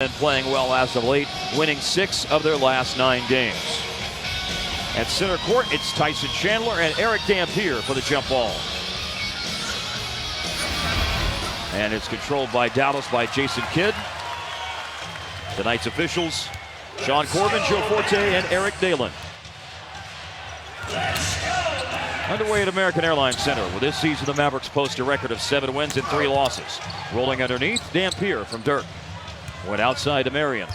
And playing well as of late, winning 6 of their last 9 games. At center court, it's Tyson Chandler and Eric Dampier for the jump ball. And it's controlled by Dallas by Jason Kidd. Tonight's officials, Sean Corbin, Joe Forte, and Eric Dalen. Underway at American Airlines Center, with this season the Mavericks post a record of 7 wins and 3 losses. Rolling underneath, Dampier from Dirk. Went outside to Marion.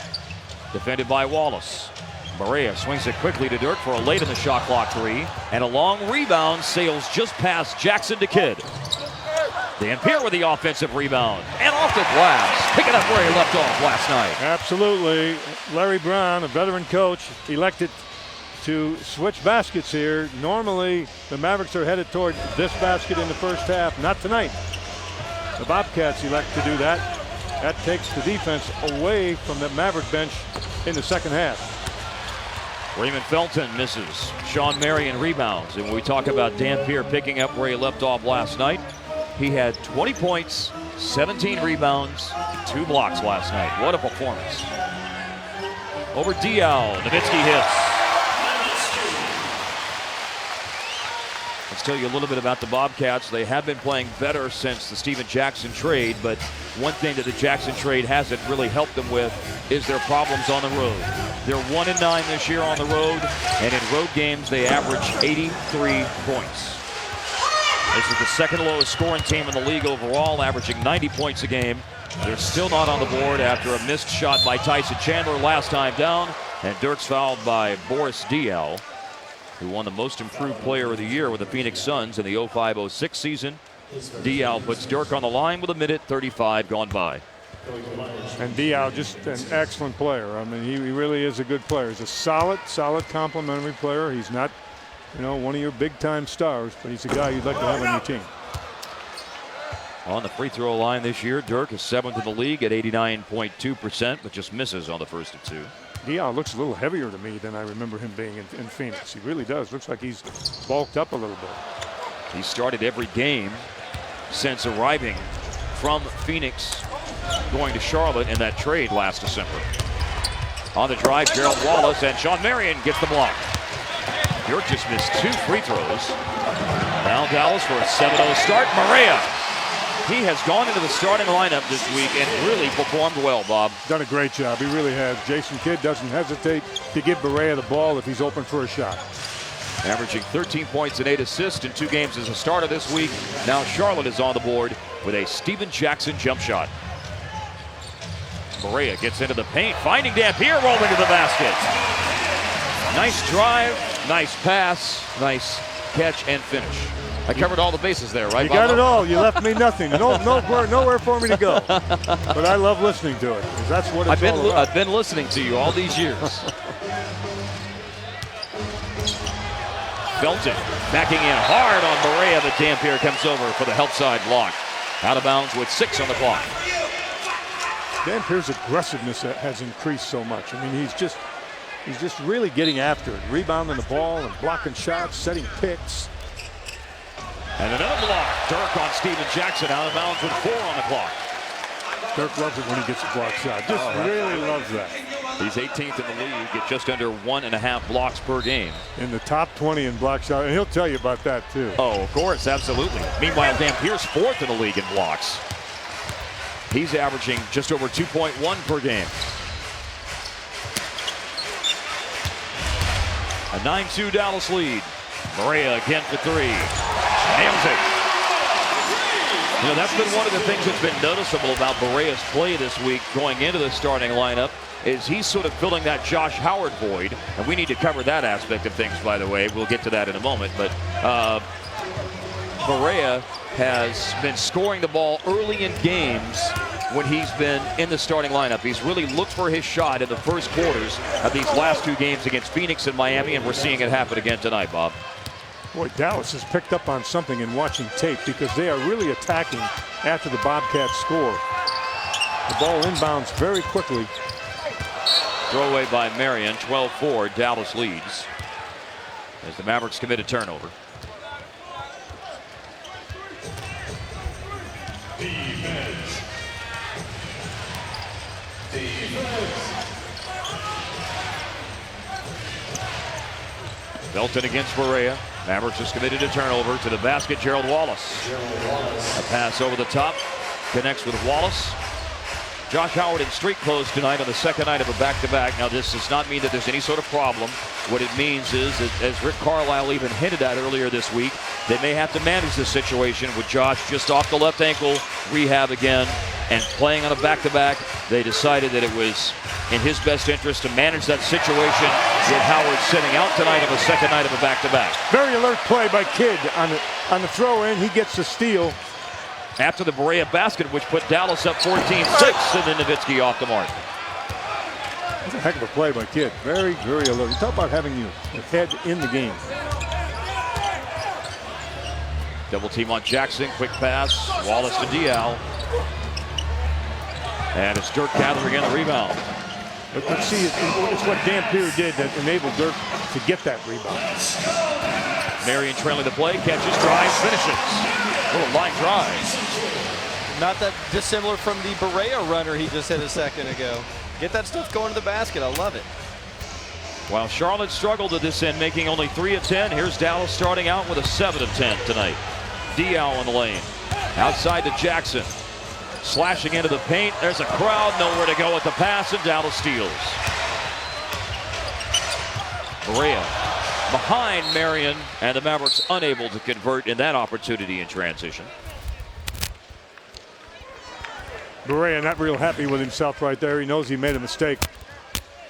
Defended by Wallace. Barea swings it quickly to Dirk for a late in the shot clock 3. And a long rebound sails just past Jackson to Kidd. Dampier with the offensive rebound. And off the glass. Picking up where he left off last night. Absolutely. Larry Brown, a veteran coach, elected to switch baskets here. Normally, the Mavericks are headed toward this basket in the first half. Not tonight. The Bobcats elect to do that. That takes the defense away from the Maverick bench in the second half. Raymond Felton misses. Sean Marion rebounds. And when we talk about Dampier picking up where he left off last night, he had 20 points, 17 rebounds, 2 blocks last night. What a performance. Over Dial, Nowitzki hits. Let's tell you a little bit about the Bobcats. They have been playing better since the Steven Jackson trade, but one thing that the Jackson trade hasn't really helped them with is their problems on the road. They're 1-9 this year on the road, and in road games they average 83 points. This is the second lowest scoring team in the league overall, averaging 90 points a game. They're still not on the board after a missed shot by Tyson Chandler last time down, and Dirk's fouled by Boris Diaw, who won the Most Improved Player of the Year with the Phoenix Suns in the 05-06 season. Diaw puts Dirk on the line with 1:35 gone by. And Diaw, just an excellent player. I mean, he really is a good player. He's a solid complimentary player. He's not, one of your big-time stars, but he's a guy you'd like to have on your team. On the free throw line this year, Dirk is 7th in the league at 89.2%, but just misses on the first of 2. Diaw looks a little heavier to me than I remember him being in Phoenix. He really does. Looks like he's bulked up a little bit. He started every game since arriving from Phoenix, going to Charlotte in that trade last December. On the drive, Gerald Wallace, and Sean Marion gets the block. Dirk just missed 2 free throws. Now Dallas for a 7-0 start. Barea. He has gone into the starting lineup this week and really performed well, Bob. Done a great job. He really has. Jason Kidd doesn't hesitate to give Barea the ball if he's open for a shot. Averaging 13 points and 8 assists in 2 games as a starter this week. Now Charlotte is on the board with a Steven Jackson jump shot. Barea gets into the paint, finding Dampier rolling to the basket. Nice drive, nice pass, nice catch and finish. I covered all the bases there, right, You got it all. You left me nothing. Nowhere for me to go. But I love listening to it, because that's what it's all about. I've been listening to you all these years. Felton backing in hard on Barea, but Dampier comes over for the help side block. Out of bounds with 6 on the clock. Dampier's aggressiveness has increased so much. I mean, he's just really getting after it, rebounding the ball and blocking shots, setting picks. And another block. Dirk on Steven Jackson, out of bounds with 4 on the clock. Dirk loves it when he gets a block shot. Really loves that. He's 18th in the league at just under 1.5 blocks per game. In the top 20 in block shot, and he'll tell you about that too. Oh, of course, absolutely. Meanwhile, Dampier's 4th in the league in blocks. He's averaging just over 2.1 per game. A 9-2 Dallas lead. Barea again for 3. Nails it. That's been one of the things that's been noticeable about Barea's play this week going into the starting lineup, is he's sort of filling that Josh Howard void. And we need to cover that aspect of things, by the way. We'll get to that in a moment. But Barea has been scoring the ball early in games when he's been in the starting lineup. He's really looked for his shot in the first quarters of these last 2 games against Phoenix and Miami, and we're seeing it happen again tonight, Bob. Boy, Dallas has picked up on something in watching tape, because they are really attacking after the Bobcats score. The ball inbounds very quickly. Throwaway by Marion, 12-4, Dallas leads as the Mavericks commit a turnover. Defense. Felton against Barea. Mavericks just committed a turnover to the basket. Gerald Wallace. A pass over the top. Connects with Wallace. Josh Howard in street clothes tonight on the second night of a back-to-back. Now, this does not mean that there's any sort of problem. What it means is, that, as Rick Carlisle even hinted at earlier this week, they may have to manage this situation with Josh just off the left ankle, rehab again, and playing on a back-to-back. They decided that it was in his best interest to manage that situation with Howard sitting out tonight on the second night of a back-to-back. Very alert play by Kidd on the throw-in. He gets the steal. After the Barea basket, which put Dallas up 14-6, and then Nowitzki off the mark. That's a heck of a play by Kidd. Very, very alert. You talk about having your head in the game. Double team on Jackson. Quick pass. Wallace to Dial. And it's Dirk gathering in the rebound. Let's see, it's what Dampier did that enabled Dirk to get that rebound. Marion trailing the play, catches, drives, finishes. Little line drive. Not that dissimilar from the Barea runner he just hit a second ago. Get that stuff going to the basket. I love it. While Charlotte struggled at this end, making only 3 of 10, here's Dallas starting out with a 7 of 10 tonight. Dial in the lane. Outside to Jackson. Slashing into the paint. There's a crowd, nowhere to go with the pass, and Dallas steals. Barea behind Marion, and the Mavericks unable to convert in that opportunity in transition. Barea not real happy with himself right there. He knows he made a mistake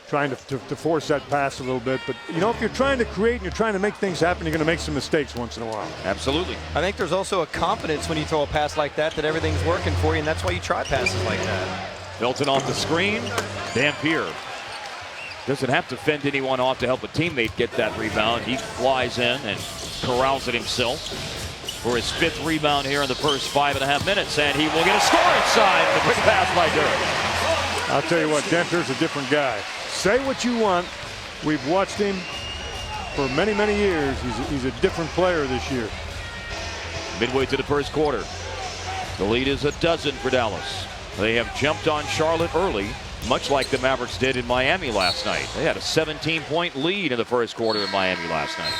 trying to force that pass a little bit. But, you know, if you're trying to create and you're trying to make things happen, you're going to make some mistakes once in a while. Absolutely. I think there's also a confidence when you throw a pass like that everything's working for you, and that's why you try passes like that. Felton off the screen. Dampier doesn't have to fend anyone off to help a teammate get that rebound. He flies in and corrals it himself for his 5th rebound here in the first 5.5 minutes, and he will get a score inside. The quick pass by Dirk. I'll tell you what, Dampier's a different guy. Say what you want. We've watched him for many, many years. He's a different player this year. Midway to the first quarter. The lead is a dozen for Dallas. They have jumped on Charlotte early, much like the Mavericks did in Miami last night. They had a 17-point lead in the first quarter in Miami last night.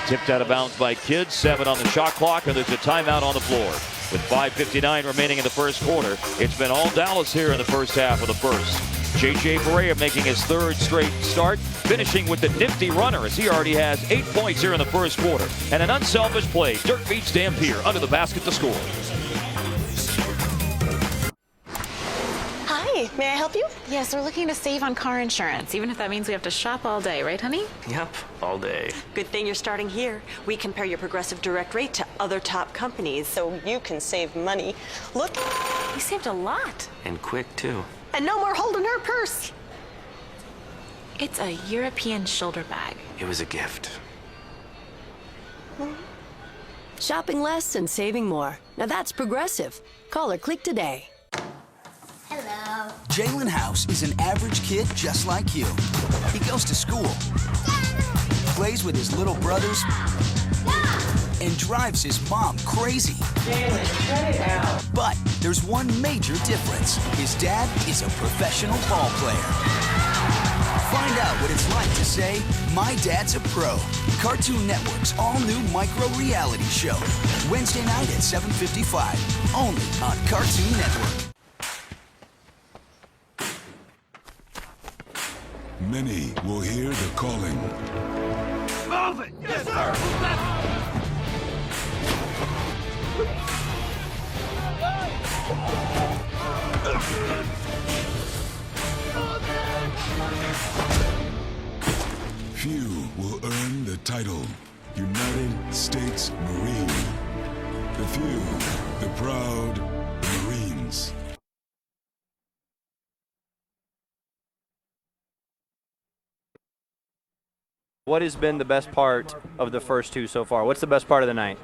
Tipped out of bounds by Kidd, 7 on the shot clock, and there's a timeout on the floor. With 5:59 remaining in the first quarter, it's been all Dallas here in the first half of the first. J.J. Barea making his 3rd straight start, finishing with the nifty runner as he already has 8 points here in the first quarter. And an unselfish play. Dirk beats Dampier under the basket to score. Hi, may I help you? Yes, we're looking to save on car insurance, even if that means we have to shop all day, right, honey? Yep, all day. Good thing you're starting here. We compare your Progressive Direct rate to other top companies, so you can save money. Look. We saved a lot. And quick, too. And no more holding her purse. It's a European shoulder bag. It was a gift. Shopping less and saving more. Now that's Progressive. Call or click today. Hello. Jalen House is an average kid just like you. He goes to school, plays with his little brothers, and drives his mom crazy. Jalen, cut it out. But there's one major difference. His dad is a professional ball player. Find out what it's like to say, "My dad's a pro." Cartoon Network's all-new micro-reality show. Wednesday night at 7:55. Only on Cartoon Network. Many will hear the calling. Move it! Yes, sir! Move that! Few will earn the title United States Marine. The few, the proud Marines. What has been the best part of the first 2 so far? What's the best part of the night?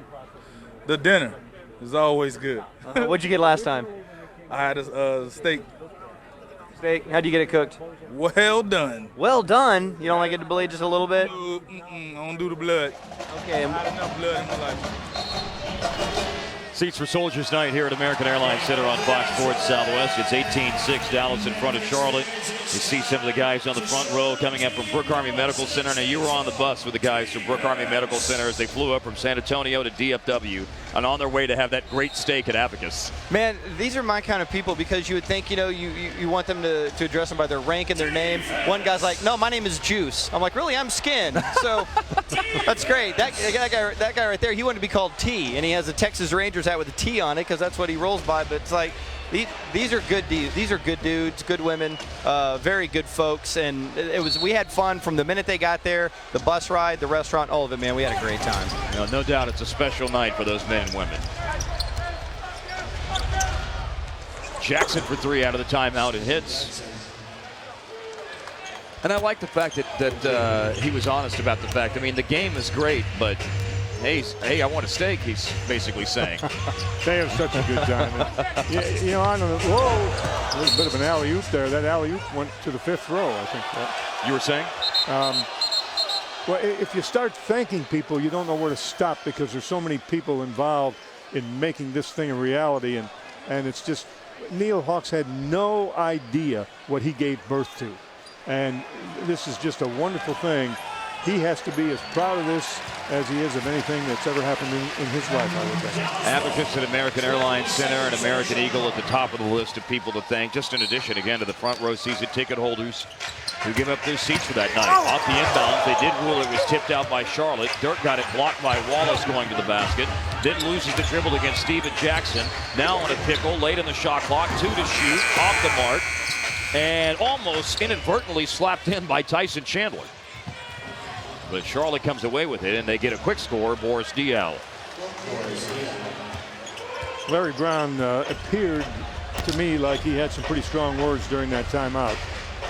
The dinner is always good. What'd you get last time? I had a steak. Steak? How'd you get it cooked? Well done. Well done? You don't like it to bleed just a little bit? I don't do the blood. Okay. Not enough blood in my life. Seats for Soldiers Night here at American Airlines Center on Fox Sports Southwest. It's 18-6 Dallas in front of Charlotte. You see some of the guys on the front row coming up from Brooke Army Medical Center. Now, you were on the bus with the guys from Brooke Army Medical Center as they flew up from San Antonio to DFW and on their way to have that great steak at Abacus. Man, these are my kind of people, because you would think, you know, you want them to address them by their rank and their name. One guy's like, no, my name is Juice. I'm like, really? I'm Skin. So that's great. That guy right there, he wanted to be called T, and he has a Texas Rangers hat with a T on it because that's what he rolls by. But it's like, these are good dudes. These are good dudes, good women, very good folks, and we had fun from the minute they got there. The bus ride, the restaurant, all of it, man. We had a great time. No doubt, it's a special night for those men and women. Jackson for 3 out of the timeout and hits. And I like the fact that he was honest about the fact. I mean, the game is great, but hey, I want a steak, he's basically saying. They have such a good time. You know, I don't know. Whoa, there's a bit of an alley-oop there. That alley-oop went to the 5th row, I think. You were saying? Well, if you start thanking people, you don't know where to stop, because there's so many people involved in making this thing a reality. And it's just, Neil Hawks had no idea what he gave birth to. And this is just a wonderful thing. He has to be as proud of this as he is of anything that's ever happened in his life, I would think. Advocates at American Airlines Center and American Eagle at the top of the list of people to thank, just in addition, again, to the front row season ticket holders who give up their seats for that night. Off the inbound, they did rule it was tipped out by Charlotte. Dirk got it blocked by Wallace going to the basket. Then loses the dribble against Steven Jackson. Now on a pickle, late in the shot clock, 2 to shoot, off the mark, and almost inadvertently slapped in by Tyson Chandler. But Charlotte comes away with it, and they get a quick score, Boris Diaw. Larry Brown appeared to me like he had some pretty strong words during that timeout.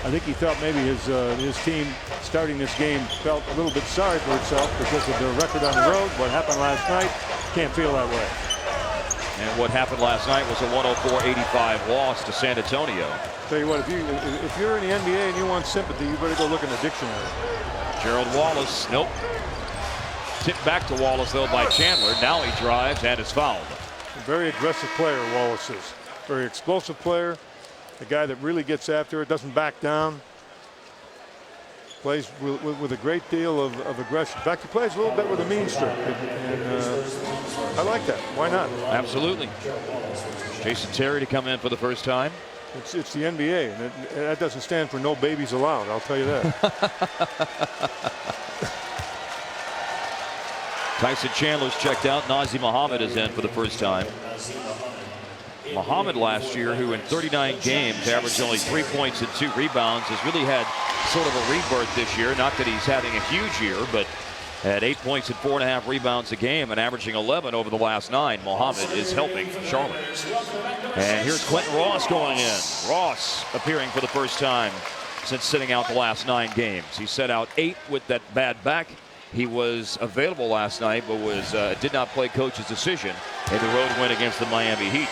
I think he thought maybe his team starting this game felt a little bit sorry for itself because of their record on the road. What happened last night, can't feel that way. And what happened last night was a 104-85 loss to San Antonio. Tell you what, if you're in the NBA and you want sympathy, you better go look in the dictionary. Gerald Wallace, nope. Tipped back to Wallace, though, by Chandler. Now he drives and is fouled. A very aggressive player, Wallace is. Very explosive player. A guy that really gets after it, doesn't back down. Plays with a great deal of aggression. In fact, he plays a little bit with a mean streak. And I like that. Why not? Absolutely. Jason Terry to come in for the first time. It's the NBA, and that doesn't stand for no babies allowed, I'll tell you that. Tyson Chandler's checked out. Nazi Muhammad is in for the first time. Muhammad last year, who in 39 games averaged only 3 points and 2 rebounds, has really had sort of a rebirth this year. Not that he's having a huge year, but at 8 points and 4.5 rebounds a game and averaging 11 over the last 9. Muhammad is helping Charlotte. And here's Quentin Ross going in. Ross appearing for the first time since sitting out the last 9 games. He set out 8 with that bad back. He was available last night, but did not play coach's decision in the road win against the Miami Heat.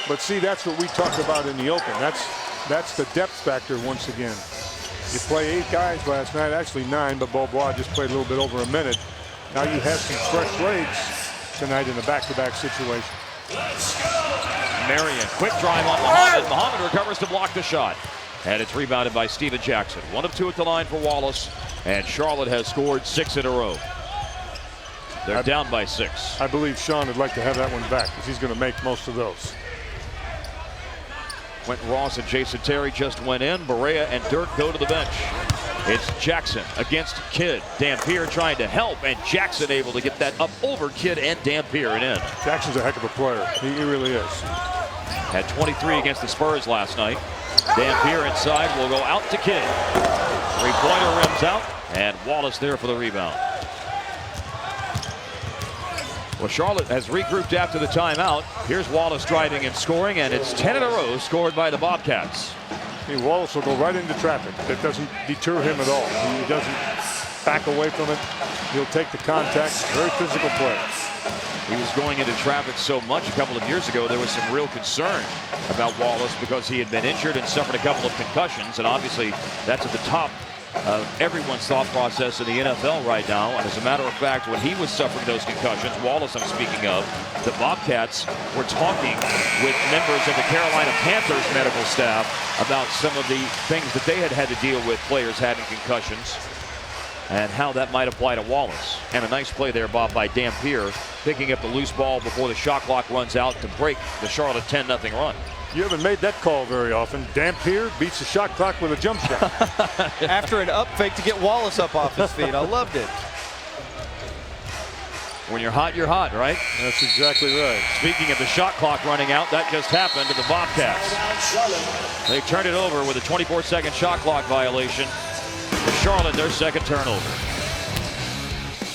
But see, that's what we talked about in the open. That's the depth factor once again. You play 8 guys last night, actually 9, but Beaubois just played a little bit over a minute. Now you have some fresh legs tonight in a back-to-back situation. Marion, quick drive on Muhammad. Muhammad recovers to block the shot. And it's rebounded by Steven Jackson. 1 of 2 at the line for Wallace. And Charlotte has scored 6 in a row. They're down by 6. I believe Sean would like to have that one back because he's going to make most of those. Quentin Ross and Jason Terry just went in. Barea and Dirk go to the bench. It's Jackson against Kidd. Dampier trying to help, and Jackson able to get that up over Kidd and Dampier and in. Jackson's a heck of a player. He really is. Had 23 against the Spurs last night. Dampier inside will go out to Kidd. 3-pointer rims out, and Wallace there for the rebound. Well, Charlotte has regrouped after the timeout. Here's Wallace driving and scoring, and it's 10 in a row scored by the Bobcats. Hey, Wallace will go right into traffic. That doesn't deter him at all. He doesn't back away from it. He'll take the contact. Very physical player. He was going into traffic so much a couple of years ago, there was some real concern about Wallace because he had been injured and suffered a couple of concussions, and obviously that's at the top everyone's thought process in the NFL right now. And as a matter of fact, when he was suffering those concussions, Wallace I'm speaking of, the Bobcats were talking with members of the Carolina Panthers medical staff about some of the things that they had to deal with players having concussions and how that might apply to Wallace. And a nice play there, Bob, by Dampier, picking up the loose ball before the shot clock runs out to break the Charlotte 10-0 run. You haven't made that call very often. Dampier beats the shot clock with a jump shot. After an up fake to get Wallace up off his feet. I loved it. When you're hot, right? That's exactly right. Speaking of the shot clock running out, that just happened to the Bobcats. They turned it over with a 24-second shot clock violation. For Charlotte, their second turnover.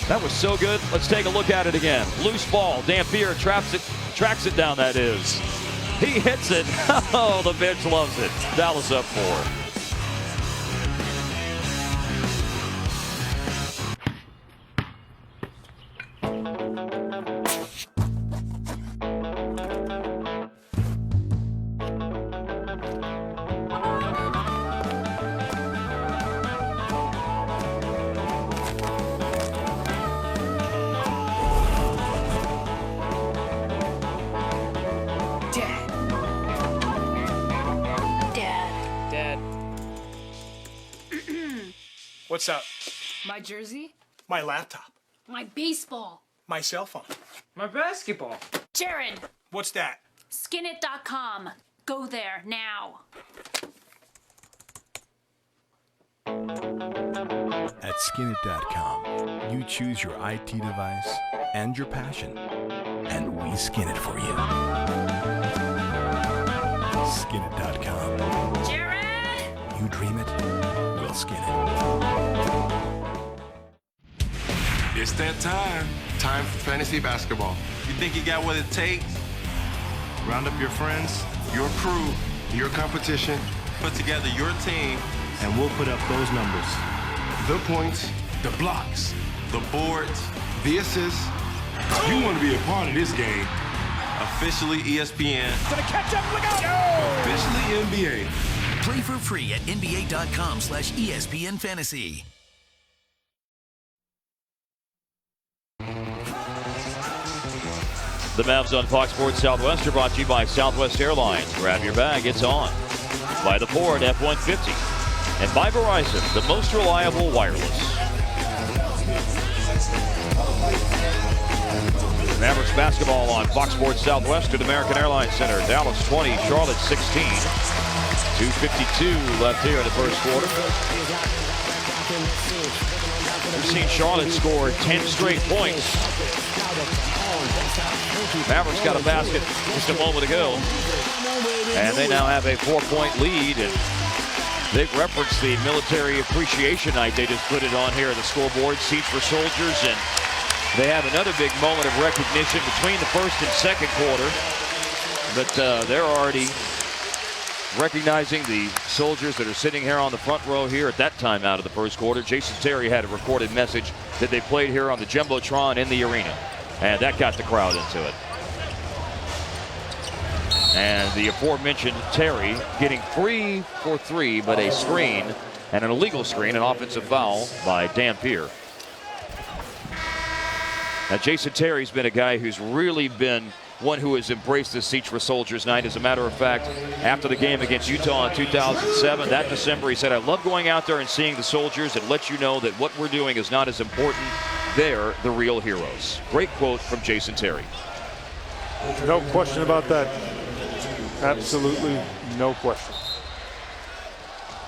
That was so good. Let's take a look at it again. Loose ball. Dampier tracks it down, that is. He hits it. Oh, the bench loves it. Dallas up 4. What's up? My jersey? My laptop. My baseball. My cell phone. My basketball. Jared! What's that? Skinit.com. Go there now. At Skinit.com, you choose your IT device and your passion, and we skin it for you. Skinit.com. Jared! You dream it, we'll skin it. It's that time. Time for fantasy basketball. You think you got what it takes? Round up your friends, your crew, your competition, put together your team, and we'll put up those numbers. The points, the blocks, the boards, the assists. You want to be a part of this game. Officially ESPN. Gonna catch up, look out! Officially NBA. Play for free at NBA.com/ESPN Fantasy. The Mavs on Fox Sports Southwest are brought to you by Southwest Airlines. Grab your bag, it's on. By the Ford F-150. And by Verizon, the most reliable wireless. Mavericks basketball on Fox Sports Southwest at American Airlines Center. Dallas 20, Charlotte 16. 2:52 left here in the first quarter. We've seen Charlotte score 10 straight points. Mavericks got a basket just a moment ago. And they now have a 4-point lead. And they've referenced the military appreciation night. They just put it on here at the scoreboard, Seats for Soldiers. And they have another big moment of recognition between the first and second quarter. But they're already recognizing the soldiers that are sitting here on the front row here at that time out of the first quarter. Jason Terry had a recorded message that they played here on the Jumbotron in the arena. And that got the crowd into it. And the aforementioned Terry getting 3 for 3, but a screen and an illegal screen, an offensive foul by Dampier. Now, Jason Terry's been a guy who's really been one who has embraced this Seats for Soldiers night. As a matter of fact, after the game against Utah in 2007, that December, he said, I love going out there and seeing the soldiers. It lets you know that what we're doing is not as important. They're the real heroes. Great quote from Jason Terry. No question about that. Absolutely no question.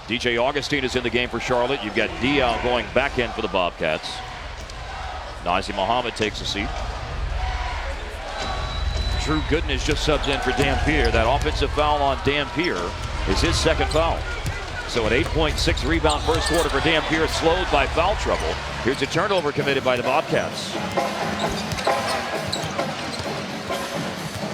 DJ Augustine is in the game for Charlotte. You've got Diaw going back in for the Bobcats. Nazir Muhammad takes a seat. Drew Gooden is just subbed in for Dampier. That offensive foul on Dampier is his second foul. So an 8.6 rebound first quarter for Dampier, slowed by foul trouble. Here's a turnover committed by the Bobcats.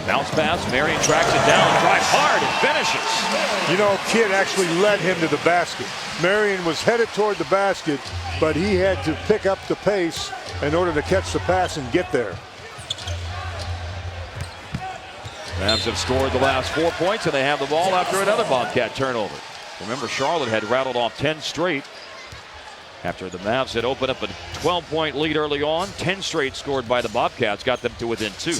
Bounce pass, Marion tracks it down, drives hard and finishes. You know, Kidd actually led him to the basket. Marion was headed toward the basket, but he had to pick up the pace in order to catch the pass and get there. Mavs have scored the last 4 points, and they have the ball after another Bobcat turnover. Remember, Charlotte had rattled off 10 straight After the Mavs had opened up a 12-point lead early on, 10 straight scored by the Bobcats, got them to within 2.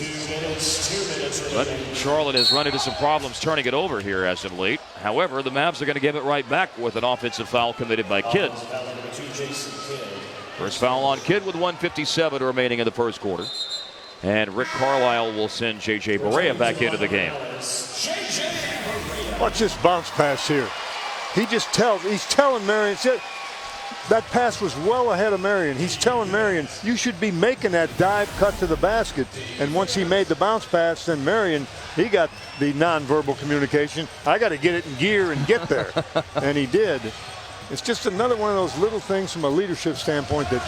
But Charlotte has run into some problems turning it over here as of late. However, the Mavs are going to give it right back with an offensive foul committed by Kidd. First foul on Kidd with 1:57 remaining in the first quarter. And Rick Carlisle will send J.J. Barea back into the game. Watch this bounce pass here. He's telling Marion, that pass was well ahead of Marion. He's telling Marion, you should be making that dive cut to the basket. And once he made the bounce pass, then Marion, he got the nonverbal communication. I got to get it in gear and get there. And he did. It's just another one of those little things from a leadership standpoint that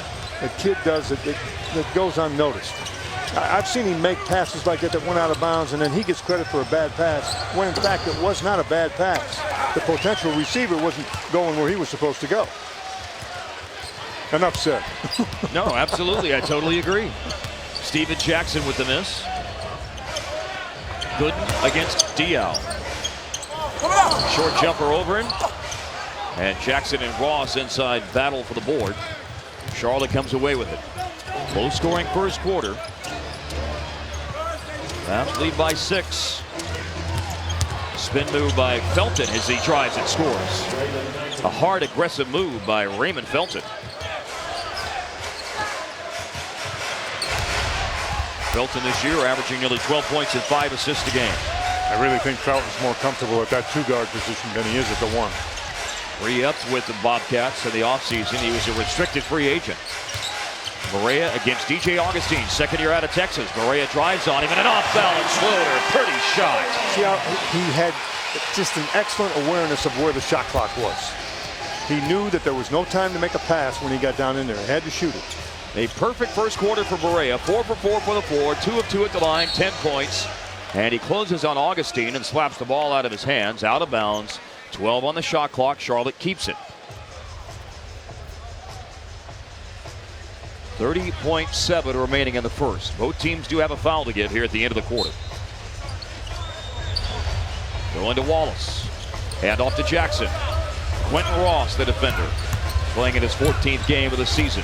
Kidd does that goes unnoticed. I've seen him make passes like that went out of bounds, and then he gets credit for a bad pass, when in fact it was not a bad pass. The potential receiver wasn't going where he was supposed to go. Enough said. No, absolutely. I totally agree. Steven Jackson with the miss. Gooden against Diaw. Short jumper over him. And Jackson and Ross inside battle for the board. Charlotte comes away with it. Low scoring first quarter. Mavs lead by 6. Spin move by Felton as he drives and scores. A hard, aggressive move by Raymond Felton. Felton this year averaging nearly 12 points and 5 assists a game. I really think Felton's more comfortable at that 2-guard position than he is at the 1. Re-upped with the Bobcats in the offseason. He was a restricted free agent. Barea against DJ Augustine, second year out of Texas. Barea drives on him and an off-balance floater. Pretty shot. See how he had just an excellent awareness of where the shot clock was. He knew that there was no time to make a pass when he got down in there. He had to shoot it. A perfect first quarter for Barea. 4 for 4 for the floor. 2 of 2 at the line. 10 points. And he closes on Augustine and slaps the ball out of his hands. Out of bounds. 12 on the shot clock. Charlotte keeps it. 30.7 remaining in the first. Both teams do have a foul to give here at the end of the quarter. Going to Wallace. Hand off to Jackson. Quentin Ross, the defender, playing in his 14th game of the season.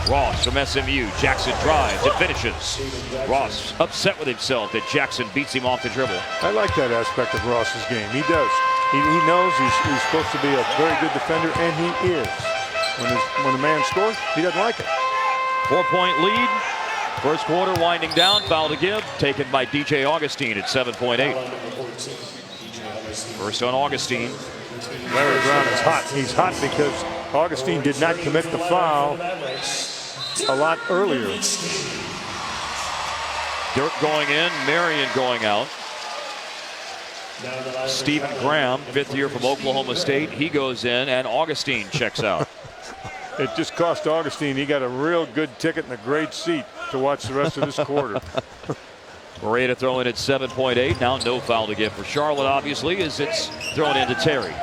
Ross from SMU. Jackson drives and finishes. Ross upset with himself that Jackson beats him off the dribble. I like that aspect of Ross's game. He does. He knows he's supposed to be a very good defender, and he is. When the man scores, he doesn't like it. 4-point lead. First quarter winding down. Foul to give. Taken by DJ Augustine at 7.8. First on Augustine. Larry Brown is hot. He's hot because Augustine did not commit the foul a lot earlier. Dirk going in. Marion going out. Stephen Graham, 5th year from Oklahoma State. He goes in, and Augustine checks out. It just cost Augustine. He got a real good ticket and a great seat to watch the rest of this quarter. Barea to throw in at 7.8. Now no foul to give for Charlotte, obviously, as it's thrown into Terry.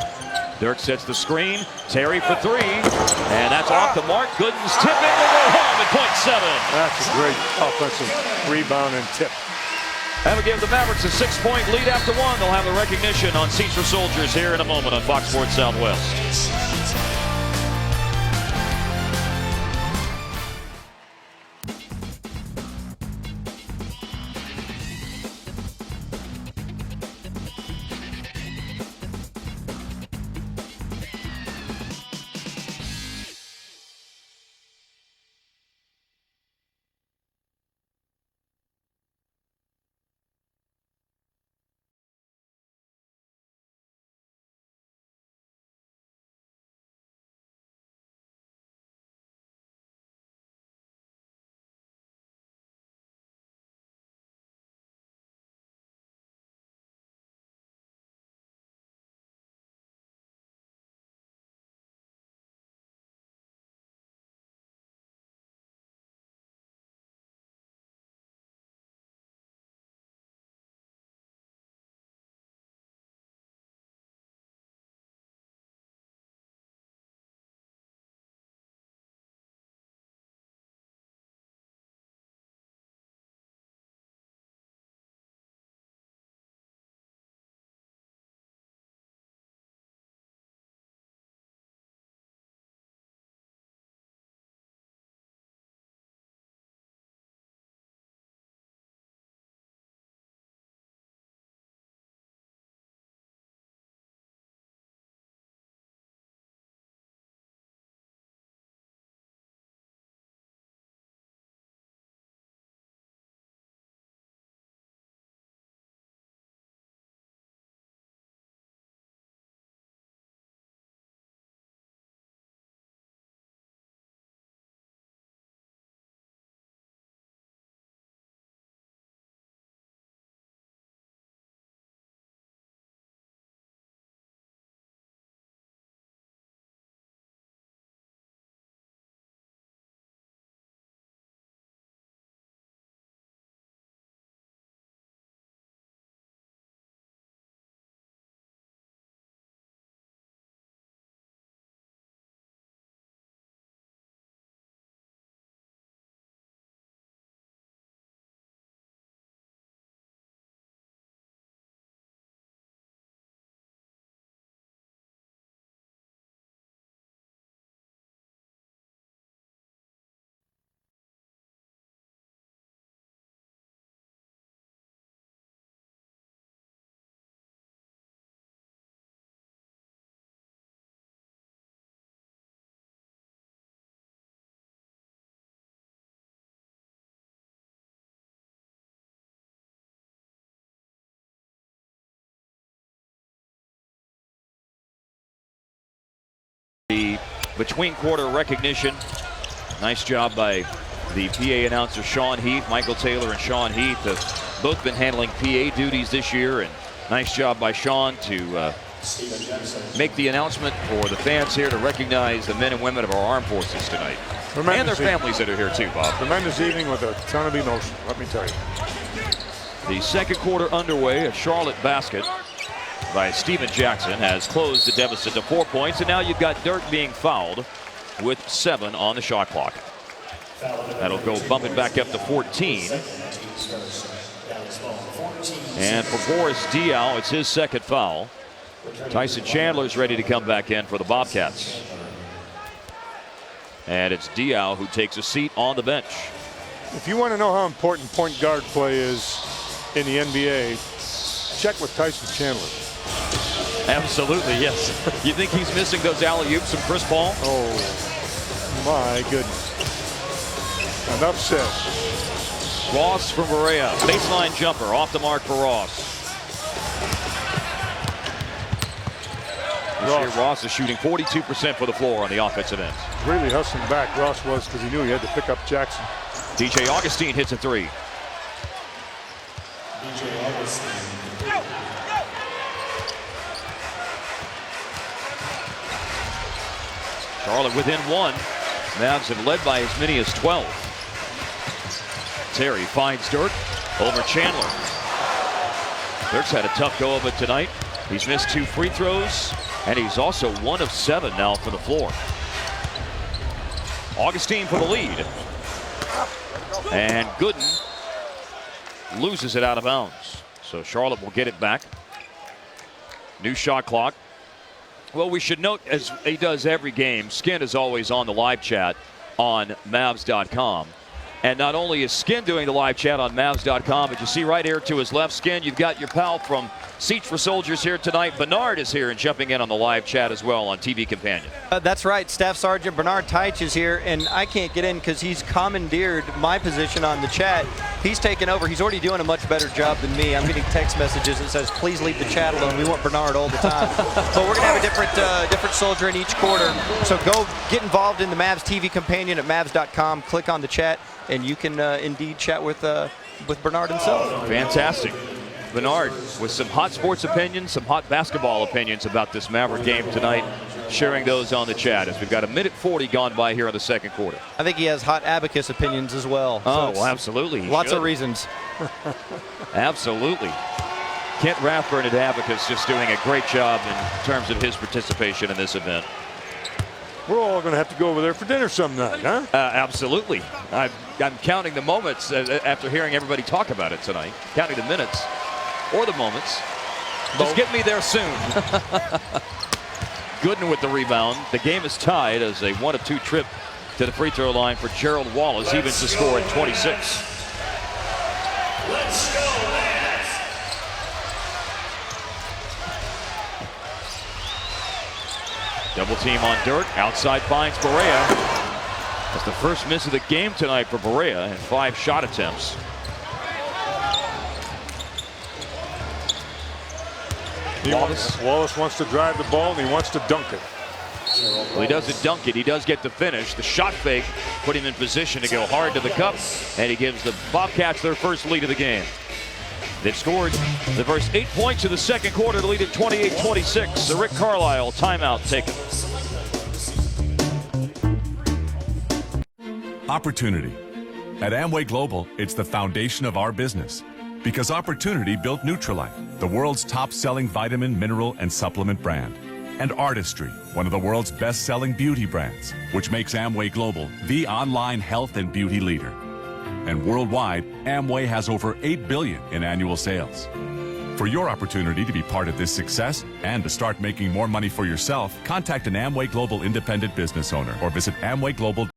Dirk sets the screen. Terry for 3. And that's off the mark. Gooden's tip in to go home at .7. That's a great offensive rebound and tip. That'll give the Mavericks a 6-point lead after 1. They'll have the recognition on Seats for Soldiers here in a moment on Fox Sports Southwest. The between quarter recognition. Nice job by the PA announcer Sean Heath. Michael Taylor and Sean Heath have both been handling PA duties this year, and nice job by Sean to make the announcement for the fans here to recognize the men and women of our armed forces tonight. And their families that are here too, Bob. Tremendous evening with a ton of emotion, let me tell you. The second quarter underway. A Charlotte basket by Steven Jackson has closed the deficit to 4 points, and now you've got Dirk being fouled with 7 on the shot clock. That'll go bumping back up to 14. And for Boris Diaw, it's his second foul. Tyson Chandler's ready to come back in for the Bobcats. And it's Diaw who takes a seat on the bench. If you want to know how important point guard play is in the NBA, check with Tyson Chandler. Absolutely, yes. You think he's missing those alley-oops from Chris Paul? Oh, my goodness. Enough said. Ross from Barea. Baseline jumper off the mark for Ross. This year, Ross is shooting 42% for the floor on the offensive end. Really hustling back, Ross was, because he knew he had to pick up Jackson. DJ Augustine hits a three. Charlotte within 1. Mavs have led by as many as 12. Terry finds Dirk over Chandler. Dirk's had a tough go of it tonight. He's missed 2 free throws, and he's also 1 of 7 now from the floor. Augustine for the lead. And Gooden loses it out of bounds. So Charlotte will get it back. New shot clock. Well, we should note, as he does every game, Skin is always on the live chat on Mavs.com. And not only is Skin doing the live chat on Mavs.com, but you see right here to his left, Skin, you've got your pal from Seats for Soldiers here tonight. Bernard is here and jumping in on the live chat as well on TV Companion. That's right. Staff Sergeant Bernard Teich is here, and I can't get in because he's commandeered my position on the chat. He's taken over. He's already doing a much better job than me. I'm getting text messages that says, please leave the chat alone. We want Bernard all the time. But we're going to have a different soldier in each quarter. So go get involved in the Mavs TV Companion at Mavs.com. Click on the chat, and you can indeed chat with Bernard himself. Fantastic. Bernard with some hot sports opinions, some hot basketball opinions about this Maverick game tonight, sharing those on the chat as we've got 1:40 gone by here in the second quarter. I think he has hot abacus opinions as well. Oh, well, absolutely. Lots of reasons. Absolutely. Kent Rathburn at Abacus just doing a great job in terms of his participation in this event. We're all going to have to go over there for dinner some night, huh? Absolutely. I'm counting the moments after hearing everybody talk about it tonight. Counting the minutes or the moments. Just get me there soon. Gooden with the rebound. The game is tied as a 1 of 2 trip to the free throw line for Gerald Wallace. Evens the score at 26. Let's go, Mavs! Double team on Dirk. Outside finds Barea. That's the first miss of the game tonight for Barea in 5 shot attempts. Wallace wants to drive the ball, and he wants to dunk it. Well, he doesn't dunk it. He does get the finish. The shot fake put him in position to go hard to the cup, and he gives the Bobcats their first lead of the game. They've scored the first 8 points of the second quarter to lead at 28-26. The Rick Carlisle timeout taken. Opportunity. At Amway Global, it's the foundation of our business. Because opportunity built Nutrilite, the world's top-selling vitamin, mineral, and supplement brand. And Artistry, one of the world's best-selling beauty brands, which makes Amway Global the online health and beauty leader. And worldwide, Amway has over $8 billion in annual sales. For your opportunity to be part of this success and to start making more money for yourself, contact an Amway Global independent business owner or visit AmwayGlobal.com.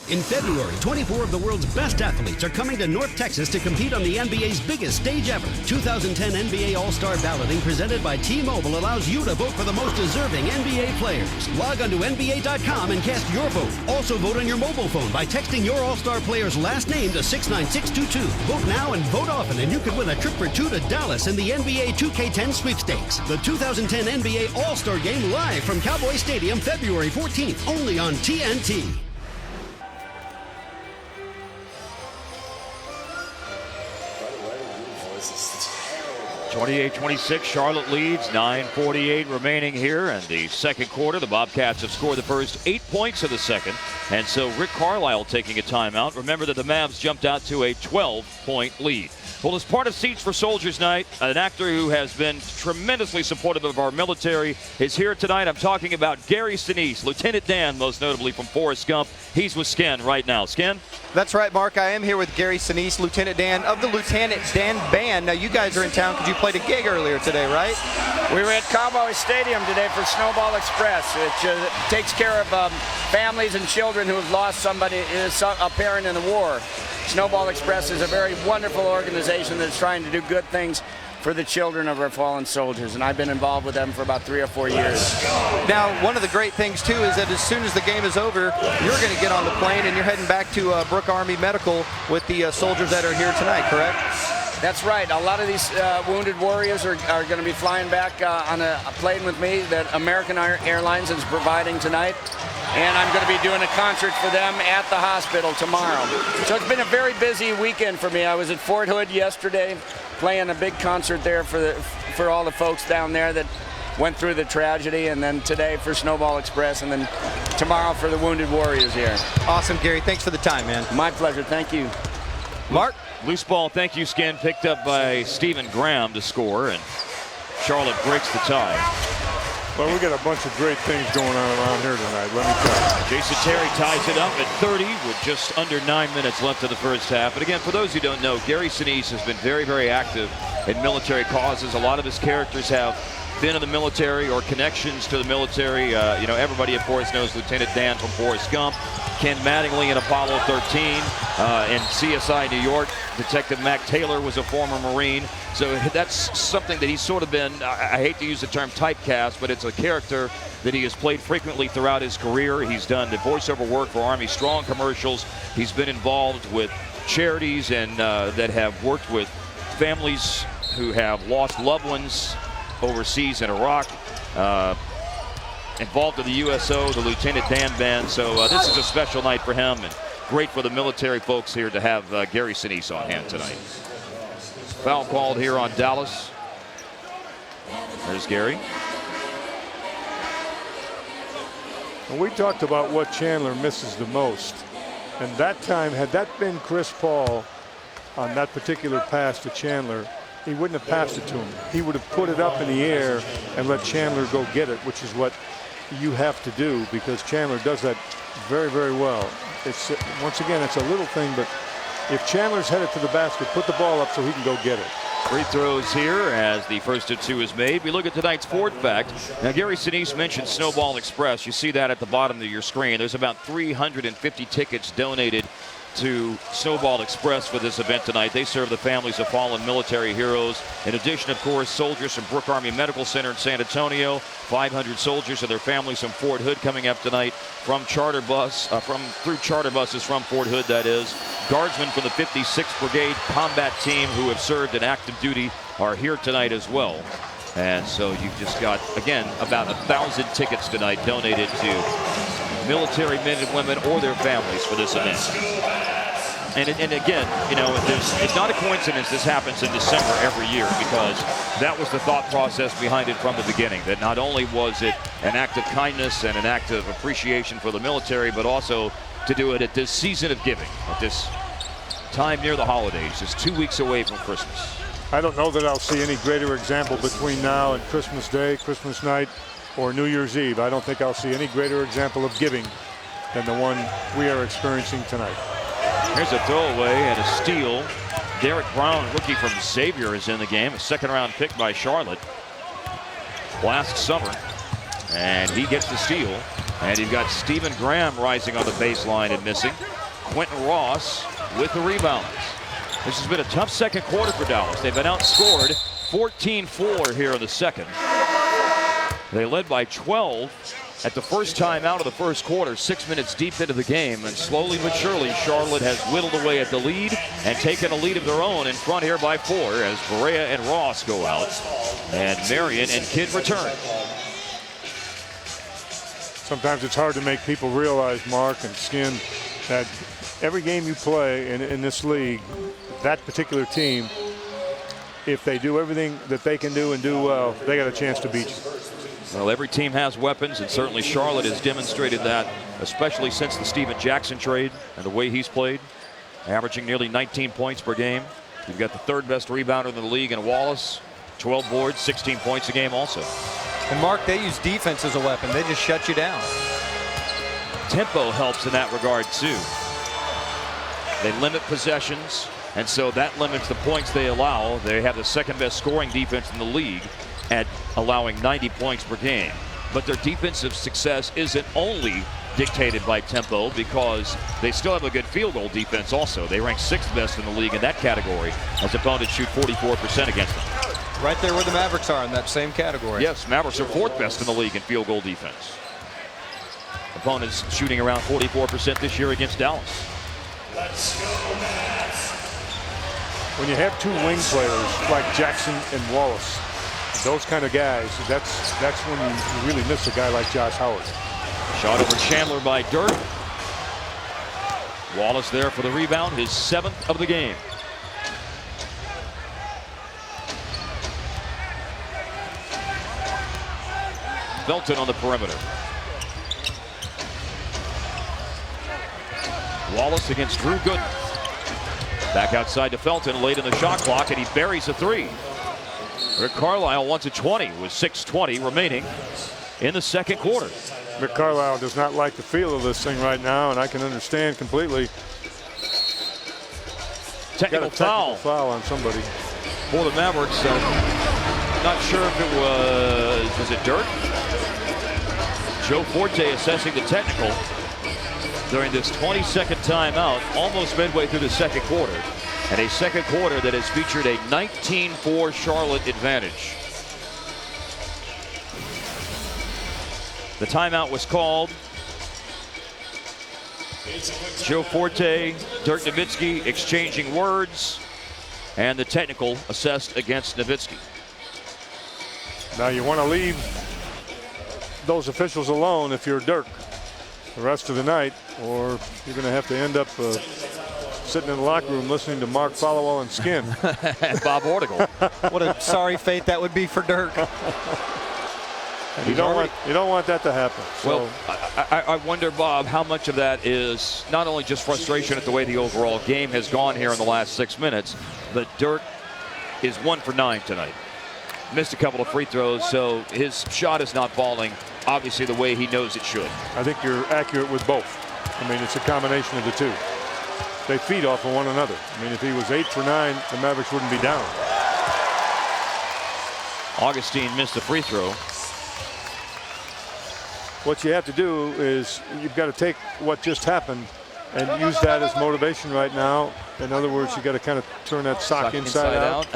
In February, 24 of the world's best athletes are coming to North Texas to compete on the NBA's biggest stage ever. 2010 NBA All-Star Balloting presented by T-Mobile allows you to vote for the most deserving NBA players. Log on to NBA.com and cast your vote. Also vote on your mobile phone by texting your All-Star player's last name to 69622. Vote now and vote often, and you could win a trip for two to Dallas in the NBA 2K10 sweepstakes. The 2010 NBA All-Star Game live from Cowboy Stadium February 14th, only on TNT. 28-26, Charlotte leads, 9:48 remaining here in the second quarter. The Bobcats have scored the first 8 points of the second, and so Rick Carlisle taking a timeout. Remember that the Mavs jumped out to a 12-point lead. Well, as part of Seats for Soldiers Night, an actor who has been tremendously supportive of our military is here tonight. I'm talking about Gary Sinise, Lieutenant Dan, most notably from Forrest Gump. He's with Skin right now. Skin? That's right, Mark. I am here with Gary Sinise, Lieutenant Dan of the Lieutenant Dan Band. Now, you guys are in town because you played a gig earlier today, right? We were at Cowboy Stadium today for Snowball Express, which takes care of families and children who have lost somebody, a parent in the war. Snowball Express is a very wonderful organization that's trying to do good things for the children of our fallen soldiers, and I've been involved with them for about 3 or 4 years. Now, one of the great things, too, is that as soon as the game is over, you're going to get on the plane and you're heading back to Brooke Army Medical with the soldiers that are here tonight, correct? That's right. A lot of these wounded warriors are going to be flying back on a plane with me that American Airlines is providing tonight. And I'm going to be doing a concert for them at the hospital tomorrow. So it's been a very busy weekend for me. I was at Fort Hood yesterday playing a big concert there for all the folks down there that went through the tragedy, and then today for Snowball Express, and then tomorrow for the wounded warriors here. Awesome, Gary. Thanks for the time, man. My pleasure. Thank you. Mark? Loose ball, thank you, Skin, picked up by Stephen Graham to score, and Charlotte breaks the tie. Well, we got a bunch of great things going on around here tonight, let me tell you. Jason Terry ties it up at 30 with just under 9 minutes left of the first half. But again, for those who don't know, Gary Sinise has been very, very active in military causes. A lot of his characters have been in the military or connections to the military. You know, everybody, of course, knows Lieutenant Dan from Forrest Gump, Ken Mattingly in Apollo 13, in CSI New York. Detective Mac Taylor was a former Marine. So that's something that he's sort of been, I hate to use the term typecast, but it's a character that he has played frequently throughout his career. He's done the voiceover work for Army Strong commercials. He's been involved with charities and that have worked with families who have lost loved ones overseas in Iraq. Involved in the USO, the Lieutenant Dan Band. So this is a special night for him, and great for the military folks here to have Gary Sinise on hand tonight. Foul called here on Dallas. There's Gary. And we talked about what Chandler misses the most. And that time, had that been Chris Paul on that particular pass to Chandler, he wouldn't have passed it to him. He would have put it up in the air and let Chandler go get it, which is what you have to do, because Chandler does that very, very well. It's once again, it's a little thing, but if Chandler's headed to the basket, put the ball up so he can go get it. Free throws here as the first of two is made. We look at tonight's Ford fact. Now, Gary Sinise mentioned Snowball Express. You see that at the bottom of your screen. There's about 350 tickets donated to Snowball Express for this event tonight. They serve the families of fallen military heroes. In addition, of course, soldiers from Brooke Army Medical Center in San Antonio, 500 soldiers and their families from Fort Hood coming up tonight from charter bus, through charter buses from Fort Hood, that is. Guardsmen from the 56th Brigade combat team who have served in active duty are here tonight as well. And so you've just got, again, about 1,000 tickets tonight donated to military men and women or their families for this event. And again, you know, it's not a coincidence this happens in December every year, because that was the thought process behind it from the beginning, that not only was it an act of kindness and an act of appreciation for the military, but also to do it at this season of giving, at this time near the holidays, just 2 weeks away from Christmas. I don't know that I'll see any greater example between now and Christmas Day, Christmas night, or New Year's Eve. I don't think I'll see any greater example of giving than the one we are experiencing tonight. Here's a throwaway and a steal. Derek Brown, rookie from Xavier, is in the game. A second-round pick by Charlotte last summer. And he gets the steal. And you've got Stephen Graham rising on the baseline and missing. Quentin Ross with the rebounds. This has been a tough second quarter for Dallas. They've been outscored 14-4 here in the second. They led by 12 at the first time out of the first quarter, 6 minutes deep into the game, and slowly but surely Charlotte has whittled away at the lead and taken a lead of their own in front here by 4 as Barea and Ross go out and Marion and Kidd return. Sometimes it's hard to make people realize, Mark and Skin, that every game you play in this league, that particular team, if they do everything that they can do and do well, they got a chance to beat you. Well, every team has weapons, and certainly Charlotte has demonstrated that, especially since the Steven Jackson trade and the way he's played, averaging nearly 19 points per game. You've got the third best rebounder in the league in Wallace, 12 boards, 16 points a game also. And Mark, they use defense as a weapon. They just shut you down. Tempo helps in that regard too. They limit possessions, and so that limits the points they allow. They have the second best scoring defense in the league at allowing 90 points per game. But their defensive success isn't only dictated by tempo, because they still have a good field goal defense also. They rank 6th best in the league in that category as opponents shoot 44% against them. Right there where the Mavericks are in that same category. Yes, Mavericks are 4th best in the league in field goal defense. Opponents shooting around 44% this year against Dallas. Let's go, Mavs. When you have two wing players like Jackson and Wallace, those kind of guys, that's when you really miss a guy like Josh Howard. Shot over Chandler by Dirk. Wallace there for the rebound, his 7th of the game. Felton on the perimeter. Wallace against Drew Gooden. Back outside to Felton late in the shot clock, and he buries a 3. Rick Carlisle wants a 20 with 6:20 remaining in the second quarter. Rick Carlisle does not like the feel of this thing right now, and I can understand completely. Technical foul on somebody for the Mavericks. Not sure if it was it Dirk? Joe Forte assessing the technical during this 22nd timeout, almost midway through the second quarter. And a second quarter that has featured a 19-4 Charlotte advantage. The timeout was called. Joe Forte, Dirk Nowitzki exchanging words, and the technical assessed against Nowitzki. Now you want to leave those officials alone if you're Dirk the rest of the night, or you're going to have to end up sitting in the locker room listening to Mark Followell and Skin. And Bob Ortigal. What a sorry fate that would be for Dirk. You don't want that to happen. So. Well, I wonder, Bob, how much of that is not only just frustration at the way the overall game has gone here in the last 6 minutes, but Dirk is 1 for 9 tonight. Missed a couple of free throws, so his shot is not falling, obviously, the way he knows it should. I think you're accurate with both. I mean, it's a combination of the two. They feed off of one another. I mean, if he was 8 for 9, the Mavericks wouldn't be down. Augustine missed a free throw. What you have to do is you've got to take what just happened and use that as motivation right now. In other words, you got to kind of turn that sock inside out.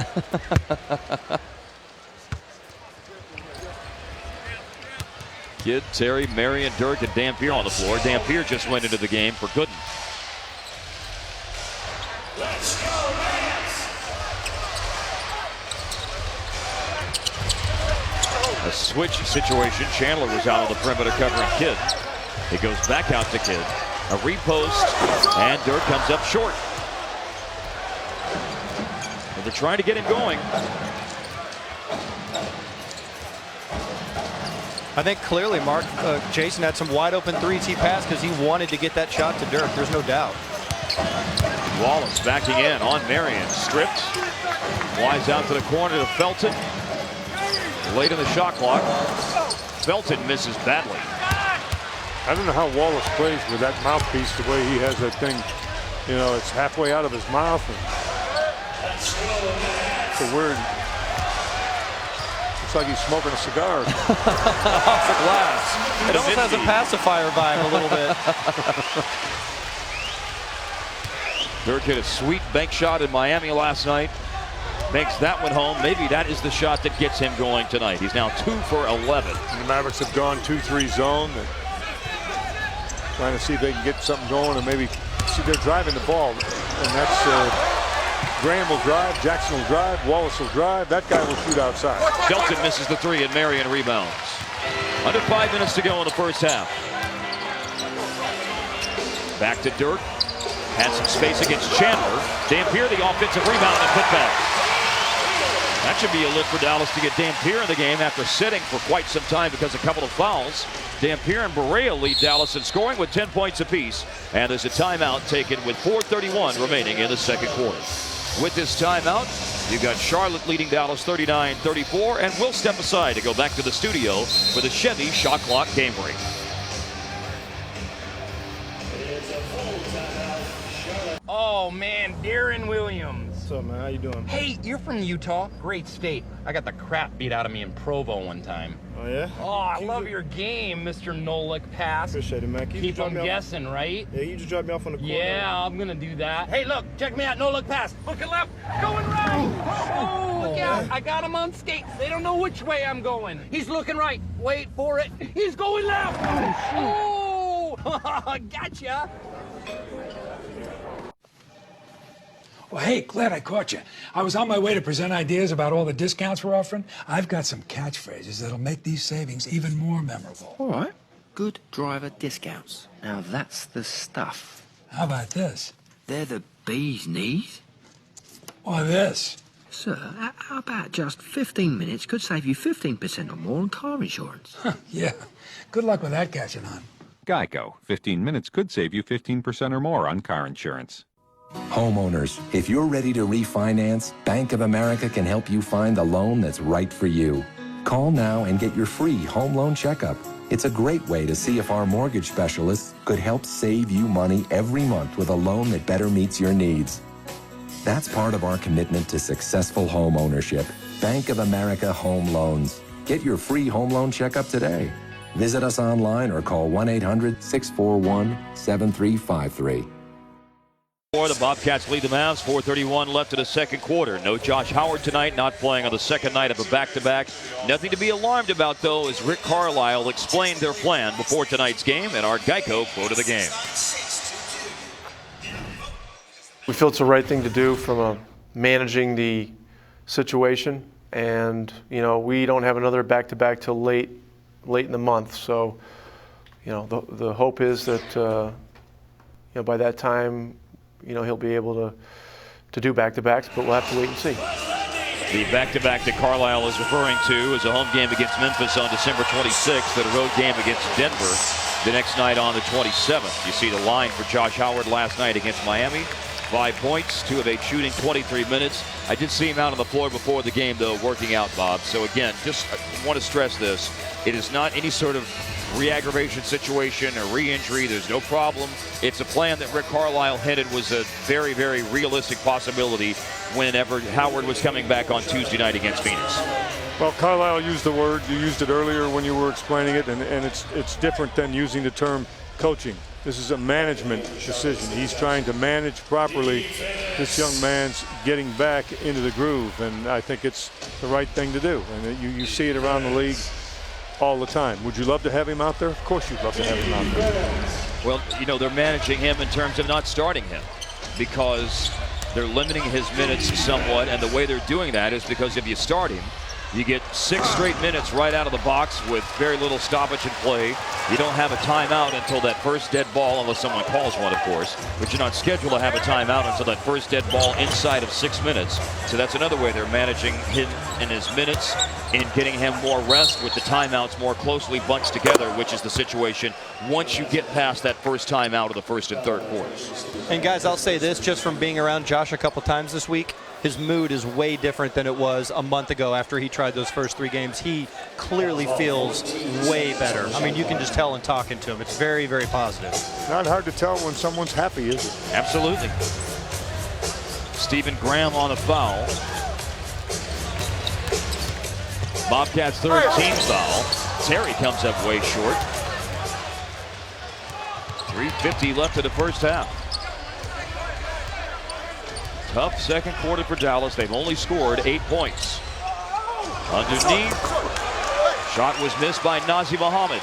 Kidd, Terry, Marion, Dirk, and Dampier on the floor. Dampier just went into the game for Gooden. Let's go, Mavs. A switch situation. Chandler was out on the perimeter covering Kidd. It goes back out to Kidd. A repost, and Dirk comes up short. And they're trying to get him going. I think clearly, Mark, Jason had some wide open threes he passed because he wanted to get that shot to Dirk. There's no doubt. Wallace backing in on Marion. Stripped. Flies out to the corner to Felton. Late in the shot clock. Felton misses badly. I don't know how Wallace plays with that mouthpiece the way he has that thing. You know, it's halfway out of his mouth. And it's a weird. Looks like he's smoking a cigar. Off the glass. It almost has a pacifier vibe a little bit. Dirk hit a sweet bank shot in Miami last night. Makes that one home. Maybe that is the shot that gets him going tonight. He's now 2 for 11. And the Mavericks have gone 2-3 zone. Trying to see if they can get something going, and maybe see they're driving the ball. And that's Graham will drive, Jackson will drive, Wallace will drive. That guy will shoot outside. Felton misses the 3 and Marion rebounds. Under 5 minutes to go in the first half. Back to Dirk. Had some space against Chandler. Dampier the offensive rebound and put back. That should be a lift for Dallas to get Dampier in the game after sitting for quite some time because of a couple of fouls. Dampier and Barea lead Dallas in scoring with 10 points apiece. And there's a timeout taken with 4:31 remaining in the second quarter. With this timeout, you've got Charlotte leading Dallas 39-34, and we'll step aside to go back to the studio for the Chevy Shot Clock game break. Oh man, Darren Williams. What's up, man? How you doing? Hey, you're from Utah? Great state. I got the crap beat out of me in Provo one time. Oh yeah? Oh, I love your game, Mr. No-Look Pass. Appreciate it, man. Keep them guessing, right? Yeah, you just dropped me off on the corner. Yeah, I'm gonna do that. Hey, look, check me out. No-Look Pass. Looking left, going right. Oh, look out. I got him on skates. They don't know which way I'm going. He's looking right. Wait for it. He's going left. Oh, gotcha. Well, hey, glad I caught you. I was on my way to present ideas about all the discounts we're offering. I've got some catchphrases that'll make these savings even more memorable. All right. Good driver discounts. Now that's the stuff. How about this? They're the bee's knees. Or this? Sir, how about just 15 minutes could save you 15% or more on car insurance? Yeah. Good luck with that catching on. Geico. 15 minutes could save you 15% or more on car insurance. Homeowners, if you're ready to refinance, Bank of America can help you find the loan that's right for you. Call now and get your free home loan checkup. It's a great way to see if our mortgage specialists could help save you money every month with a loan that better meets your needs. That's part of our commitment to successful home ownership. Bank of America Home Loans. Get your free home loan checkup today. Visit us online or call 1-800-641-7353. The Bobcats lead the Mavs, 4:31 left in the second quarter. No Josh Howard tonight, not playing on the second night of a back-to-back. Nothing to be alarmed about, though, as Rick Carlisle explained their plan before tonight's game, and our Geico quote of the game. We feel it's the right thing to do from managing the situation, and we don't have another back-to-back till late in the month. So, the hope is that by that time, he'll be able to do back-to-backs, but we'll have to wait and see. The back-to-back that Carlisle is referring to is a home game against Memphis on December 26th and a road game against Denver the next night on the 27th. You see the line for Josh Howard last night against Miami. 5 points, 2 of 8 shooting, 23 minutes. I did see him out on the floor before the game, though, working out, Bob. So, again, just want to stress this. It is not any sort of re-aggravation situation or re-injury. There's no problem. It's a plan that Rick Carlisle hinted was a very, very realistic possibility whenever Howard was coming back on Tuesday night against Phoenix. Well, Carlisle used the word. You used it earlier when you were explaining it, and it's different than using the term coaching. This is a management decision. He's trying to manage properly this young man's getting back into the groove, and I think it's the right thing to do. And you see it around the league all the time. Would you love to have him out there? Of course you'd love to have him out there. Well, they're managing him in terms of not starting him because they're limiting his minutes somewhat, and the way they're doing that is because if you start him, you get 6 straight minutes right out of the box with very little stoppage in play. You don't have a timeout until that first dead ball, unless someone calls one, of course. But you're not scheduled to have a timeout until that first dead ball inside of 6 minutes. So that's another way they're managing him in his minutes, in getting him more rest with the timeouts more closely bunched together, which is the situation once you get past that first timeout of the first and third quarters. And guys, I'll say this just from being around Josh a couple times this week. His mood is way different than it was a month ago after he tried those first 3 games. He clearly feels way better. I mean, you can just tell in talking to him. It's very, very positive. Not hard to tell when someone's happy, is it? Absolutely. Stephen Graham on a foul. Bobcats' third team foul. Terry comes up way short. 3:50 left in the first half. Tough second quarter for Dallas. They've only scored 8 points. Underneath. Shot was missed by Nazi Muhammad.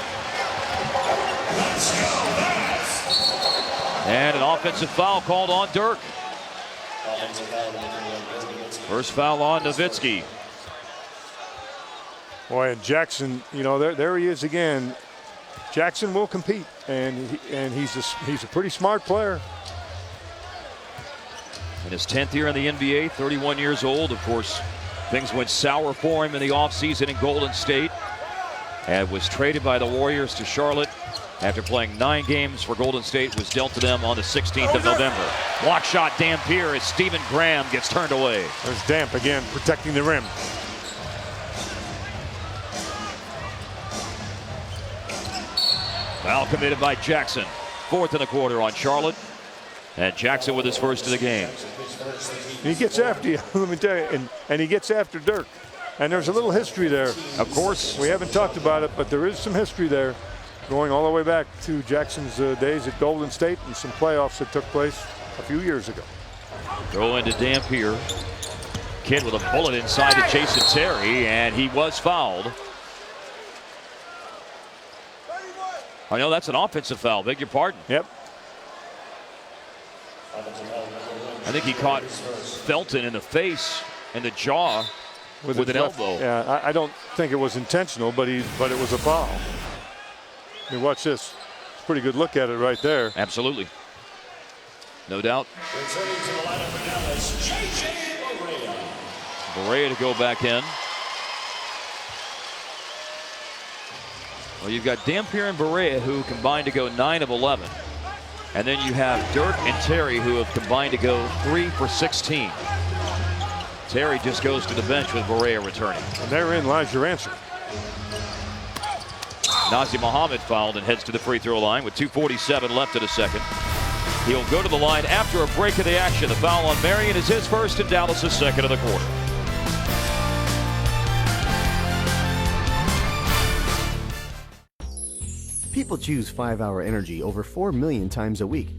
And an offensive foul called on Dirk. First foul on Nowitzki. Boy, and Jackson, you know, there he is again. Jackson will compete, and he's a pretty smart player. In his 10th year in the NBA, 31 years old. Of course, things went sour for him in the offseason in Golden State, and was traded by the Warriors to Charlotte after playing 9 games for Golden State. Was dealt to them on the 16th of November. Block shot Dampier as Stephen Graham gets turned away. There's Damp again protecting the rim. Foul committed by Jackson. 4th in the quarter on Charlotte. And Jackson with his first of the game. He gets after you, let me tell you, and he gets after Dirk. And there's a little history there. Of course. We haven't talked about it, but there is some history there, going all the way back to Jackson's days at Golden State and some playoffs that took place a few years ago. Throw into Dampier. Kid with a bullet inside to Jason Terry, and he was fouled. I know that's an offensive foul. Beg your pardon. Yep. I think he caught Felton in the face and the jaw with an elbow. Yeah, I don't think it was intentional, but it was a foul. I mean, watch this. It's a pretty good look at it right there. Absolutely. No doubt. Barea to go back in. Well, you've got Dampier and Barea who combined to go 9 of 11. And then you have Dirk and Terry who have combined to go 3 for 16. Terry just goes to the bench with Barea returning. And therein lies your answer. Nazi Muhammad fouled and heads to the free throw line with 2:47 left in the second. He'll go to the line after a break of the action. The foul on Marion is his first and Dallas' second of the quarter. People choose 5-Hour Energy over 4 million times a week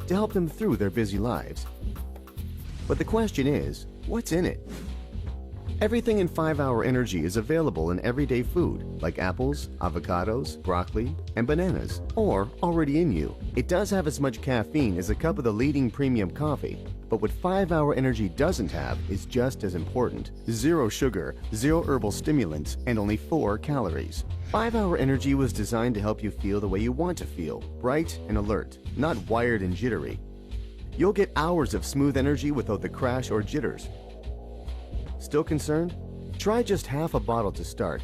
to help them through their busy lives. But the question is, what's in it? Everything in 5-Hour Energy is available in everyday food like apples, avocados, broccoli, and bananas, or already in you. It does have as much caffeine as a cup of the leading premium coffee, but what 5-Hour Energy doesn't have is just as important. 0 sugar, 0 herbal stimulants, and only 4 calories. 5-Hour Energy was designed to help you feel the way you want to feel, bright and alert, not wired and jittery. You'll get hours of smooth energy without the crash or jitters. Still concerned? Try just half a bottle to start.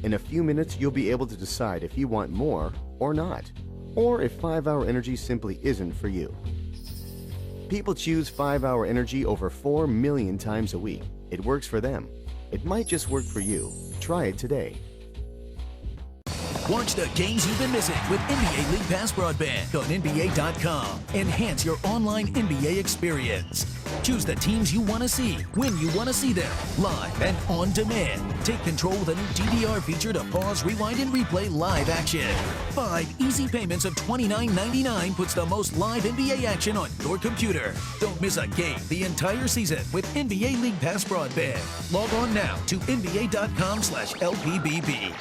In a few minutes, you'll be able to decide if you want more or not, or if 5-Hour Energy simply isn't for you. People choose 5-Hour Energy over 4 million times a week. It works for them. It might just work for you. Try it today. Watch the games you've been missing with NBA League Pass broadband on NBA.com. Enhance your online NBA experience. Choose the teams you want to see, when you want to see them, live and on demand. Take control with a new DVR feature to pause, rewind, and replay live action. 5 easy payments of $29.99 puts the most live NBA action on your computer. Don't miss a game the entire season with NBA League Pass broadband. Log on now to NBA.com/LPBB.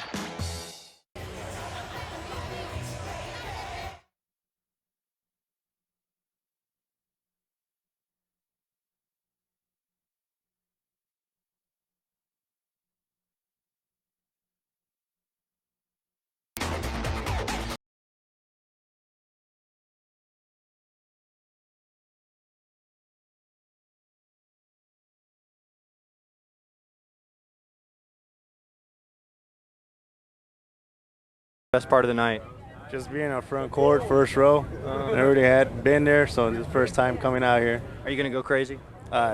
Best part of the night? Just being on front court, first row. I already had been there, so this is the first time coming out here. Are you going to go crazy?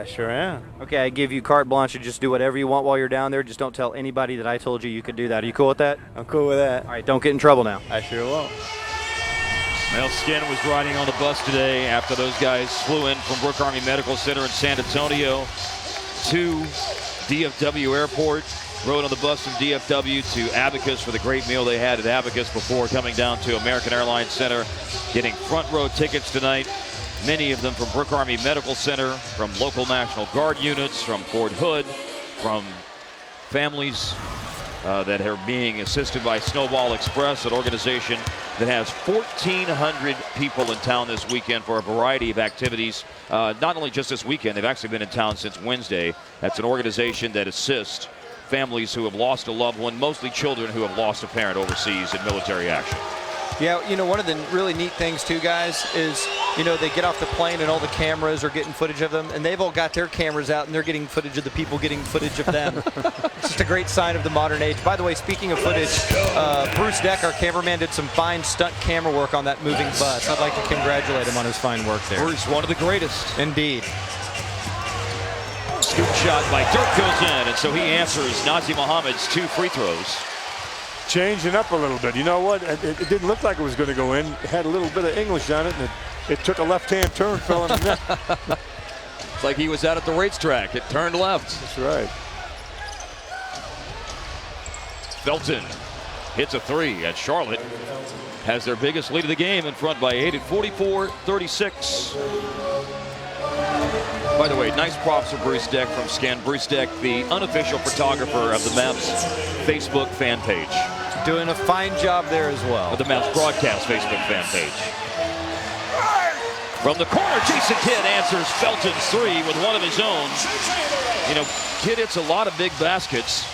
Sure am. Okay, I give you carte blanche to just do whatever you want while you're down there. Just don't tell anybody that I told you you could do that. Are you cool with that? I'm cool with that. All right, don't get in trouble now. I sure won't. Mel Skin was riding on the bus today after those guys flew in from Brooke Army Medical Center in San Antonio to DFW Airport. Rode on the bus from DFW to Abacus for the great meal they had at Abacus before coming down to American Airlines Center, getting front row tickets tonight. Many of them from Brooke Army Medical Center, from local National Guard units, from Fort Hood, from families that are being assisted by Snowball Express, an organization that has 1,400 people in town this weekend for a variety of activities. Not only just this weekend, they've actually been in town since Wednesday. That's an organization that assists families who have lost a loved one, mostly children who have lost a parent overseas in military action. Yeah, you know, one of the really neat things too, guys, is, you know, they get off the plane and all the cameras are getting footage of them, and they've all got their cameras out and they're getting footage of the people getting footage of them. It's just a great sign of the modern age. By the way, speaking of footage, Bruce Deck, our cameraman, did some fine stunt camera work on that moving bus. I'd like to congratulate him on his fine work there. Bruce, one of the greatest. Indeed. Scoop shot by Dirk goes in, and so he answers Nazi Muhammad's 2 free throws. Changing up a little bit. You know what? It didn't look like it was going to go in. It had a little bit of English on it, and it took a left-hand turn, fell in the net. It's like he was out at the racetrack. It turned left. That's right. Felton hits a 3, and Charlotte has their biggest lead of the game, in front by 8 at 44-36. By the way, nice props for Bruce Deck from Skin. Bruce Deck, the unofficial photographer of the Mavs Facebook fan page. Doing a fine job there as well. Of the Mavs broadcast Facebook fan page. From the corner, Jason Kidd answers Felton's 3 with one of his own. You know, Kidd hits a lot of big baskets,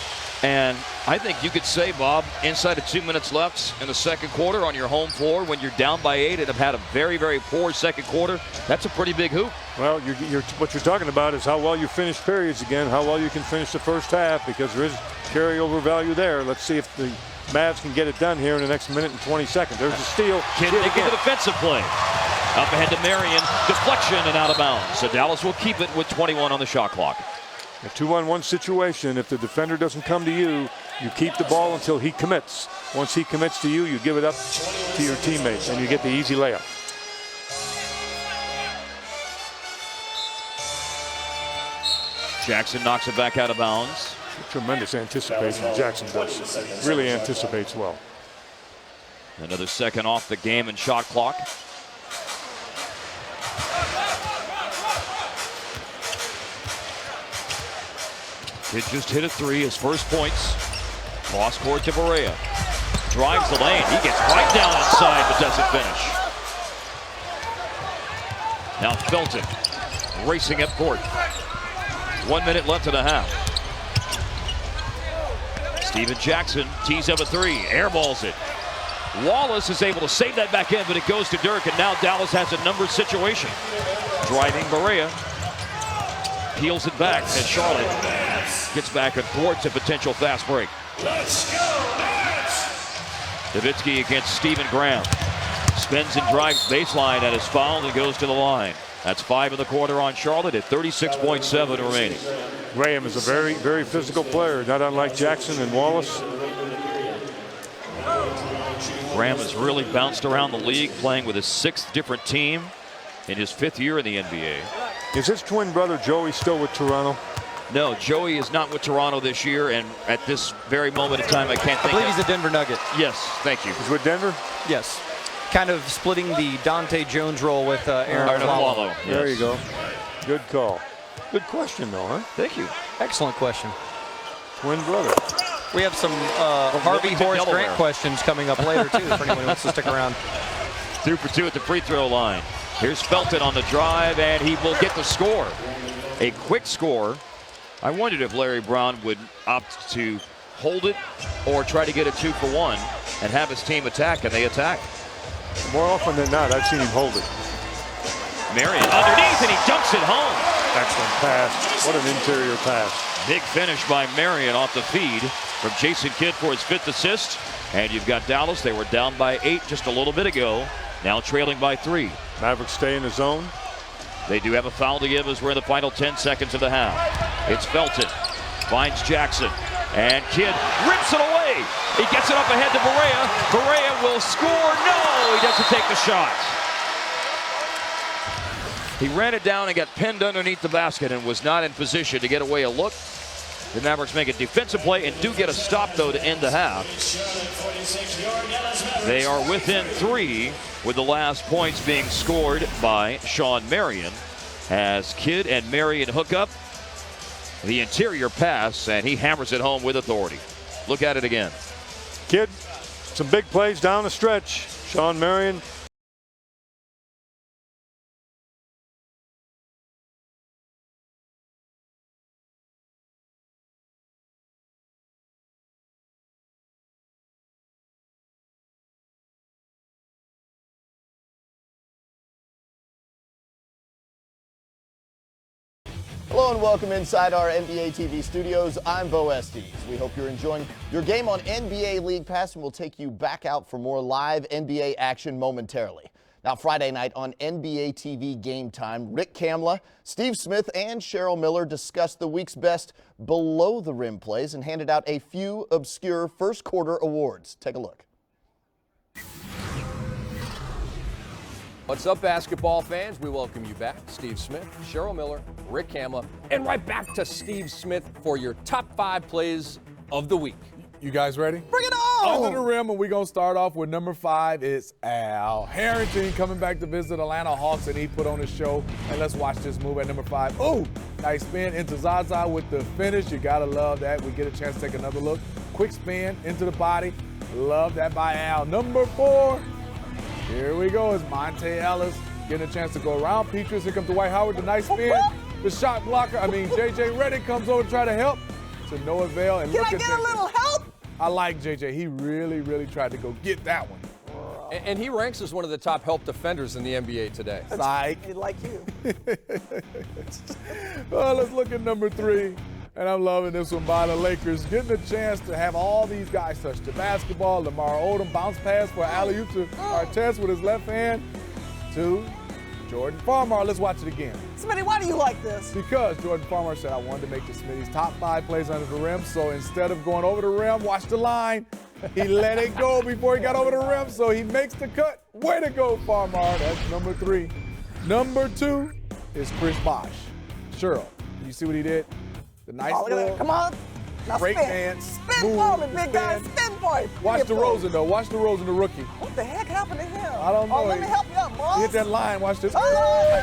and I think you could say, Bob, inside of 2 minutes left in the second quarter on your home floor when you're down by 8 and have had a very, very poor second quarter, that's a pretty big hoop. Well, what you're talking about is how well you finish periods again, how well you can finish the first half, because there is carryover value there. Let's see if the Mavs can get it done here in the next minute and 20 seconds. There's a steal. Kidd making the defensive play. Up ahead to Marion, deflection and out of bounds. So Dallas will keep it with 21 on the shot clock. A 2-on-1 situation. If the defender doesn't come to you, you keep the ball until he commits. Once he commits to you, you give it up to your teammate, and you get the easy layup. Jackson knocks it back out of bounds. Tremendous anticipation Jackson does. Really anticipates well. Another second off the game and shot clock. Kidd just hit a 3, his first points. Cross court to Barea. Drives the lane. He gets right down inside but doesn't finish. Now Felton racing up court. 1 minute left and a half. Steven Jackson tees up a 3, airballs it. Wallace is able to save that back in, but it goes to Dirk, and now Dallas has a numbered situation. Driving Barea. Peels it back, and Charlotte gets back and thwarts a potential fast break. Nowitzki against Stephen Graham. Spins and drives baseline and is fouled and goes to the line. That's 5 in the quarter on Charlotte at 36.7 remaining. Graham is a very, very physical player, not unlike Jackson and Wallace. Graham has really bounced around the league, playing with his 6th different team in his 5th year in the NBA. Is his twin brother Joey still with Toronto? No, Joey is not with Toronto this year, and at this very moment in time, I can't think. I believe he's a Denver Nugget. Yes, thank you. He's with Denver? Yes. Kind of splitting the Dante Jones role with Aaron Flalo. Yes. There you go. Good call. Good question, though, huh? Thank you. Excellent question. Twin brother. We have some Harvey Horace Grant questions coming up later, too, for anyone who wants to stick around. 2 for 2 at the free throw line. Here's Felton on the drive, and he will get the score. A quick score. I wondered if Larry Brown would opt to hold it or try to get a 2-for-1 and have his team attack, and they attack. More often than not, I've seen him hold it. Marion underneath, and he dunks it home. Excellent pass. What an interior pass. Big finish by Marion off the feed from Jason Kidd for his 5th assist. And you've got Dallas. They were down by 8 just a little bit ago. Now trailing by 3. Mavericks stay in the zone. They do have a foul to give as we're in the final 10 seconds of the half. It's Felton. Finds Jackson. And Kidd rips it away. He gets it up ahead to Barea. Barea will score. No, he doesn't take the shot. He ran it down and got pinned underneath the basket and was not in position to get away a look. The Mavericks make a defensive play and do get a stop, though, to end the half. They are within 3 with the last points being scored by Sean Marion as Kidd and Marion hook up. The interior pass, and he hammers it home with authority. Look at it again. Kidd, some big plays down the stretch. Sean Marion. Hello and welcome inside our NBA TV studios. I'm Bo Estes. We hope you're enjoying your game on NBA League Pass, and we'll take you back out for more live NBA action momentarily. Now, Friday night on NBA TV Game Time, Rick Kamla, Steve Smith, and Cheryl Miller discussed the week's best below-the-rim plays and handed out a few obscure first-quarter awards. Take a look. What's up, basketball fans? We welcome you back. Steve Smith, Cheryl Miller, Rick Kamla, and right back to Steve Smith for your top 5 plays of the week. You guys ready? Bring it on! Under the rim, and we're going to start off with number 5. It's Al Harrington coming back to visit Atlanta Hawks, and he put on his show. And let's watch this move at number 5. Oh, nice spin into Zaza with the finish. You got to love that. We get a chance to take another look. Quick spin into the body. Love that by Al. Number 4. Here we go. It's Monte Ellis getting a chance to go around Petrus. Here comes Dwight Howard, the nice spin. The shot blocker, J.J. Redick comes over to try to help. To no avail. And Can I get a little help? I like J.J. He really, really tried to go get that one. And he ranks as one of the top help defenders in the NBA today. Psych. Like you. Well, let's look at number 3. And I'm loving this one by the Lakers. Getting a chance to have all these guys touch the basketball. Lamar Odom bounce pass for alley-oop to Artest with his left hand to Jordan Farmar. Let's watch it again. Smitty, why do you like this? Because Jordan Farmar said, I wanted to make the Smitty's top 5 plays under the rim. So instead of going over the rim, watch the line. He let it go before he got over the rim. So he makes the cut. Way to go, Farmar. That's number 3. Number 2 is Chris Bosh. Cheryl, you see what he did? The nice little, come on. Now break spin. dance. Spin for me, big guy. Spin for him. Watch DeRozan, though. Watch DeRozan, the rookie. What the heck happened to him? I don't know. Oh, let me help you out, boss. He hit that line. Watch this. Oh.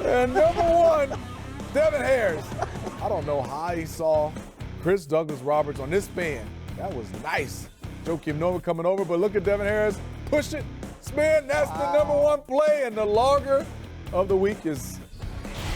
And number 1, Devin Harris. I don't know how he saw Chris Douglas Roberts on this spin. That was nice. Joakim Noah coming over, but look at Devin Harris. Push it. Spin. That's the number 1 play. And the logger of the week is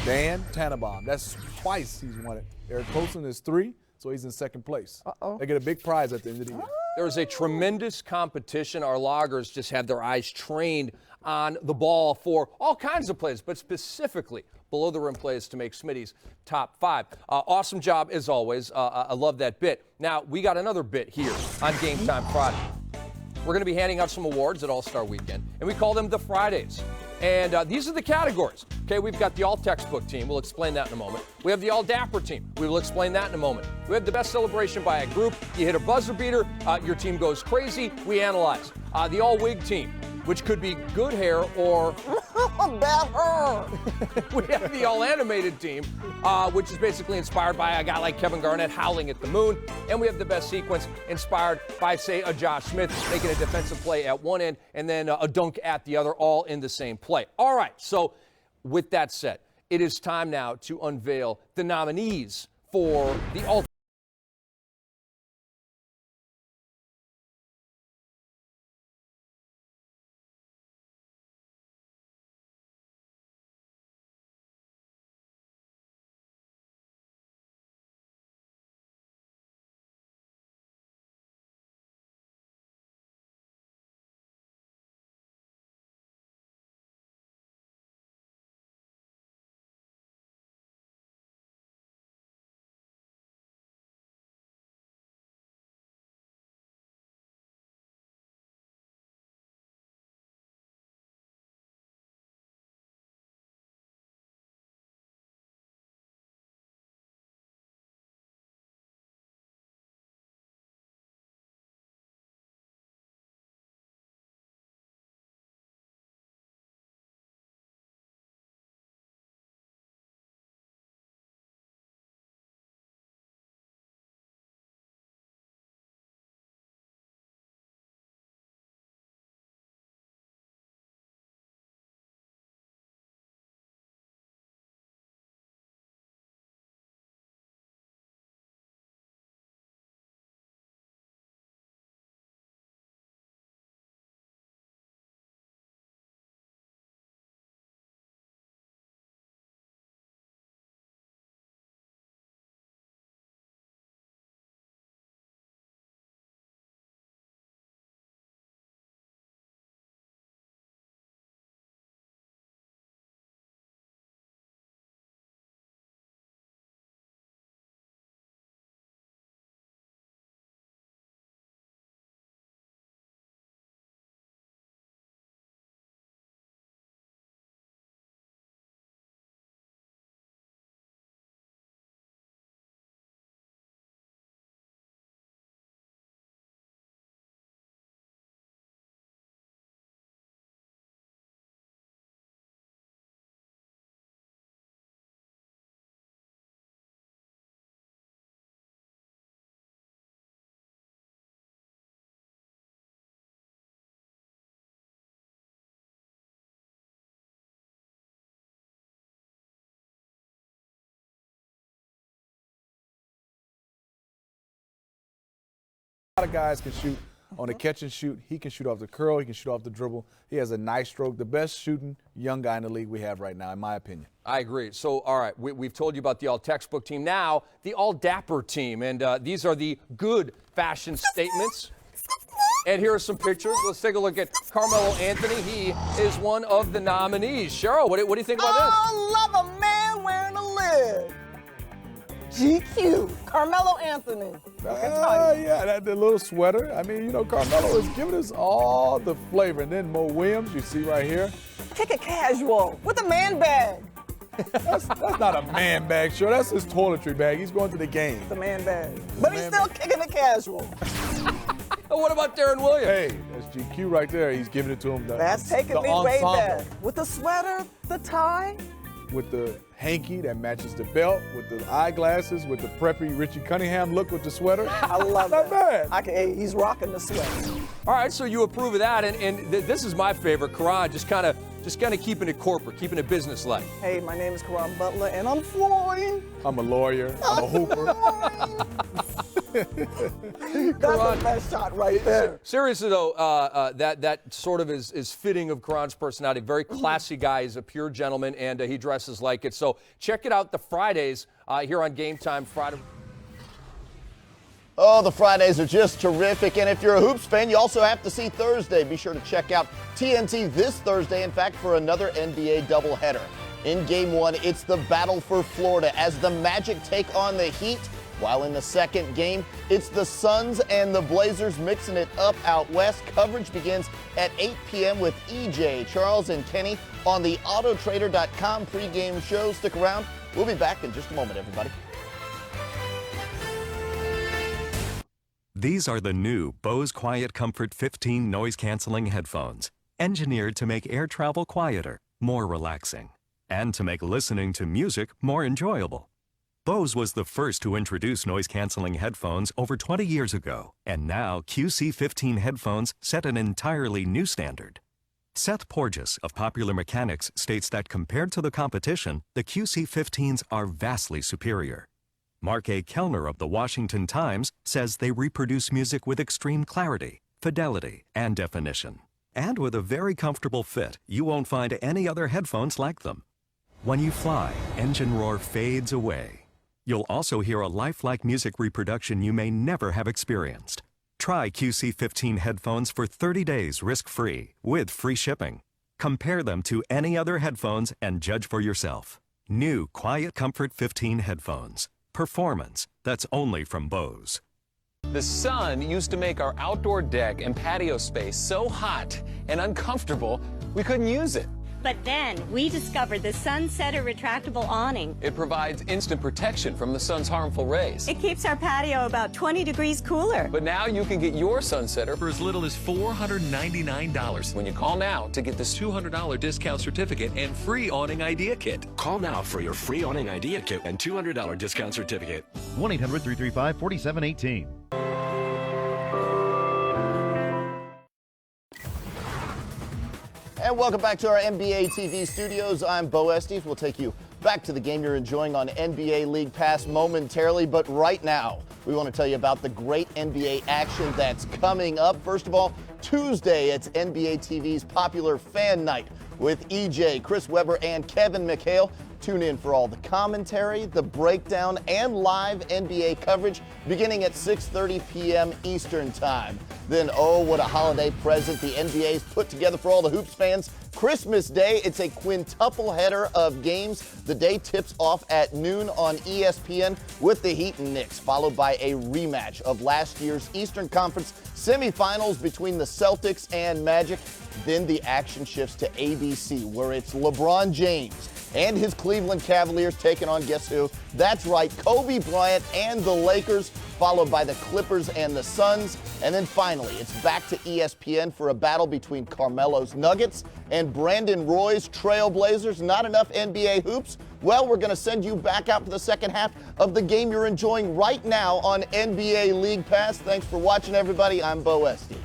Dan Tannenbaum. That's twice he's won it. Eric Colson is 3, so he's in second place. They get a big prize at the end of the year. There is a tremendous competition. Our loggers just have their eyes trained on the ball for all kinds of plays, but specifically below the rim plays to make Smitty's top 5. Awesome job as always. I love that bit. Now, we got another bit here on Game Time Friday. We're going to be handing out some awards at All-Star Weekend, and we call them the Fridays. And these are the categories. Okay, we've got the all-textbook team. We'll explain that in a moment. We have the all-dapper team. We will explain that in a moment. We have the best celebration by a group. You hit a buzzer beater, your team goes crazy. We analyze. The all-wig team, which could be good hair or bad hair. We have the all-animated team, which is basically inspired by a guy like Kevin Garnett howling at the moon. And we have the best sequence inspired by, say, a Josh Smith making a defensive play at one end and then a dunk at the other, all in the same play. All right, so with that said, it is time now to unveil the nominees for the all A lot of guys can shoot on the catch and shoot. He can shoot off the curl. He can shoot off the dribble. He has a nice stroke. The best shooting young guy in the league we have right now, in my opinion. I agree. So, all right, we've told you about the all-textbook team. Now, the all-dapper team. And these are the good fashion statements. And here are some pictures. Let's take a look at Carmelo Anthony. He is one of the nominees. Cheryl, what do you think about this? I love a man wearing a lid. GQ, Carmelo Anthony. Yeah, that little sweater. I mean, you know, Carmelo is giving us all the flavor. And then Mo Williams, you see right here. Kick it casual with a man bag. That's not a man bag, sure. That's his toiletry bag. He's going to the game. The man bag. But he's still kicking it casual. What about Darren Williams? Hey, that's GQ right there. He's giving it to him. That's taking me way back. With the sweater, the tie. With the hanky that matches the belt, with the eyeglasses, with the preppy Richie Cunningham look with the sweater. I love that. Not bad. He's rocking the sweater. All right, so you approve of that, and this is my favorite, Karan, just kind of keeping it corporate, keeping it business-like. Hey, my name is Karan Butler, and I'm flying. I'm a lawyer. I'm a hooper. That's the best shot right there. Seriously, though, that sort of is fitting of Karan's personality. Very classy guy. He's a pure gentleman, and he dresses like it. So check it out the Fridays here on Game Time Friday. Oh, the Fridays are just terrific. And if you're a Hoops fan, you also have to see Thursday. Be sure to check out TNT this Thursday, in fact, for another NBA doubleheader. In Game 1, it's the battle for Florida as the Magic take on the Heat. While in the second game, it's the Suns and the Blazers mixing it up out west. Coverage begins at 8 p.m. with EJ, Charles, and Kenny on the Autotrader.com pregame show. Stick around. We'll be back in just a moment, everybody. These are the new Bose Quiet Comfort 15 noise-canceling headphones, engineered to make air travel quieter, more relaxing, and to make listening to music more enjoyable. Bose was the first to introduce noise-canceling headphones over 20 years ago, and now QC15 headphones set an entirely new standard. Seth Porges of Popular Mechanics states that compared to the competition, the QC15s are vastly superior. Mark A. Kellner of the Washington Times says they reproduce music with extreme clarity, fidelity, and definition. And with a very comfortable fit, you won't find any other headphones like them. When you fly, engine roar fades away. You'll also hear a lifelike music reproduction you may never have experienced. Try QC15 headphones for 30 days risk-free with free shipping. Compare them to any other headphones and judge for yourself. New Quiet Comfort 15 headphones. Performance that's only from Bose. The sun used to make our outdoor deck and patio space so hot and uncomfortable we couldn't use it. But then we discovered the Sunsetter retractable awning. It provides instant protection from the sun's harmful rays. It keeps our patio about 20 degrees cooler. But now you can get your Sunsetter for as little as $499 when you call now to get this $200 discount certificate and free awning idea kit. Call now for your free awning idea kit and $200 discount certificate. 1-800-335-4718. And welcome back to our NBA TV studios. I'm Bo Estes. We'll take you back to the game you're enjoying on NBA League Pass momentarily. But right now, we want to tell you about the great NBA action that's coming up. First of all, Tuesday, it's NBA TV's popular Fan Night with EJ, Chris Webber, and Kevin McHale. Tune in for all the commentary, the breakdown, and live NBA coverage beginning at 6:30 p.m. Eastern Time. Then, oh, what a holiday present the NBA's put together for all the Hoops fans. Christmas Day, it's a quintuple header of games. The day tips off at noon on ESPN with the Heat and Knicks, followed by a rematch of last year's Eastern Conference semifinals between the Celtics and Magic. Then the action shifts to ABC, where it's LeBron James and his Cleveland Cavaliers taking on, guess who? That's right, Kobe Bryant and the Lakers, followed by the Clippers and the Suns. And then finally, it's back to ESPN for a battle between Carmelo's Nuggets and Brandon Roy's Trailblazers. Not enough NBA hoops? Well, we're going to send you back out for the second half of the game you're enjoying right now on NBA League Pass. Thanks for watching, everybody. I'm Bo Estes.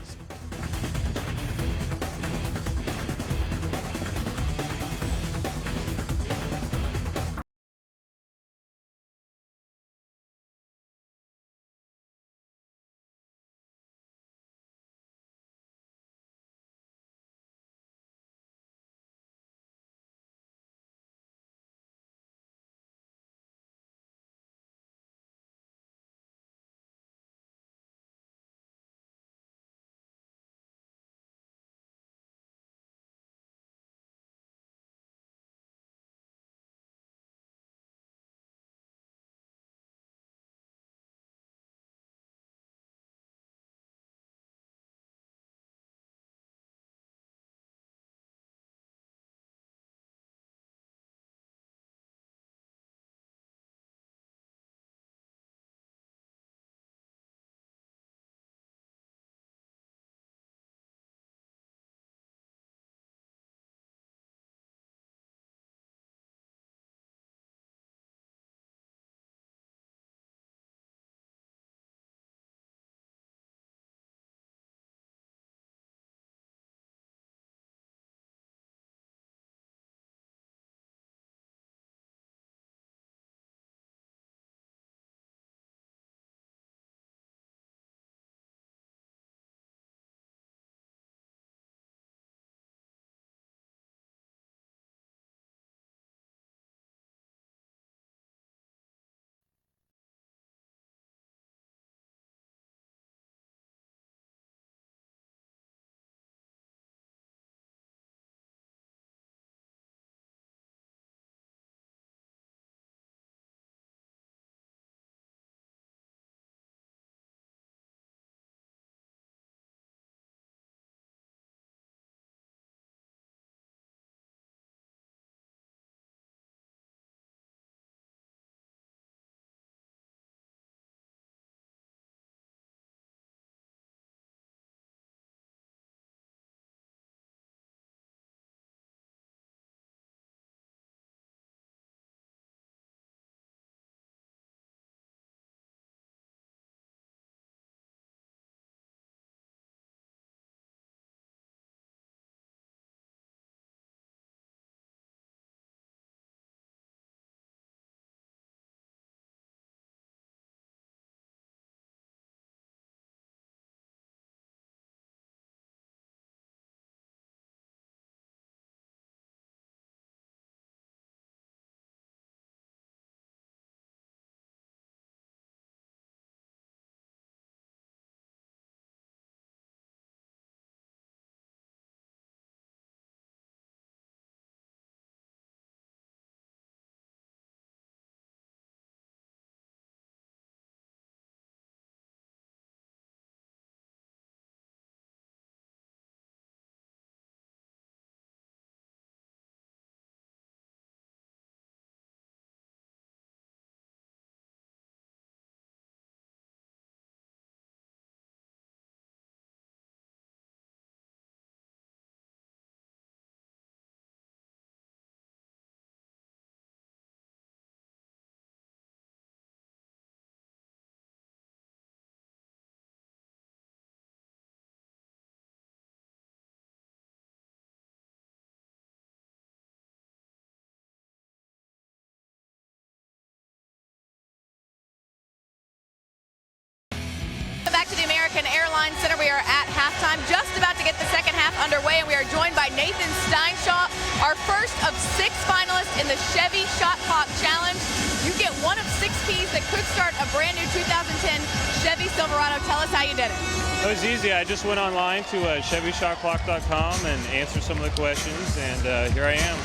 American Airlines Center. We are at halftime, just about to get the second half underway, and we are joined by Nathan Steinshaw, our first of 6 finalists in the Chevy Shot Clock Challenge. You get one of 6 keys that could start a brand new 2010 Chevy Silverado. Tell us how you did it. It was easy. I just went online to ChevyShotClock.com and answered some of the questions, and here I am.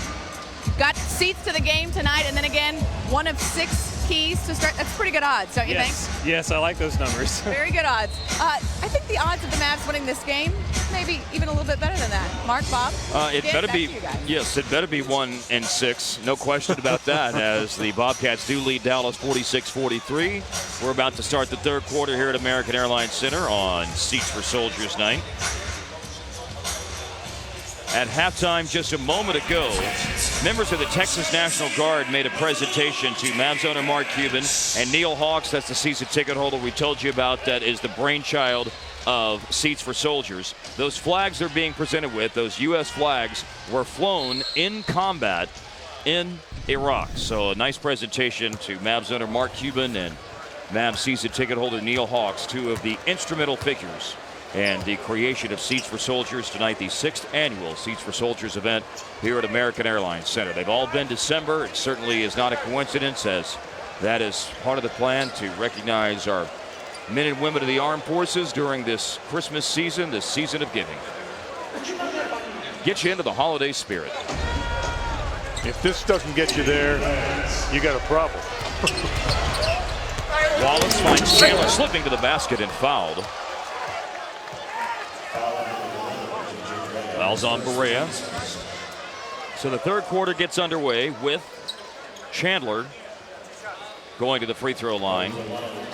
Got seats to the game tonight, and then again, one of 6 keys to start. That's pretty good odds, don't you think? Yes, I like those numbers. Very good odds. I think the odds of the Mavs winning this game, maybe even a little bit better than that. Mark, Bob? It better be, yes, it better be 1-6. No question about that, as the Bobcats do lead Dallas 46-43. We're about to start the third quarter here at American Airlines Center on Seats for Soldiers night. At halftime just a moment ago, members of the Texas National Guard made a presentation to Mavs owner Mark Cuban and Neil Hawks. That's the season ticket holder we told you about. That is the brainchild of Seats for Soldiers. Those flags they're being presented with, those U.S. flags, were flown in combat in Iraq. So a nice presentation to Mavs owner Mark Cuban and Mavs season ticket holder Neil Hawks, 2 of the instrumental figures and the creation of Seats for Soldiers tonight, the 6th annual Seats for Soldiers event here at American Airlines Center. They've all been December. It certainly is not a coincidence, as that is part of the plan to recognize our men and women of the armed forces during this Christmas season, this season of giving. Get you into the holiday spirit. If this doesn't get you there, you got a problem. Wallace finds Chandler slipping to the basket and fouled. Fouls on Barea. So the third quarter gets underway with Chandler going to the free throw line.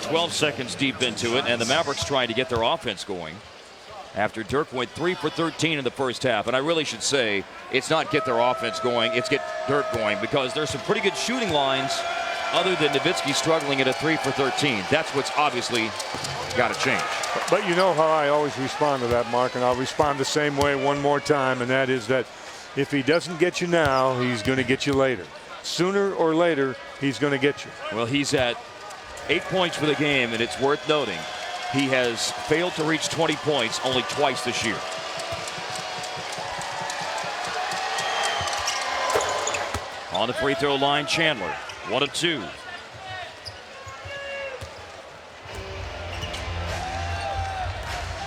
12 seconds deep into it, and the Mavericks trying to get their offense going after Dirk went 3 for 13 in the first half. And I really should say it's not get their offense going, it's get Dirk going, because there's some pretty good shooting lines other than Nowitzki struggling at a 3 for 13. That's what's obviously got to change. But you know how I always respond to that, Mark, and I'll respond the same way one more time, and that is that if he doesn't get you now, he's going to get you later. Sooner or later, he's going to get you. Well, he's at 8 points for the game, and it's worth noting he has failed to reach 20 points only twice this year. On the free throw line, Chandler, 1 of 2.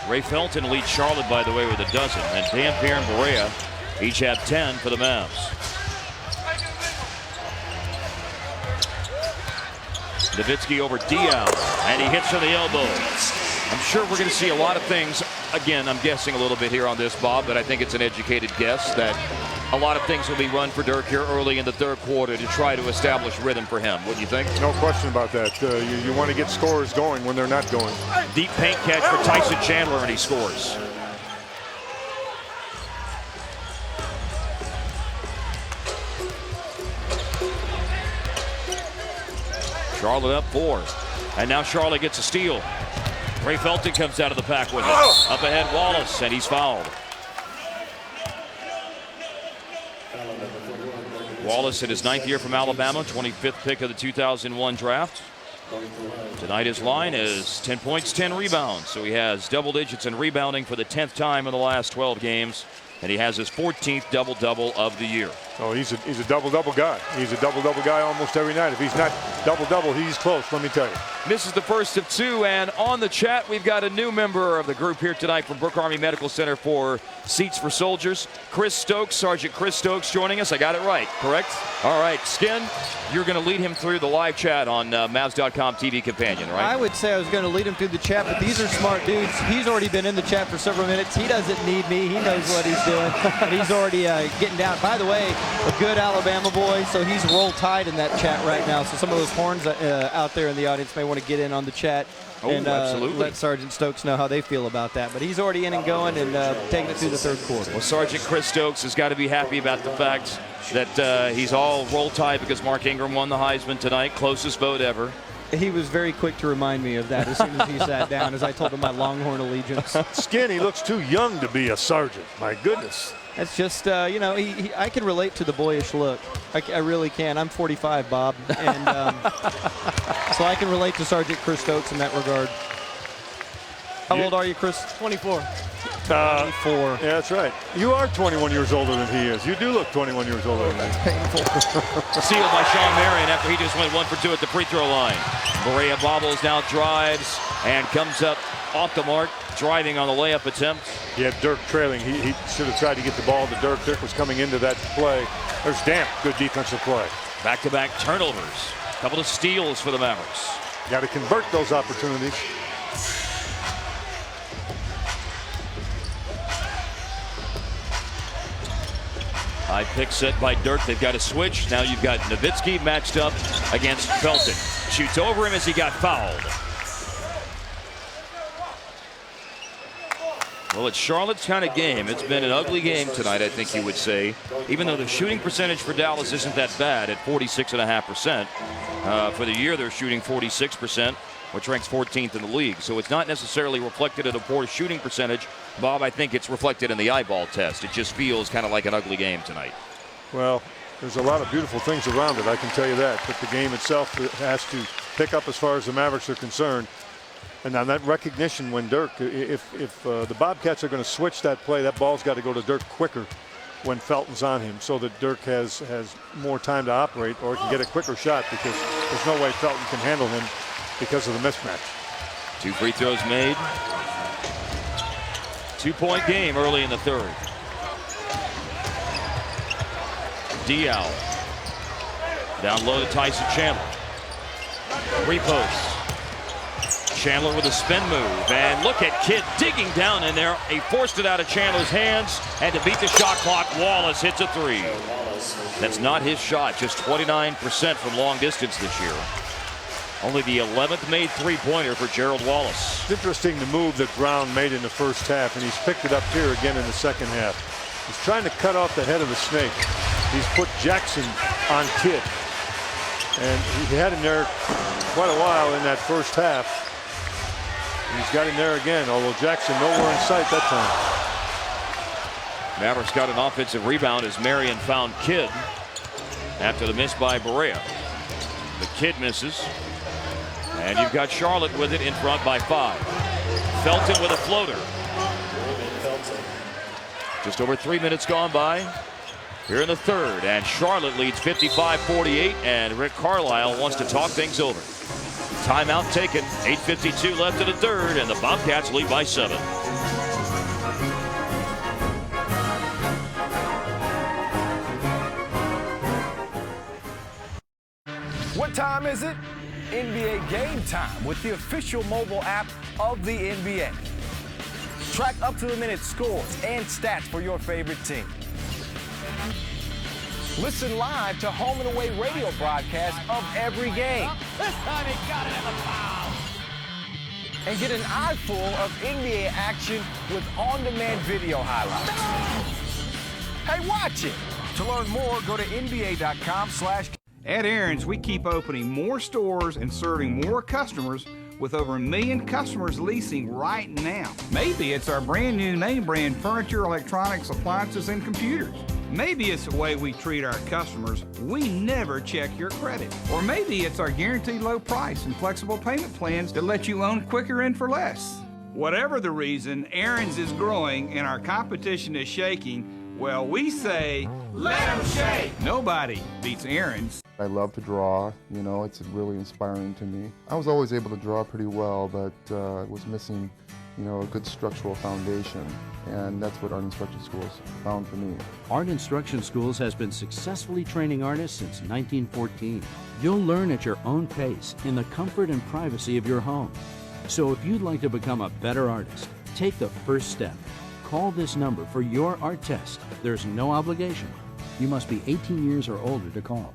Ray Felton leads Charlotte, by the way, with a dozen, and Dampier and Barea each have 10 for the Mavs. Nowitzki over Diaz, and he hits from the elbow. I'm sure we're going to see a lot of things. Again, I'm guessing a little bit here on this, Bob, but I think it's an educated guess that a lot of things will be run for Dirk here early in the third quarter to try to establish rhythm for him. Wouldn't you think? No question about that. You want to get scores going when they're not going. Deep paint catch for Tyson Chandler, and he scores. Charlotte up 4. And now Charlotte gets a steal. Ray Felton comes out of the pack with it. Up ahead, Wallace, and he's fouled. Wallace in his 9th year from Alabama, 25th pick of the 2001 draft. Tonight his line is 10 points, 10 rebounds. So he has double digits in rebounding for the 10th time in the last 12 games. And he has his 14th double-double of the year. Oh, he's a double-double guy. He's a double-double guy almost every night. If he's not double-double, he's close, let me tell you. This is the first of 2, and on the chat, we've got a new member of the group here tonight from Brooke Army Medical Center for Seats for Soldiers. Chris Stokes, Sergeant Chris Stokes joining us. I got it right, correct? All right, Skin, you're going to lead him through the live chat on Mavs.com TV companion, right? I would say I was going to lead him through the chat, but these are smart dudes. He's already been in the chat for several minutes. He doesn't need me. He knows what he's doing. And he's already getting down. By the way, a good Alabama boy, so he's roll tide in that chat right now. So some of those horns out there in the audience may want to get in on the chat and let Sergeant Stokes know how they feel about that. But he's already in and going and taking it through the third quarter. Well, Sergeant Chris Stokes has got to be happy about the fact that he's all roll tide because Mark Ingram won the Heisman tonight, closest vote ever. He was very quick to remind me of that as soon as he sat down, as I told him my Longhorn allegiance. Skin, he looks too young to be a sergeant. My goodness. It's just, you know, I can relate to the boyish look. I really can. I'm 45, Bob. And so I can relate to Sergeant Chris Stokes in that regard. How old are you, Chris? 24. 24. Yeah, that's right. You are 21 years older than he is. You do look 21 years older than him. Painful. Sealed by Sean Marion after he just went 1 for 2 at the free throw line. Barea bobbles, now drives, and comes up off the mark, driving on the layup attempt. He had Dirk trailing. He should have tried to get the ball to Dirk. Dirk was coming into that play. There's Damp. Good defensive play. Back-to-back turnovers. Couple of steals for the Mavericks. Got to convert those opportunities. High pick set by Dirk. They've got a switch. Now you've got Nowitzki matched up against Felton. Shoots over him as he got fouled. Well, it's Charlotte's kind of game. It's been an ugly game tonight, I think you would say. Even though the shooting percentage for Dallas isn't that bad at 46.5%. For the year, they're shooting 46%, which ranks 14th in the league. So it's not necessarily reflected in a poor shooting percentage. Bob, I think it's reflected in the eyeball test. It just feels kind of like an ugly game tonight. Well, there's a lot of beautiful things around it, I can tell you that. But the game itself has to pick up as far as the Mavericks are concerned. And on that recognition when Dirk, if the Bobcats are going to switch that play, that ball's got to go to Dirk quicker when Felton's on him so that Dirk has more time to operate or can get a quicker shot because there's no way Felton can handle him because of the mismatch. 2 free throws made. 2-point game early in the third. Dial. Down low to Tyson Chandler. 3 posts. Chandler with a spin move. And look at Kidd digging down in there. He forced it out of Chandler's hands. And to beat the shot clock, Wallace hits a 3. That's not his shot. Just 29% from long distance this year. Only the 11th made three-pointer for Gerald Wallace. It's interesting the move that Brown made in the first half, and he's picked it up here again in the second half. He's trying to cut off the head of the snake. He's put Jackson on Kidd. And he had him there quite a while in that first half. And he's got him there again, although Jackson nowhere in sight that time. Mavericks got an offensive rebound as Marion found Kidd after the miss by Barea. The Kidd misses. And you've got Charlotte with it in front by 5. Felton with a floater. Just over 3 minutes gone by here in the third. And Charlotte leads 55-48. And Rick Carlisle wants to talk things over. Timeout taken. 8:52 left in the third. And the Bobcats lead by 7. What time is it? NBA Game Time with the official mobile app of the NBA. Track up-to-the-minute scores and stats for your favorite team. Listen live to home and away radio broadcasts of every game. This time he got it in the foul. And get an eye full of NBA action with on-demand video highlights. Hey, watch it. To learn more, go to nba.com/. At Aaron's, we keep opening more stores and serving more customers with over 1 million customers leasing right now. Maybe it's our brand new name brand furniture, electronics, appliances, and computers. Maybe it's the way we treat our customers. We never check your credit. Or maybe it's our guaranteed low price and flexible payment plans that let you own quicker and for less. Whatever the reason, Aaron's is growing and our competition is shaking. Well, we say, let them shake. Nobody beats Aaron's. I love to draw, you know, it's really inspiring to me. I was always able to draw pretty well, but was missing, you know, a good structural foundation. And that's what Art Instruction Schools found for me. Art Instruction Schools has been successfully training artists since 1914. You'll learn at your own pace in the comfort and privacy of your home. So if you'd like to become a better artist, take the first step. Call this number for your art test. There's no obligation. You must be 18 years or older to call.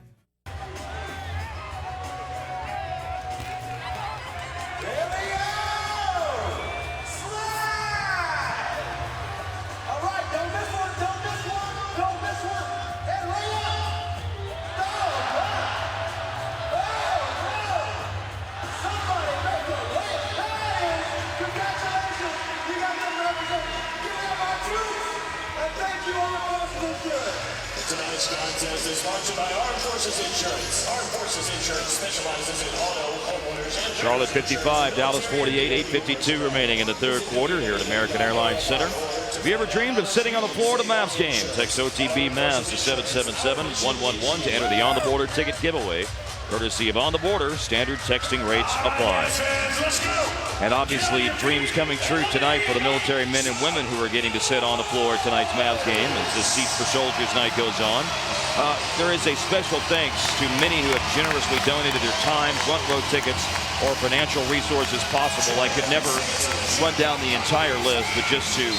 Congratulations! You got the representative. Give me my troops. Tonight's contest is sponsored by Armed Forces Insurance. Armed Forces Insurance specializes in auto, homeowners, and Charlotte 55, Dallas 48, 8:52 remaining in the third quarter here at American Airlines Center. Have you ever dreamed of sitting on the floor at a Mavs game? Text OTB Mavs to 777-111 to enter the On the Border ticket giveaway. Courtesy of On the Border, standard texting rates apply. And obviously, dreams coming true tonight for the military men and women who are getting to sit on the floor at tonight's Mavs game as the Seats for Soldiers night goes on. There is a special thanks to many who have generously donated their time, front row tickets, or financial resources possible. I could never run down the entire list, but just to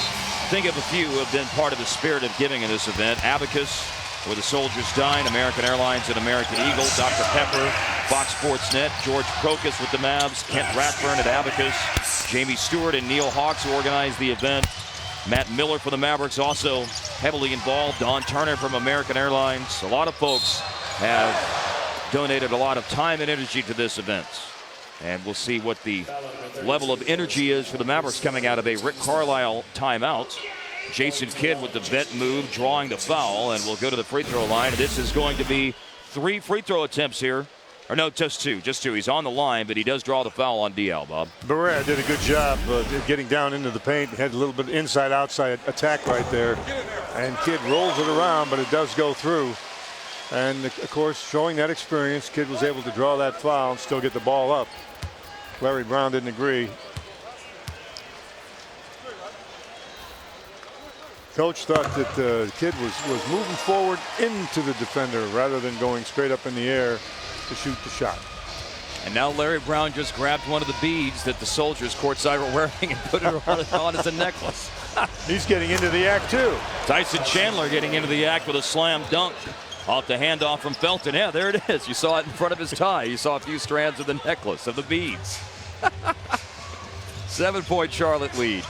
think of a few who have been part of the spirit of giving in this event. Abacus, where the soldiers dine, American Airlines and American Eagle, Dr. Pepper, Fox Sports Net, George Crocus with the Mavs, Kent Ratburn at Abacus, Jamie Stewart and Neil Hawks who organized the event. Matt Miller for the Mavericks also heavily involved. Don Turner from American Airlines. A lot of folks have donated a lot of time and energy to this event. And we'll see what the level of energy is for the Mavericks coming out of a Rick Carlisle timeout. Jason Kidd with the vet move, drawing the foul, and we'll go to the free throw line. This is going to be 3 free throw attempts here. Or no, just two. He's on the line, but he does draw the foul on DL, Bob. Barea did a good job getting down into the paint. Had a little bit inside-outside attack right there. And Kidd rolls it around, but it does go through. And, of course, showing that experience, Kidd was able to draw that foul and still get the ball up. Larry Brown didn't agree. Coach thought that the Kidd was moving forward into the defender rather than going straight up in the air to shoot the shot. And now Larry Brown just grabbed one of the beads that the soldiers courtside were wearing and put it on as a necklace. He's getting into the act too. Tyson Chandler getting into the act with a slam dunk off the handoff from Felton. Yeah, there it is. You saw it in front of his tie. You saw a few strands of the necklace of the beads. 7-point Charlotte lead.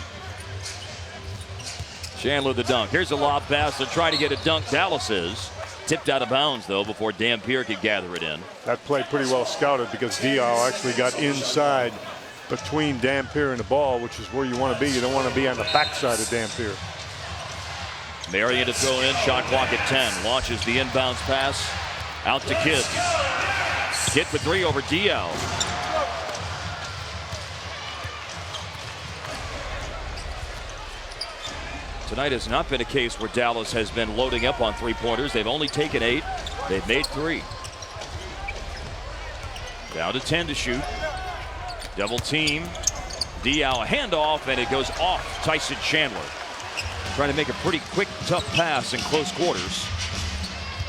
Chandler the dunk. Here's a lob pass. They're trying to get a dunk. Dallas is. Tipped out of bounds, though, before Dampier could gather it in. That play pretty well scouted because Diaw actually got inside between Dampier and the ball, which is where you want to be. You don't want to be on the backside of Dampier. Marion to throw in. Shot clock at 10. Launches the inbounds pass out to Kidd. Kidd for 3 over Diaw. Tonight has not been a case where Dallas has been loading up on three-pointers. They've only taken 8. They've made 3. Down to 10 to shoot. Double team. Diaw handoff, and it goes off Tyson Chandler. Trying to make a pretty quick, tough pass in close quarters.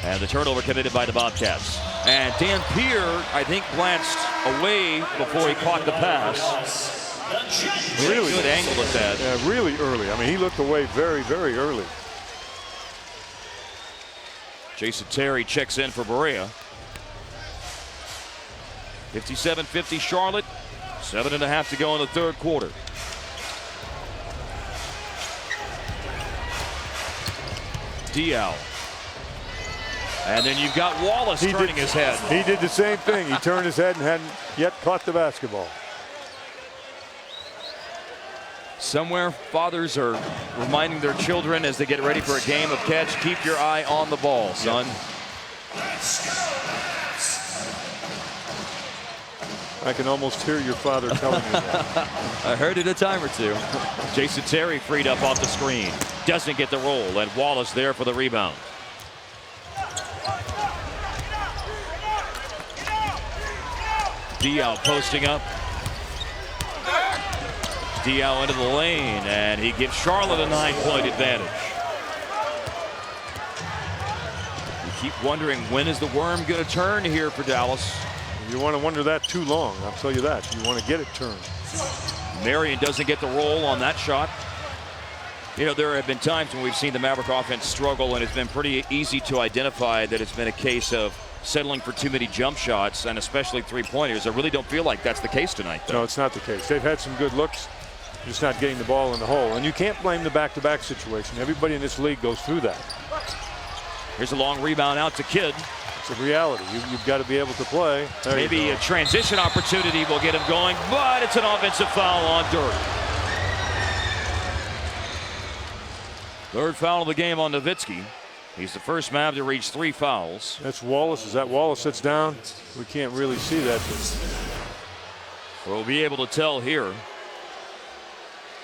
And the turnover committed by the Bobcats. And Dampier, I think, glanced away before he caught the pass. Really good angle at that. Yeah, really early. I mean, he looked away very, very early. Jason Terry checks in for Barea. 57-50 Charlotte. 7.5 to go in the third quarter. Diaw. And then you've got Wallace turning his head. He did the same thing. He turned his head and hadn't yet caught the basketball. Somewhere fathers are reminding their children as they get ready for a game of catch, keep your eye on the ball, son. I can almost hear your father telling you that. I heard it a time or two. Jason Terry freed up off the screen. Doesn't get the roll, and Wallace there for the rebound. Diaw posting up. Diaw into the lane, and he gives Charlotte a 9-point advantage. You keep wondering, when is the worm going to turn here for Dallas? You want to wonder that too long, I'll tell you that. You want to get it turned. Marion doesn't get the roll on that shot. You know, there have been times when we've seen the Maverick offense struggle, and it's been pretty easy to identify that it's been a case of settling for too many jump shots, and especially three-pointers. I really don't feel like that's the case tonight, though. No, it's not the case. They've had some good looks, just not getting the ball in the hole. And you can't blame the back-to-back situation. Everybody in this league goes through that. Here's a long rebound out to Kidd. It's a reality. You've got to be able to play. There Maybe a transition opportunity will get him going, but it's an offensive foul on Dirk. Third foul of the game on Nowitzki. He's the first Mav to reach 3 fouls. That's Wallace. Is that Wallace sits down? We can't really see that. We'll be able to tell here.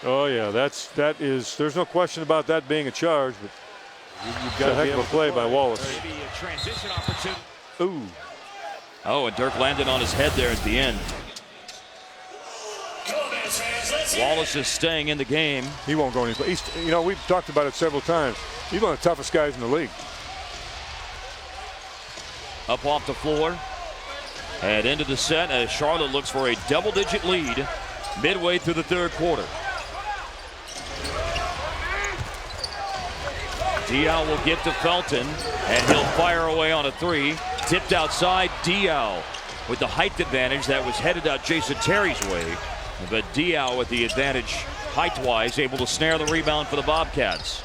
Oh yeah, that is. There's no question about that being a charge, but you've got a heck of a play by Wallace. Maybe a transition opportunity. Ooh. Oh, and Dirk landed on his head there at the end. Wallace is staying in the game. He won't go any place. You know, we've talked about it several times. He's one of the toughest guys in the league. Up off the floor and into the set as Charlotte looks for a double-digit lead midway through the third quarter. Diaw will get to Felton, and he'll fire away on a 3. Tipped outside, Diaw with the height advantage that was headed out Jason Terry's way. But Diaw with the advantage height-wise, able to snare the rebound for the Bobcats.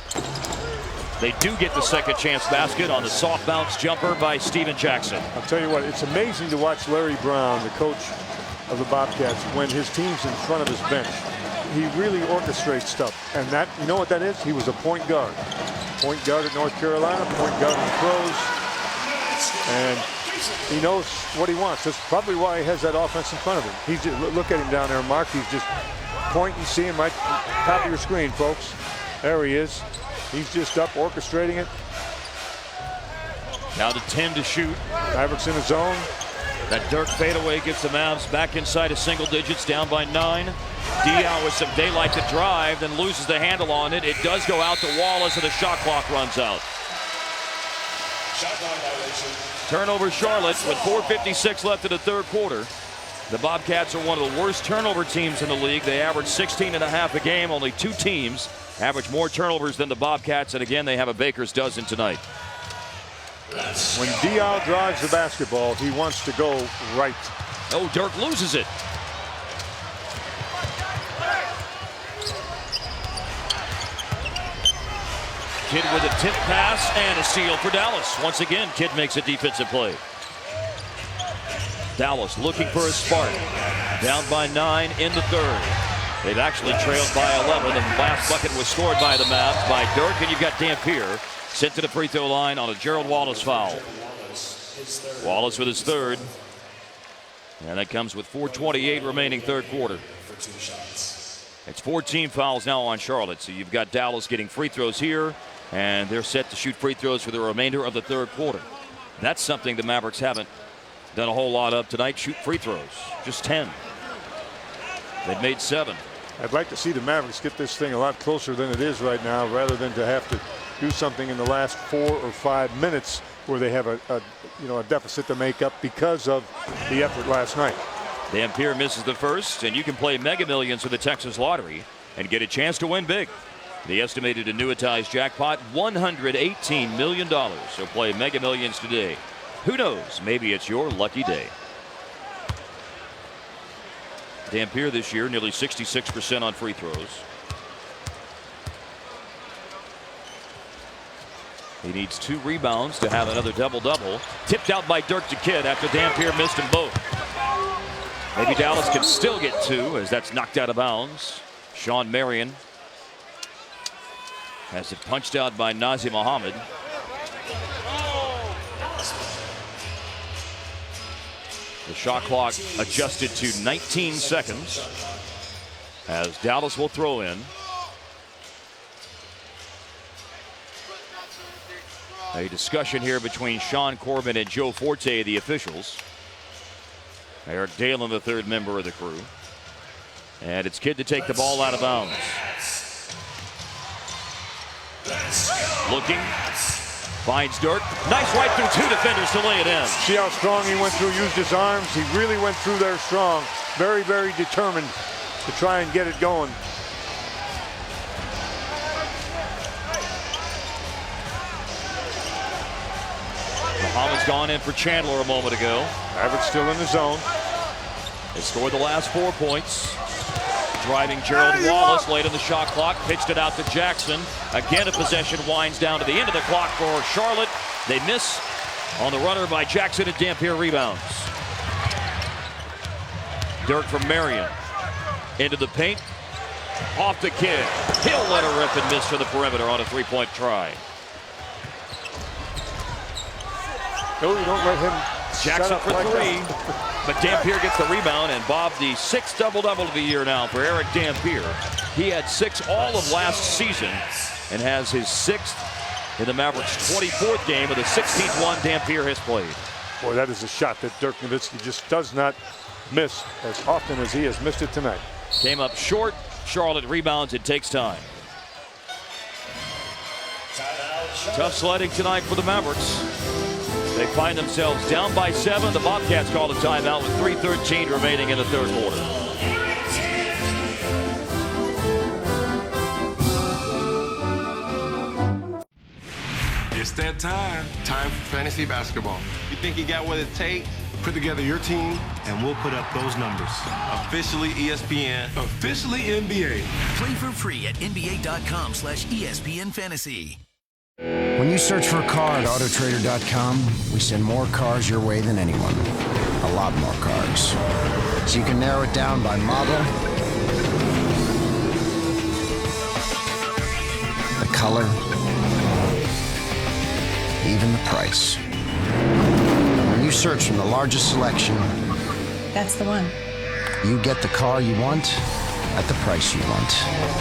They do get the second chance basket on the soft bounce jumper by Steven Jackson. I'll tell you what, it's amazing to watch Larry Brown, the coach of the Bobcats, when his team's in front of his bench. He really orchestrates stuff. And that, you know what that is? He was a point guard. Point guard at North Carolina, point guard in the pros. And he knows what he wants. That's probably why he has that offense in front of him. He's just, look at him down there, Mark. He's just pointing. See him right top of your screen, folks. There he is. He's just up orchestrating it. Down to 10 to shoot. Mavericks in the zone. That Dirk fadeaway gets the Mavs back inside of single digits, down by 9. Diaw with some daylight to drive, then loses the handle on it. It does go out to Wallace, and the shot clock runs out. Turnover Charlotte with 4:56 left in the third quarter. The Bobcats are one of the worst turnover teams in the league. They average 16.5 a game. Only 2 teams average more turnovers than the Bobcats, and again, they have a baker's dozen tonight. When Diaw drives the basketball, he wants to go right. Oh, Dirk loses it. Kidd with a tip pass and a steal for Dallas. Once again, Kidd makes a defensive play. Dallas looking for a spark. Down by 9 in the third. They've actually trailed by 11. The last bucket was scored by the Mavs by Dirk, and you've got Dampier sent to the free throw line on a Gerald Wallace foul. Wallace with his third. And that comes with 4:28 remaining third quarter. It's 14 fouls now on Charlotte, so you've got Dallas getting free throws here, and they're set to shoot free throws for the remainder of the third quarter. That's something the Mavericks haven't done a whole lot of tonight. Shoot free throws, just 10. They've made 7. I'd like to see the Mavericks get this thing a lot closer than it is right now, rather than to have to do something in the last 4 or 5 minutes where they have a deficit to make up because of the effort last night. Dampier misses the first, and you can play Mega Millions with the Texas Lottery and get a chance to win big. The estimated annuitized jackpot, $118 million. So play Mega Millions today. Who knows? Maybe it's your lucky day. Dampier this year, nearly 66% on free throws. He needs 2 rebounds to have another double-double. Tipped out by Dirk to Kidd after Dampier missed them both. Maybe Dallas can still get 2 as that's knocked out of bounds. Sean Marion has it punched out by Nazir Muhammad. The shot clock adjusted to 19 seconds as Dallas will throw in. A discussion here between Sean Corbin and Joe Forte, the officials. Eric Dalen, the third member of the crew. And it's Kidd to take the ball out of bounds. Looking. Finds Dirk. Nice right through 2 defenders to lay it in. See how strong he went through, used his arms. He really went through there strong. Very, very determined to try and get it going. Muhammad's gone in for Chandler a moment ago. Mavericks still in the zone. They scored the last 4 points. Driving Gerald Wallace late in the shot clock. Pitched it out to Jackson. Again, a possession winds down to the end of the clock for Charlotte. They miss on the runner by Jackson, and Dampier rebounds. Dirk from Marion. Into the paint. Off the Kidd. He'll let her rip and miss from the perimeter on a three-point try. No, you don't let him. Jackson for three, but Dampier gets the rebound, and Bob, the 6th double-double of the year now for Eric Dampier. He had 6 all of last season and has his 6th in the Mavericks' 24th game of the 16th one Dampier has played. Boy, that is a shot that Dirk Nowitzki just does not miss as often as he has missed it tonight. Came up short. Charlotte rebounds. It takes time. Tough sledding tonight for the Mavericks. They find themselves down by 7. The Bobcats call a timeout with 3:13 remaining in the third quarter. It's that time. Time for fantasy basketball. You think you got what it takes? Put together your team, and we'll put up those numbers. Officially ESPN. Officially NBA. Play for free at nba.com/ESPN Fantasy. When you search for a car at Autotrader.com, we send more cars your way than anyone. A lot more cars. So you can narrow it down by model, the color, even the price. When you search from the largest selection, that's the one. You get the car you want at the price you want.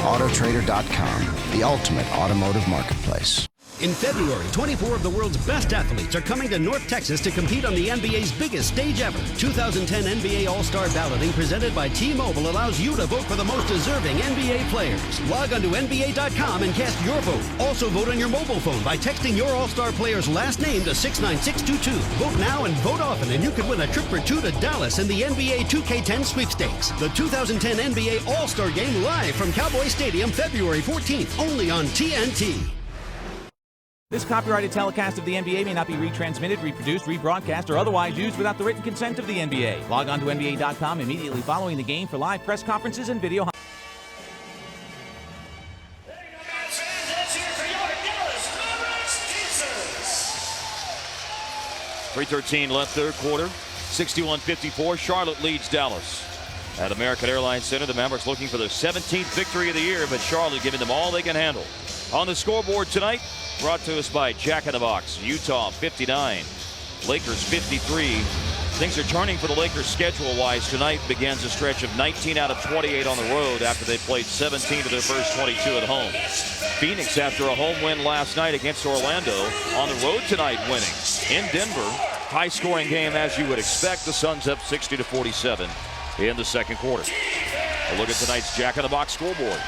Autotrader.com, the ultimate automotive marketplace. In February, 24 of the world's best athletes are coming to North Texas to compete on the NBA's biggest stage ever. 2010 NBA All-Star Balloting presented by T-Mobile allows you to vote for the most deserving NBA players. Log on to NBA.com and cast your vote. Also vote on your mobile phone by texting your All-Star player's last name to 69622. Vote now and vote often, and you could win a trip for 2 to Dallas in the NBA 2K10 sweepstakes. The 2010 NBA All-Star Game live from Cowboy Stadium February 14th, only on TNT. This copyrighted telecast of the NBA may not be retransmitted, reproduced, rebroadcast, or otherwise used without the written consent of the NBA. Log on to NBA.com immediately following the game for live press conferences and video. 3:13 left third quarter. 61-54. Charlotte leads Dallas. At American Airlines Center, the Mavericks looking for their 17th victory of the year, but Charlotte giving them all they can handle. On the scoreboard tonight, brought to us by Jack in the Box. Utah 59, Lakers 53. Things are turning for the Lakers schedule-wise. Tonight begins a stretch of 19 out of 28 on the road after they played 17 of their first 22 at home. Phoenix, after a home win last night against Orlando, on the road tonight winning. In Denver, high-scoring game as you would expect. The Suns up 60-47 in the second quarter. A look at tonight's Jack in the Box scoreboard.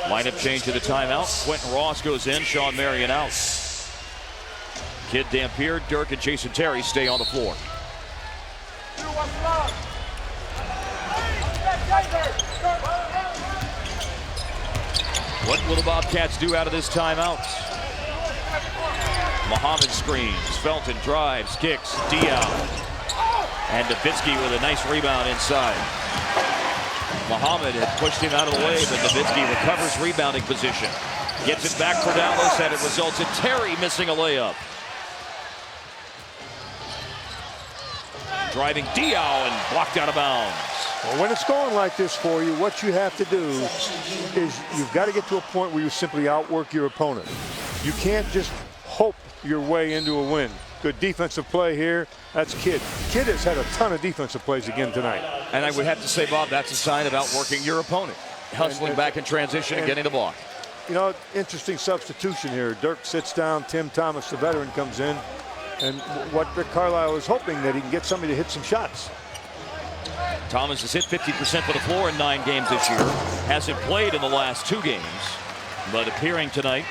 Lineup change to the timeout. Quentin Ross goes in. Sean Marion out. Kid Dampier, Dirk, and Jason Terry stay on the floor. What will the Bobcats do out of this timeout? Muhammad screens. Felton drives, kicks. Diaw. And Nowitzki with a nice rebound inside. Muhammad had pushed him out of the way, but Nowitzki recovers rebounding position. Gets it back for Dallas, and it results in Terry missing a layup. Driving Diaw and blocked out of bounds. Well, when it's going like this for you, what you have to do is you've got to get to a point where you simply outwork your opponent. You can't just hope your way into a win. Good defensive play here. That's Kidd. Kidd has had a ton of defensive plays again tonight. And I would have to say, Bob, that's a sign of outworking your opponent. Hustling back in transition and getting the block. You know, interesting substitution here. Dirk sits down. Tim Thomas, the veteran, comes in. And what Rick Carlisle is hoping that he can get somebody to hit some shots. Thomas has hit 50% for the floor in 9 games this year. Hasn't played in the last 2 games, but appearing tonight.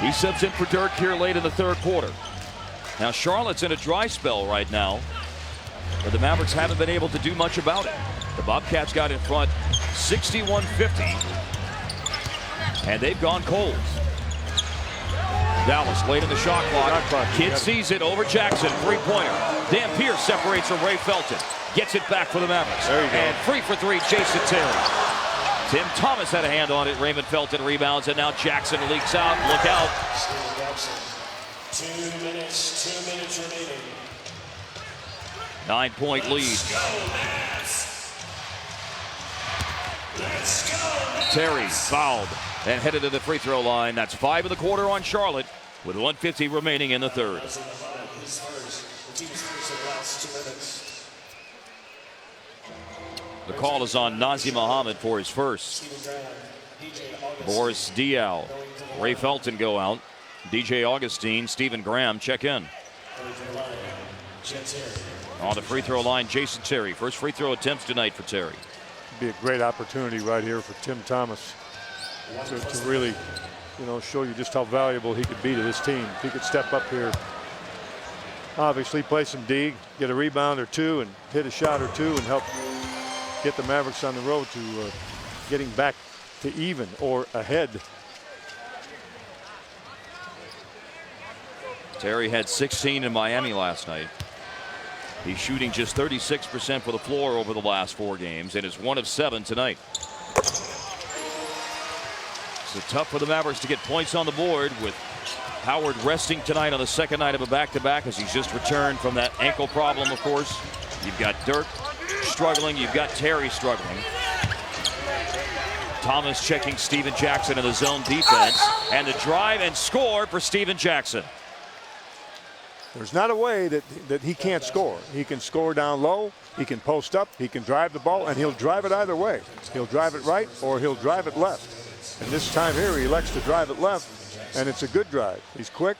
He subs in for Dirk here late in the third quarter. Now Charlotte's in a dry spell right now, but the Mavericks haven't been able to do much about it. The Bobcats got in front 61-50, and they've gone cold. Dallas late in the shot clock. Kidd sees it over Jackson. Three-pointer. Dampier separates from Ray Felton. Gets it back for the Mavericks. There you go. And free for 3, Jason Terry. Tim Thomas had a hand on it. Raymond Felton rebounds, and now Jackson leaks out. Look out. 2 minutes remaining. 9-point lead. Terry fouled and headed to the free throw line. That's 5 in the quarter on Charlotte with 1:50 remaining in the third. The call is on Nazir Muhammad for his first. Boris Diaw, Ray Felton go out. DJ Augustine, Stephen Graham check in. On the free throw line, Jason Terry. First free throw attempts tonight for Terry. Be a great opportunity right here for Tim Thomas to really, show you just how valuable he could be to this team. If he could step up here, obviously play some D, get a rebound or two, and hit a shot or two, and help get the Mavericks on the road to getting back to even or ahead. Terry had 16 in Miami last night. He's shooting just 36% for the floor over the last 4 games and is 1 of 7 tonight. So tough for the Mavericks to get points on the board with Howard resting tonight on the second night of a back-to-back as he's just returned from that ankle problem, of course. You've got Dirk struggling. You've got Terry struggling. Thomas checking Stephen Jackson in the zone defense. And the drive and score for Stephen Jackson. There's not a way that he can't score. He can score down low, he can post up, he can drive the ball, and he'll drive it either way. He'll drive it right or he'll drive it left. And this time here he elects to drive it left, and it's a good drive. He's quick.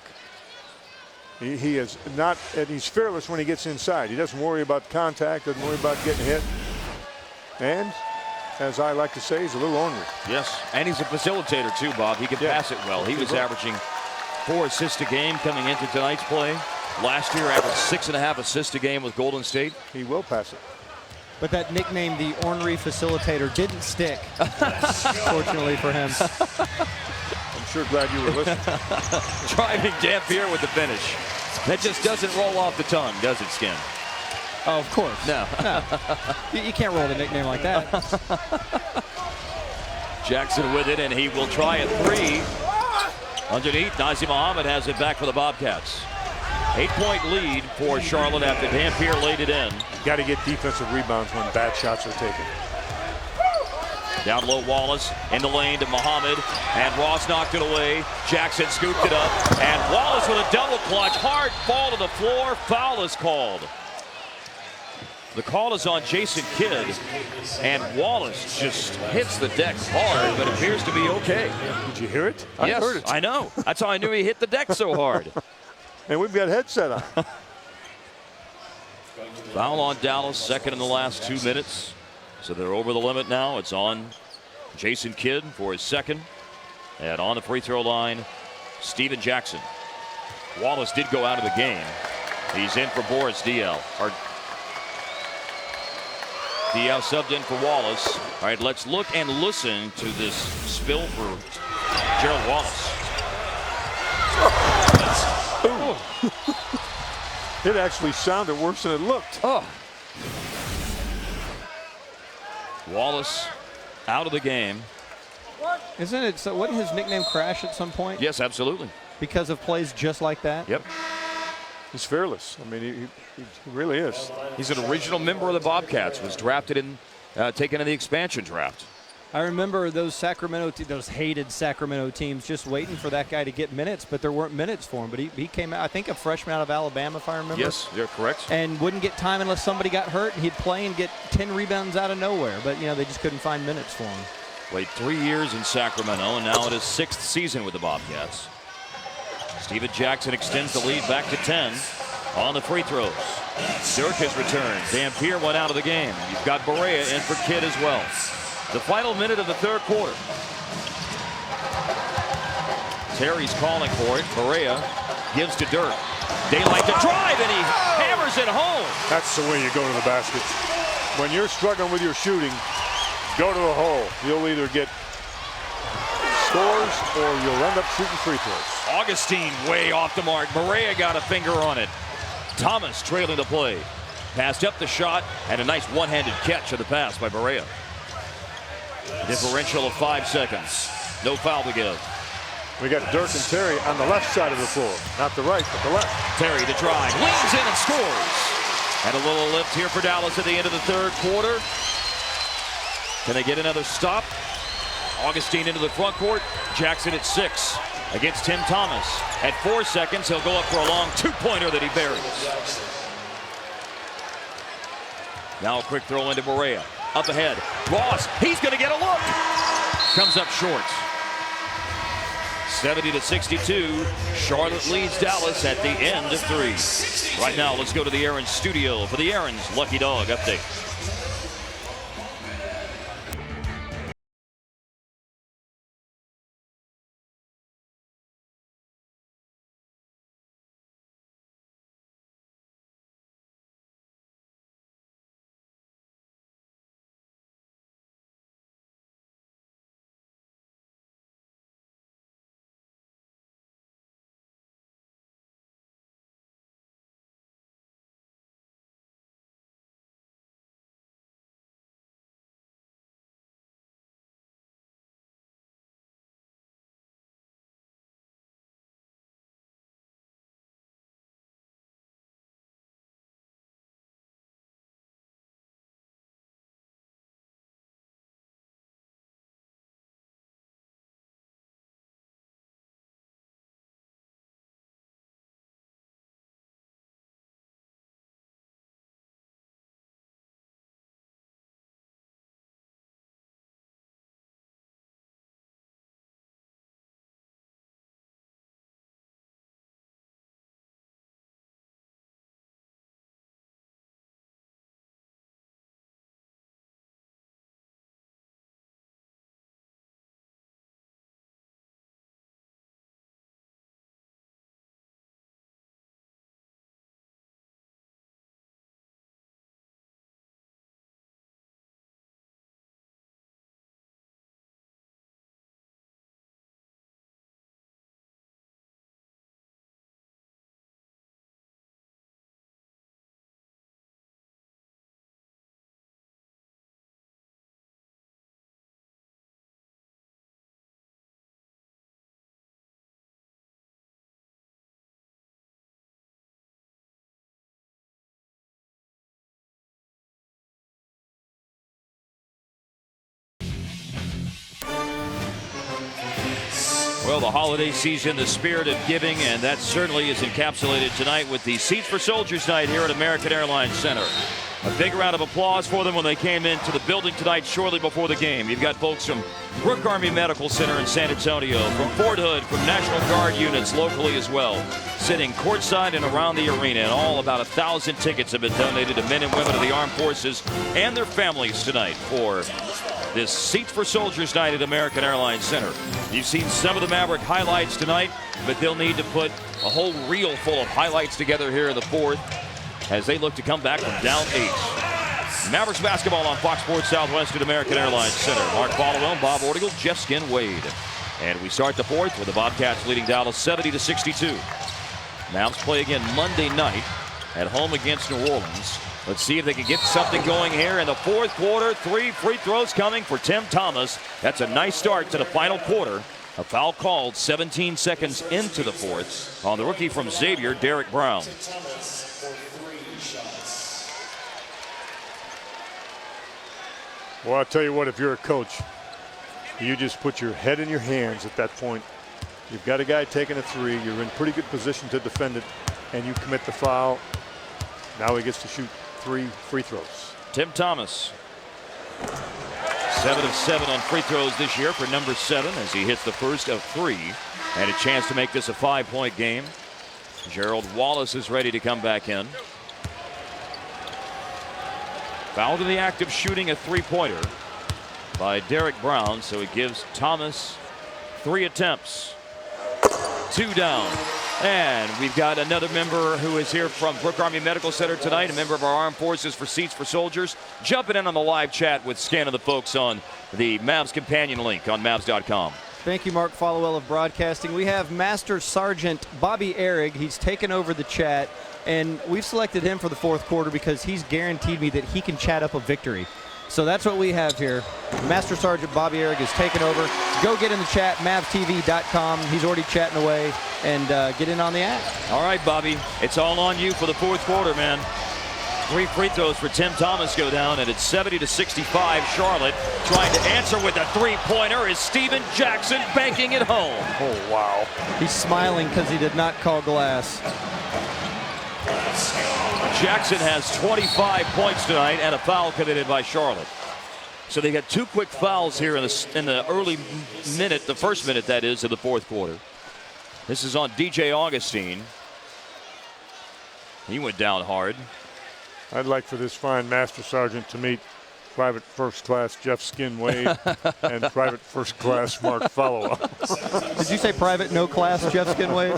He is not, and he's fearless when he gets inside. He doesn't worry about contact, doesn't worry about getting hit. And as I like to say, he's a little ornery. Yes, and he's a facilitator too, Bob. He can pass it well. He was averaging 4 assists a game coming into tonight's play. Last year averaged 6.5 assists a game with Golden State. He will pass it. But that nickname, the ornery facilitator, didn't stick, fortunately for him. I'm sure glad you were listening. Driving Dampier with the finish. That just doesn't roll off the tongue, does it, Skin? Oh, of course. No. You can't roll the nickname like that. Jackson with it, and he will try a 3. Underneath, Nazir Muhammad has it back for the Bobcats. 8-point lead for Charlotte after Dampier laid it in. Got to get defensive rebounds when bad shots are taken. Down low, Wallace in the lane to Muhammad, and Ross knocked it away. Jackson scooped it up, and Wallace with a double clutch. Hard fall to the floor. Foul is called. The call is on Jason Kidd, and Wallace just hits the deck hard, but appears to be okay. Did you hear it? Yes, I heard it. I know. That's how I knew he hit the deck so hard. And we've got headset on. Foul on Dallas, second in the last 2 minutes. So they're over the limit now. It's on Jason Kidd for his second. And on the free throw line, Stephen Jackson. Wallace did go out of the game. He's in for Boris Diaw. Diaw subbed in for Wallace. All right, let's look and listen to this spill for Gerald Wallace. It actually sounded worse than it looked. Oh. Wallace out of the game. Isn't it? So wouldn't his nickname Crash at some point? Yes, absolutely. Because of plays just like that? Yep. He's fearless. I mean, he really is. He's an original member of the Bobcats. Was drafted in, taken in the expansion draft. I remember those those hated Sacramento teams just waiting for that guy to get minutes, but there weren't minutes for him. But he came out, I think, a freshman out of Alabama, if I remember. Yes, you're correct. And wouldn't get time unless somebody got hurt, and he'd play and get 10 rebounds out of nowhere. But, they just couldn't find minutes for him. Played 3 years in Sacramento, and now in his 6th season with the Bobcats. Stephen Jackson extends the lead back to 10 on the free throws. Dirk has returned. Dampier went out of the game. You've got Barea in for Kidd as well. The final minute of the third quarter. Terry's calling for it. Barea gives to Dirk. Daylight to drive, and he hammers it home. That's the way you go to the basket. When you're struggling with your shooting, go to the hole. You'll either get scores or you'll end up shooting free throws. Augustine way off the mark. Barea got a finger on it. Thomas trailing the play. Passed up the shot, and a nice one-handed catch of the pass by Barea. Differential of 5 seconds. No foul to give. We got Dirk and Terry on the left side of the floor. Not the right, but the left. Terry to drive. Leans in and scores. And a little lift here for Dallas at the end of the third quarter. Can they get another stop? Augustine into the front court. Jackson at 6 against Tim Thomas. At 4 seconds, he'll go up for a long two-pointer that he buries. Now a quick throw into Barea. Up ahead. Ross, he's going to get a look. Comes up short. 70-62. Charlotte leads Dallas at the end of 3. Right now, let's go to the Aaron's studio for the Aaron's Lucky Dog update. Well, the holiday season, the spirit of giving, and that certainly is encapsulated tonight with the Seats for Soldiers night here at American Airlines Center. A big round of applause for them when they came into the building tonight shortly before the game. You've got folks from Brooke Army Medical Center in San Antonio, from Fort Hood, from National Guard units locally as well, sitting courtside and around the arena. And all about 1,000 tickets have been donated to men and women of the armed forces and their families tonight for this Seats for Soldiers night at American Airlines Center. You've seen some of the Maverick highlights tonight, but they'll need to put a whole reel full of highlights together here in the fourth as they look to come back from down 8. Mavericks basketball on Fox Sports Southwest at American Airlines Center. Mark Followell, Bob Ortigal, Jeff Skin Wade. And we start the fourth with the Bobcats leading Dallas 70-62. Mavs play again Monday night at home against New Orleans. Let's see if they can get something going here in the fourth quarter. 3 free throws coming for Tim Thomas. That's a nice start to the final quarter. A foul called 17 seconds into the fourth on the rookie from Xavier, Derek Brown. Well, I'll tell you what, if you're a coach, you just put your head in your hands at that point. You've got a guy taking a 3. You're in pretty good position to defend it, and you commit the foul. Now he gets to shoot 3 free throws. Tim Thomas, 7 of 7 on free throws this year for number 7 as he hits the first of 3. And a chance to make this a 5-point game. Gerald Wallace is ready to come back in. Fouled in the act of shooting a 3-pointer by Derek Brown, so it gives Thomas 3 attempts. 2 down. And we've got another member who is here from Brooke Army Medical Center tonight, a member of our Armed Forces for Seats for Soldiers, jumping in on the live chat with Scan of the folks on the Mavs companion link on Mavs.com. Thank you, Mark Followell of Broadcasting. We have Master Sergeant Bobby Ehrig. He's taken over the chat, and we've selected him for the fourth quarter because he's guaranteed me that he can chat up a victory. So that's what we have here. Master Sergeant Bobby Ehrig is taking over. Go get in the chat, mavstv.com. He's already chatting away, and get in on the act. All right, Bobby. It's all on you for the fourth quarter, man. 3 free throws for Tim Thomas go down, and it's 70-65. Charlotte trying to answer with a three-pointer is Steven Jackson banking it home. Oh, wow. He's smiling because he did not call glass. Jackson has 25 points tonight and a foul committed by Charlotte. So they got 2 quick fouls here in the early minute, the first minute that is, of the fourth quarter. This is on DJ Augustine. He went down hard. I'd like for this fine master sergeant to meet Private First Class Jeff Skinwade and Private First Class Mark Follow-Up. Did you say Private No Class Jeff Skinwade?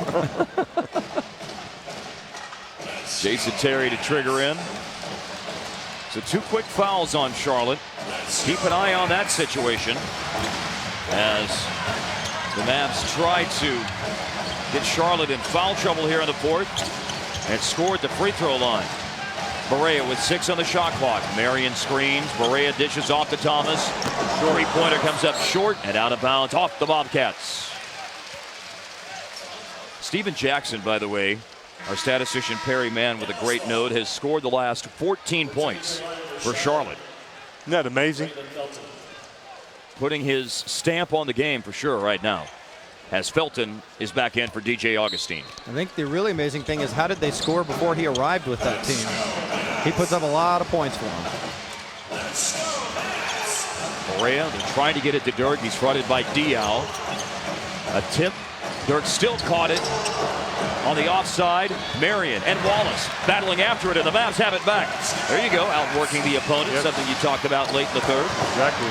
Jason Terry to trigger in. So 2 quick fouls on Charlotte. Keep an eye on that situation as the Mavs try to get Charlotte in foul trouble here in the fourth and score at the free throw line. Barea with 6 on the shot clock. Marion screens. Barea dishes off to Thomas. Three-pointer comes up short and out of bounds off the Bobcats. Steven Jackson, by the way, our statistician Perry Mann with a great note, has scored the last 14 points for Charlotte. Isn't that amazing? Putting his stamp on the game for sure right now, as Felton is back in for DJ Augustine. I think the really amazing thing is how did they score before he arrived with that team? He puts up a lot of points for them. Barea, they're trying to get it to Dirk. He's fronted by Diaw. A tip. Dirk still caught it. On the offside, Marion and Wallace battling after it, and the Mavs have it back. There you go, outworking the opponent, something you talked about late in the third. Exactly.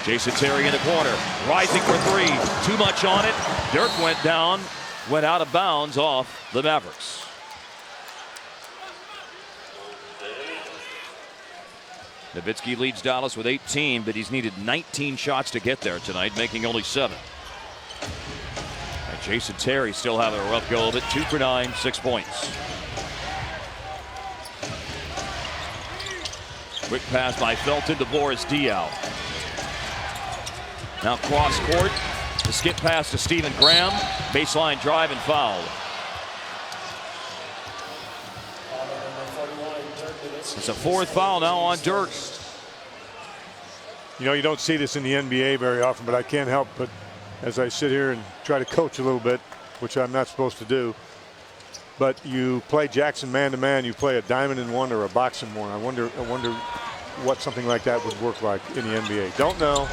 Jason Terry in the corner, rising for 3. Too much on it. Dirk went down, went out of bounds off the Mavericks. Nowitzki leads Dallas with 18, but he's needed 19 shots to get there tonight, making only 7. And Jason Terry still having a rough go of it. 2 for 9, 6 points. Quick pass by Felton to Boris Diaw. Now cross court. The skip pass to Stephen Graham. Baseline drive and foul. It's a 4th foul now on Dirk. You know, you don't see this in the NBA very often, but I can't help but, as I sit here and try to coach a little bit, which I'm not supposed to do, but you play Jackson man-to-man, you play a diamond in one or a box in one. I wonder what something like that would work like in the NBA. Don't know,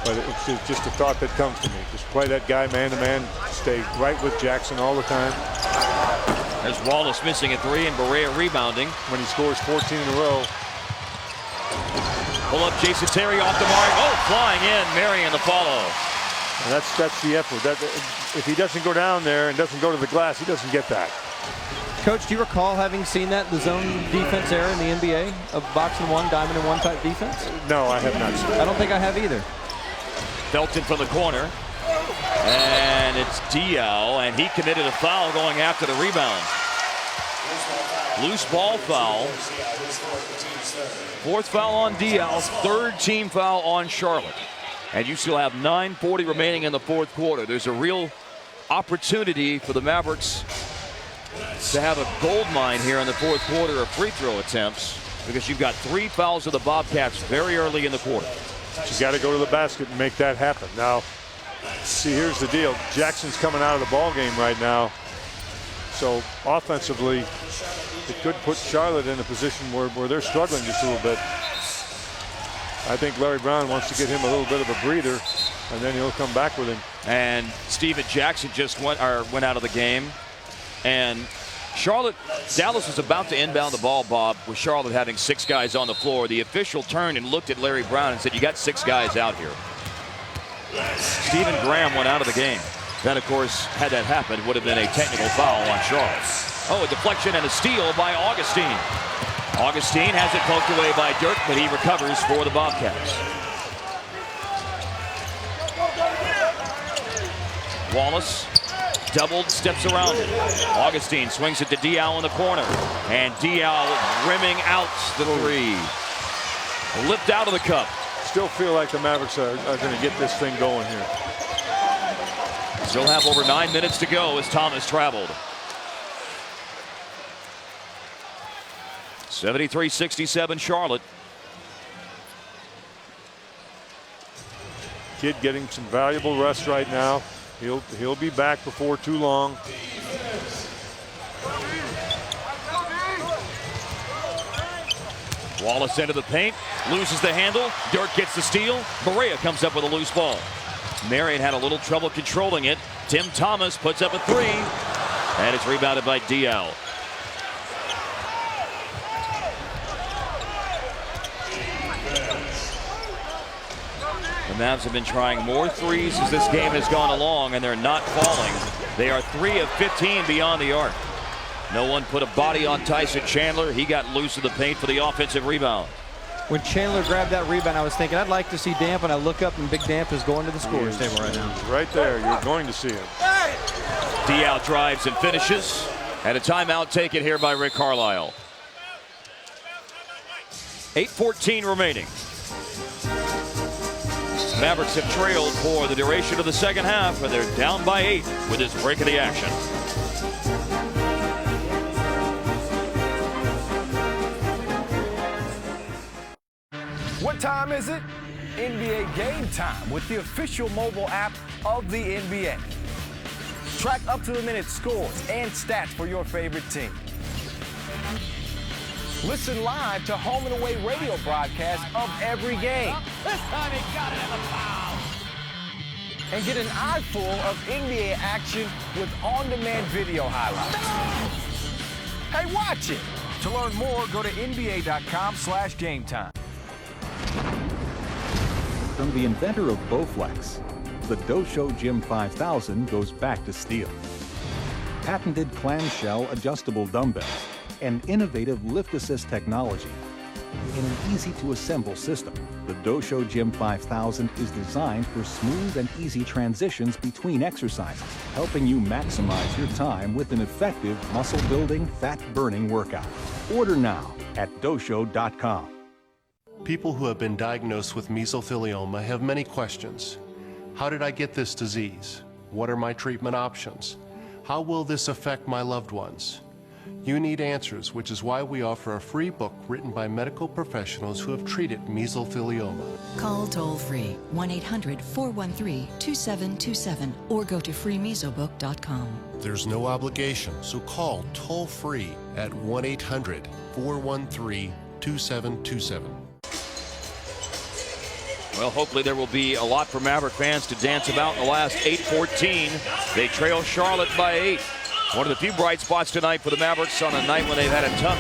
but it's just a thought that comes to me. Just play that guy man-to-man, stay right with Jackson all the time. There's Wallace missing a 3 and Barea rebounding. When he scores 14 in a row. Pull up Jason Terry off the mark. Oh, flying in. Marion the follow. And that's the effort. If he doesn't go down there and doesn't go to the glass, he doesn't get that. Coach, do you recall having seen that in the zone defense era in the NBA of box and one, diamond and one type defense? No, I have not seen it. I don't think I have either. Felton from the corner. And it's Diaw, and he committed a foul going after the rebound. Loose ball foul. 4th foul on Diaw, 3rd team foul on Charlotte. And you still have 9:40 remaining in the 4th quarter. There's a real opportunity for the Mavericks to have a gold mine here in the 4th quarter of free throw attempts, because you've got 3 fouls of the Bobcats very early in the quarter. You got to go to the basket and make that happen. Now, see, here's the deal. Jackson's coming out of the ball game right now. So offensively, it could put Charlotte in a position where they're struggling just a little bit. I think Larry Brown wants to get him a little bit of a breather, and then he'll come back with him. And Steven Jackson just went out of the game. And Dallas was about to inbound the ball, Bob, with Charlotte having 6 guys on the floor. The official turned and looked at Larry Brown and said, "You got 6 guys out here." Stephen Graham went out of the game. That, of course, had that happened, would have been a technical foul on Charlotte. Oh, a deflection and a steal by Augustine. Augustine has it poked away by Dirk, but he recovers for the Bobcats. Wallace doubled, steps around it. Augustine swings it to Diaw in the corner, and Diaw rimming out the 3. Lipped out of the cup. Still feel like the Mavericks are going to get this thing going here. Still have over 9 minutes to go as Thomas traveled. 73-67 Charlotte. Kid getting some valuable rest right now. He'll be back before too long. Wallace into the paint, loses the handle. Dirk gets the steal. Barea comes up with a loose ball. Marion had a little trouble controlling it. Tim Thomas puts up a three, and it's rebounded by Dial. The Mavs have been trying more threes as this game has gone along, and they're not falling. They are 3 of 15 beyond the arc. No one put a body on Tyson Chandler. He got loose in the paint for the offensive rebound. When Chandler grabbed that rebound, I was thinking, I'd like to see Damp, and I look up, and Big Damp is going to the scorer's table right now. Right there, you're going to see him. Dial drives and finishes. And a timeout taken here by Rick Carlisle. 8:14 remaining. Mavericks have trailed for the duration of the second half, and they're down by 8 with this break of the action. What time is it? NBA game time with the official mobile app of the NBA. Track up-to-the-minute scores and stats for your favorite team. Listen live to home and away radio broadcasts of every game. This time he got it in the foul. And get an eyeful of NBA action with on-demand video highlights. Hey, watch it. To learn more, go to nba.com/gametime. From the inventor of Bowflex, the Dosho Gym 5000 goes back to steel. Patented clamshell adjustable dumbbells and innovative lift assist technology. In an easy-to-assemble system, the Dosho Gym 5000 is designed for smooth and easy transitions between exercises, helping you maximize your time with an effective muscle-building, fat-burning workout. Order now at dosho.com. People who have been diagnosed with mesothelioma have many questions. How did I get this disease? What are my treatment options? How will this affect my loved ones? You need answers, which is why we offer a free book written by medical professionals who have treated mesothelioma. Call toll-free 1-800-413-2727 or go to freemesobook.com. There's no obligation, so call toll-free at 1-800-413-2727. Well, hopefully there will be a lot for Maverick fans to dance about in the last 8:14. They trail Charlotte by 8. One of the few bright spots tonight for the Mavericks on a night when they've had a tough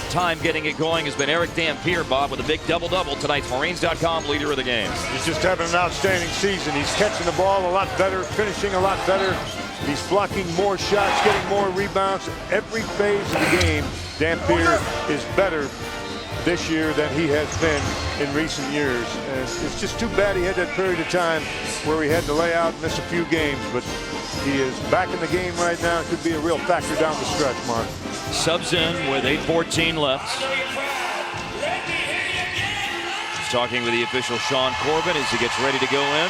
time getting it going has been Eric Dampier, Bob, with a big double-double. Tonight's Marines.com leader of the game. He's just having an outstanding season. He's catching the ball a lot better, finishing a lot better. He's blocking more shots, getting more rebounds. Every phase of the game, Dampier is better this year than he has been in recent years. And it's just too bad he had that period of time where he had to lay out and miss a few games, but he is back in the game right now. It could be a real factor down the stretch, Mark. Subs in with 8:14 left. He's talking with the official Sean Corbin as he gets ready to go in.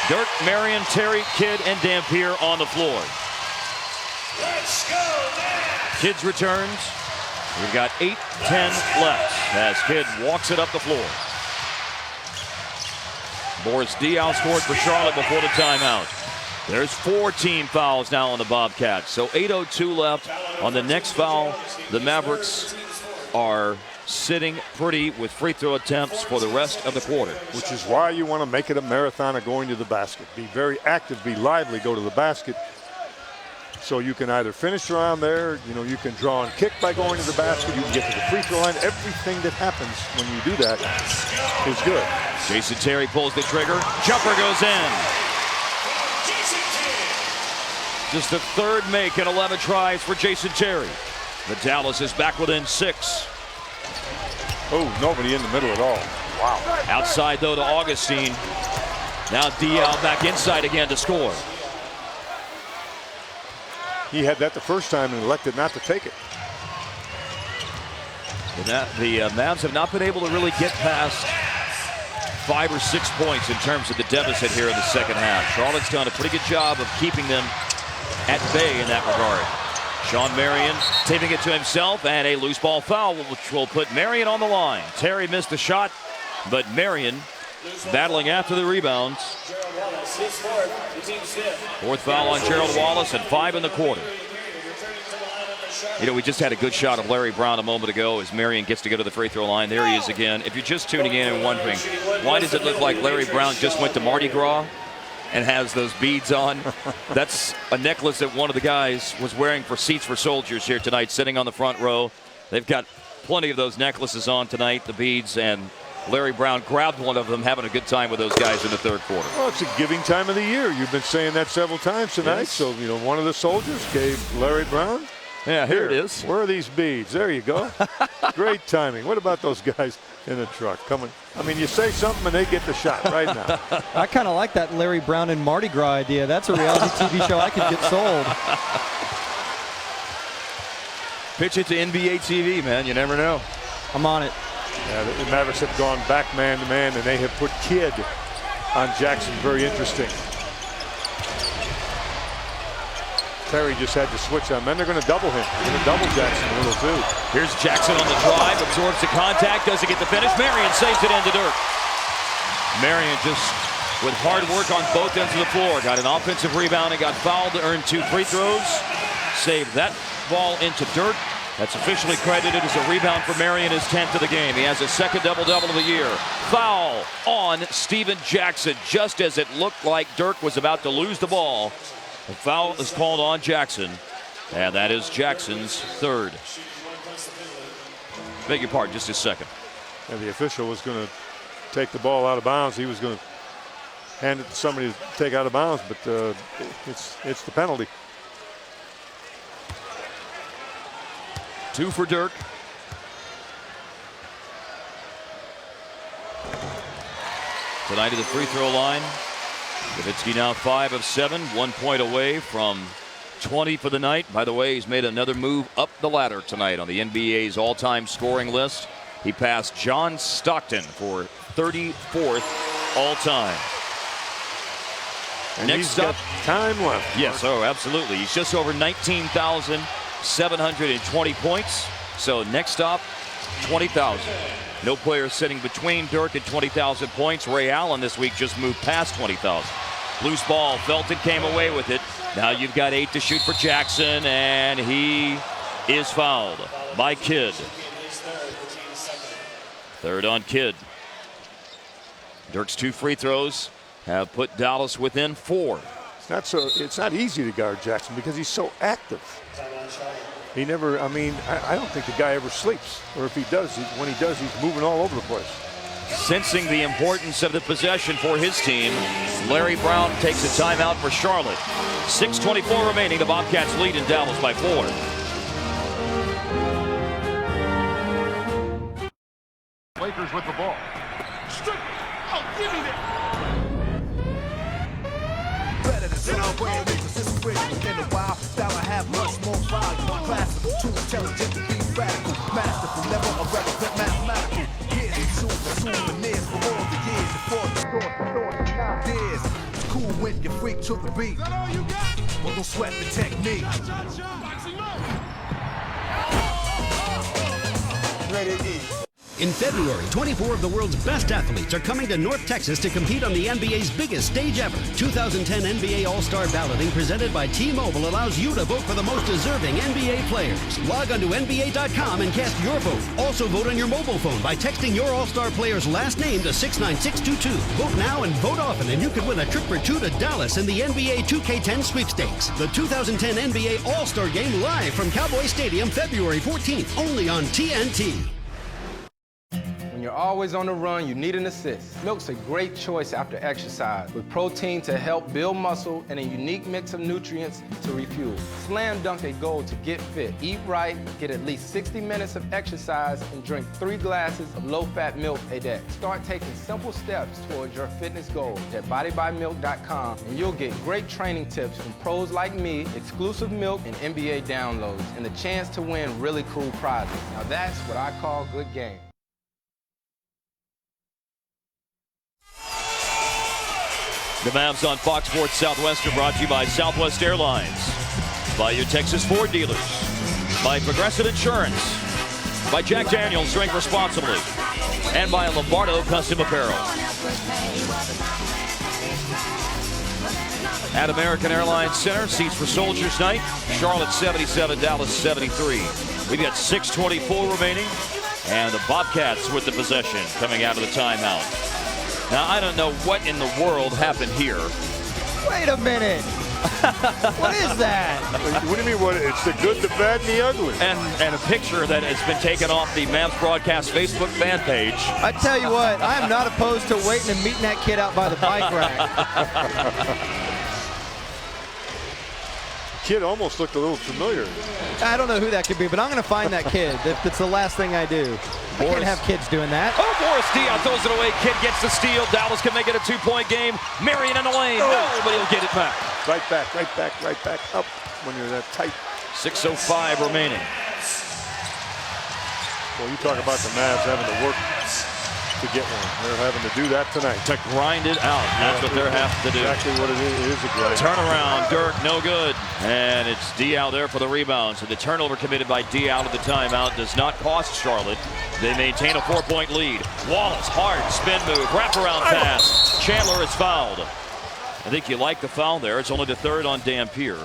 Dirk, Marion, Terry, Kidd, and Dampier on the floor. Let's go, Kidd's returns. We've got 8:10 left as Kidd walks it up the floor. Boris Diaw scored for Charlotte before the timeout. There's 4 team fouls now on the Bobcats. So 8:02 left. On the next foul, the Mavericks are sitting pretty with free throw attempts for the rest of the quarter. Which is why you want to make it a marathon of going to the basket. Be very active, be lively, go to the basket. So you can either finish around there, you can draw and kick by going to the basket, you can get to the free throw line. Everything that happens when you do that is good. Jason Terry pulls the trigger. Jumper goes in. Just the third make in 11 tries for Jason Terry. The Dallas is back within 6. Oh, nobody in the middle at all. Wow. Outside, though, to Augustine. Now Dial back inside again to score. He had that the first time and elected not to take it. The Mavs have not been able to really get past 5 or 6 points in terms of the deficit here in the second half. Charlotte's done a pretty good job of keeping them at bay in that regard. Sean Marion taping it to himself, and a loose ball foul, which will put Marion on the line. Terry missed the shot, but Marion battling after the rebounds. Fourth foul on Gerald Wallace, and 5 in the quarter. You know, we just had a good shot of Larry Brown a moment ago as Marion gets to go to the free throw line. There he is again. If you're just tuning in and wondering, why does it look like Larry Brown just went to Mardi Gras and has those beads on? That's a necklace that one of the guys was wearing for Seats for Soldiers here tonight, sitting on the front row. They've got plenty of those necklaces on tonight, the beads, and Larry Brown grabbed one of them, having a good time with those guys in the third quarter. Well, it's a giving time of the year. You've been saying that several times tonight. Yes. So, you know, one of the soldiers gave Larry Brown. Yeah, here it is. Where are these beads? There you go. Great timing. What about those guys in the truck coming? I mean, you say something and they get the shot right now. I kind of like that Larry Brown and Mardi Gras idea. That's a reality TV show I could get sold. Pitch it to NBA TV, man. You never know. I'm on it. Yeah, the Mavericks have gone back man to man, and they have put Kidd on Jackson. Very interesting. Terry just had to switch on. Then they're going to double him. They're going to double Jackson a little too. Here's Jackson on the drive, absorbs the contact, doesn't get the finish. Marion saves it into Dirk. Marion just with hard work on both ends of the floor. Got an offensive rebound and got fouled to earn 2 free throws. Saved that ball into Dirk. That's officially credited as a rebound for Marion, his 10th of the game. He has his second double-double of the year. Foul on Steven Jackson, just as it looked like Dirk was about to lose the ball. The foul is called on Jackson, and that is Jackson's third. Beg your pardon, just a second. And the official was going to take the ball out of bounds. He was going to hand it to somebody to take out of bounds, but it's the penalty. 2 for Dirk. Tonight to the free throw line. Nowitzki now 5 of 7, 1 point away from 20 for the night. By the way, he's made another move up the ladder tonight on the NBA's all-time scoring list. He passed John Stockton for 34th all-time. And next up, time left. Yes, oh, absolutely. He's just over 19,720 points. So next stop, 20,000. No player sitting between Dirk and 20,000 points. Ray Allen this week just moved past 20,000. Loose ball. Felton came away with it. Now you've got 8 to shoot for Jackson, and he is fouled by Kidd. Third on Kidd. Dirk's 2 free throws have put Dallas within 4. It's not easy to guard Jackson because he's so active. He never, I mean, I don't think the guy ever sleeps. Or if he does, when he does, he's moving all over the place. Sensing the importance of the possession for his team, Larry Brown takes a timeout for Charlotte. 6:24 remaining. The Bobcats lead in Dallas by 4. Lakers with the ball. Oh, give me that. In a while, style I have much more volume. Classical, too intelligent to be radical. Masterful, never a represent mathematical. Here's the souvenirs for all the years before the ideas. It's cool when you freak to the beat. Is that all you got? Well, don't sweat the technique. Ready to eat. In February, 24 of the world's best athletes are coming to North Texas to compete on the NBA's biggest stage ever. 2010 NBA All-Star Balloting presented by T-Mobile allows you to vote for the most deserving NBA players. Log on to NBA.com and cast your vote. Also vote on your mobile phone by texting your All-Star player's last name to 69622. Vote now and vote often, and you could win a trip for 2 to Dallas in the NBA 2K10 sweepstakes. The 2010 NBA All-Star Game live from Cowboy Stadium February 14th, only on TNT. When you're always on the run, you need an assist. Milk's a great choice after exercise, with protein to help build muscle and a unique mix of nutrients to refuel. Slam dunk a goal to get fit. Eat right, get at least 60 minutes of exercise, and drink 3 glasses of low-fat milk a day. Start taking simple steps towards your fitness goals at bodybymilk.com, and you'll get great training tips from pros like me, exclusive milk and NBA downloads, and the chance to win really cool prizes. Now that's what I call good game. The Mavs on Fox Sports Southwest are brought to you by Southwest Airlines. by your Texas Ford dealers, by Progressive Insurance, by Jack Daniels, drink responsibly, and by Lombardo Custom Apparel. At American Airlines Center, seats for Soldiers Night, Charlotte 77, Dallas 73. We've got 6:24 remaining, and the Bobcats with the possession coming out of the timeout. Now, I don't know what in the world happened here. Wait a minute. What is that? What do you mean, what? It's the good, the bad, and the ugly. And a picture that has been taken off the Mavs Broadcast Facebook fan page. I tell you what, I am not opposed to waiting and meeting that kid out by the bike rack. Kid almost looked a little familiar. I don't know who that could be, but I'm going to find that kid. That's the last thing I do. I can't have kids doing that. Oh, Boris Diaw throws it away. Kid gets the steal. Dallas can make it a 2-point game. Marion in the lane. No, but he'll get it back. Right back, right back, right back up when you're that tight. 6:05 remaining. Well, you talk about the Mavs having to work to get one. They're having to do that tonight. To grind it out. That's what they're having to do. Exactly what it is. It is a grind. Turnaround. Dirk, no good. And it's Diaw there for the rebound. So the turnover committed by Diaw at the timeout does not cost Charlotte. They maintain a 4-point lead. Wallace, hard spin move, wraparound pass. Chandler is fouled. I think you like the foul there. It's only the third on Dampier.